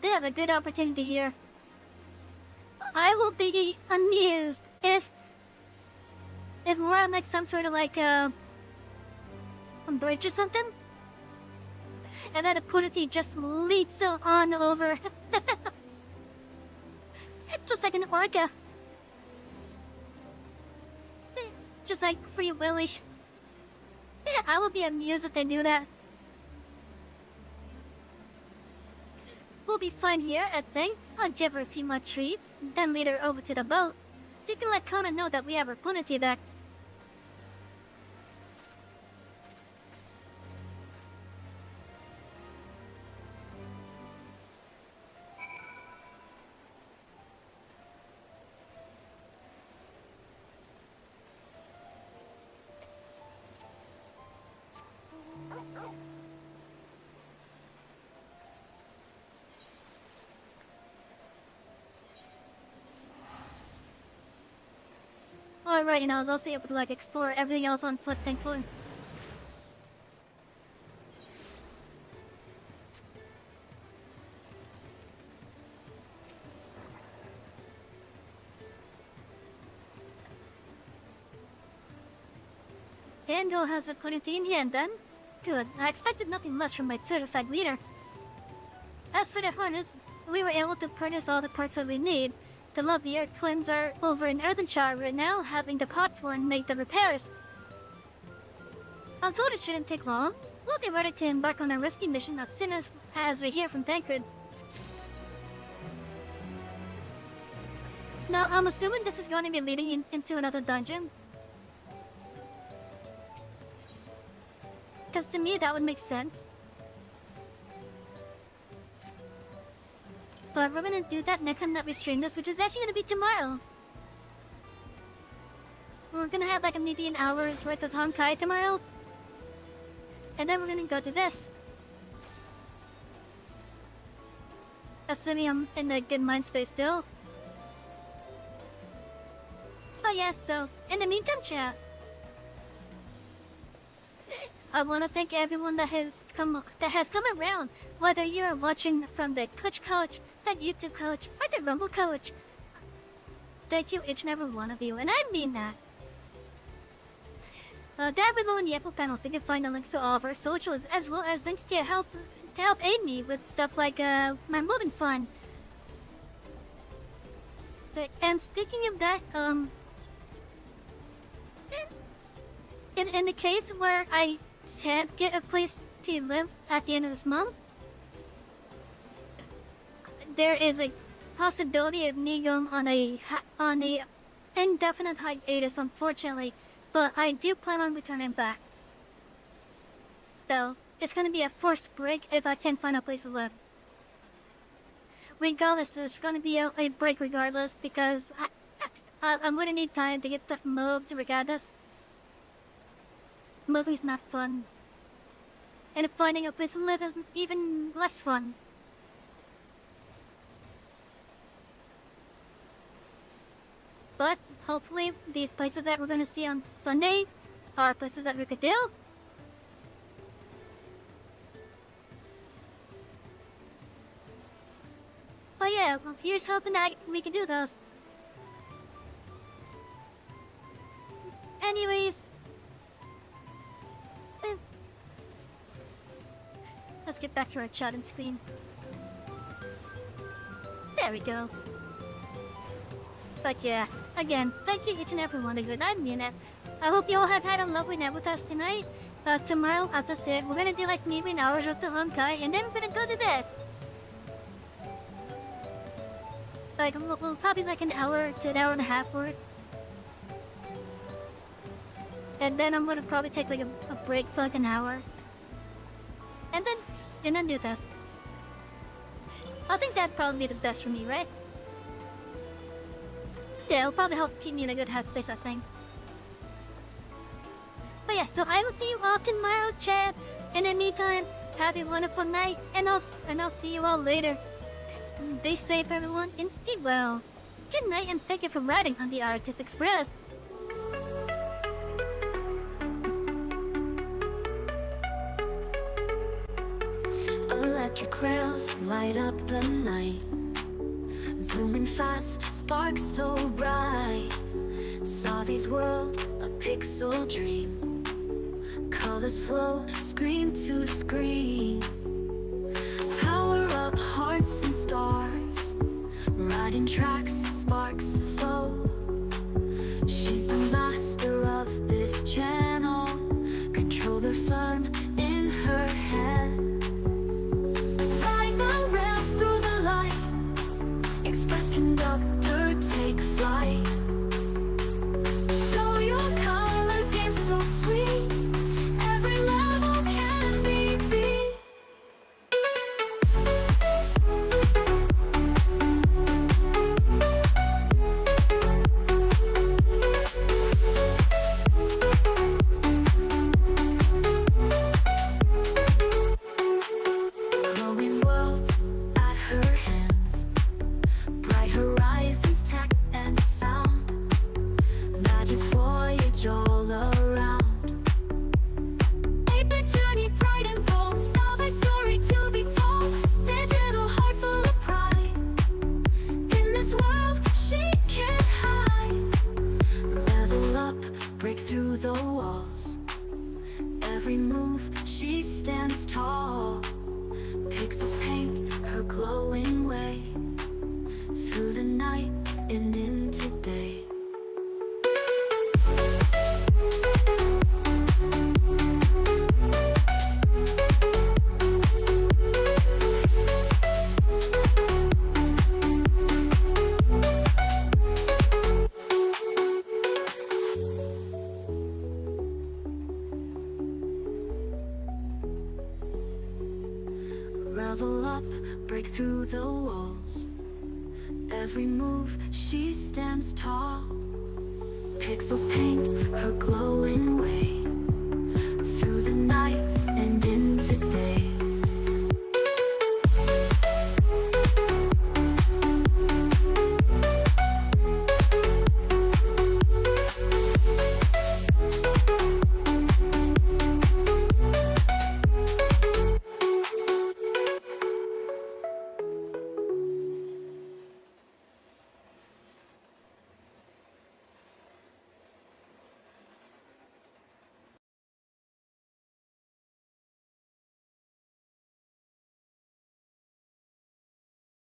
They have a good opportunity here. I will be amused if we're on like some sort of like a bridge or something, and then the purity just leaps on over. Just like an orca. Just like Free Willy. Yeah, I will be amused if they do that. We'll be fine here, I think. I'll give her a few more treats, then lead her over to the boat. You can let Kona know that we have our plenty back. Alright, and I was also able to like explore everything else on foot, thankfully. Andrew has a coding team here and then. Good. I expected nothing less from my certified leader. As for the harness, we were able to purchase all the parts that we need. The Lovelier twins are over in Earthenshire right now, having the parts one make the repairs. I'm told it shouldn't take long. We'll be ready to embark on our rescue mission as soon as we hear from Tancred. Now, I'm assuming this is going to be leading into another dungeon. Because to me, that would make sense. But we're gonna do that next time that we stream this, which is actually gonna be tomorrow. We're gonna have like maybe an hour's worth of Honkai tomorrow. And then we're gonna go to this. Assuming I'm in a good mind space still. Oh yeah, so in the meantime, chat. I want to thank everyone that has come around, whether you are watching from the Twitch coach, the YouTube coach, or the Rumble coach. Thank you each and every one of you, and I mean that. Down below in the info panels, you can find the links to all of our socials, as well as links to help aid me with stuff like my moving fund. And speaking of that, in the case where I can't get a place to live at the end of this month, there is a possibility of me going on a indefinite hiatus, unfortunately, but I do plan on returning back. So, it's gonna be a forced break if I can't find a place to live. Regardless, there's gonna be a break regardless, because I'm gonna need time to get stuff moved regardless. Moving's not fun. And finding a place to live is even less fun. But hopefully these places that we're gonna see on Sunday are places that we could do. But yeah, well, here's hoping that we can do those. Anyways, let's get back to our chatting screen. There we go. But yeah, again, thank you each and every one of you. I mean it. I hope you all have had a lovely night with us tonight. Tomorrow, as I said, we're gonna do like maybe an hour's worth of Honkai, and then we're gonna go to this. Like, we'll probably like an hour to an hour and a half worth. And then I'm gonna probably take like a break for like an hour. And then do this. I think that'd probably be the best for me, right? Yeah, it'll probably help keep me in a good headspace, I think. But yeah, so I will see you all tomorrow, chat. In the meantime, have a wonderful night, and I'll see you all later. Stay safe, everyone, and stay well. Good night, and thank you for riding on the Artist Express.
Electric rails light up the night, zooming fast, sparks so bright. Savy's world, a pixel dream. Colors flow, screen to screen. Power up hearts and stars, riding tracks, sparks flow. She's the master of this channel, controller firm in her hand. Express conductor, take flight. Show your colors, game so sweet. Every level can be beat. Revel up, break through the walls. Every move, she stands tall. Pixels paint her glowing way through the night and into day.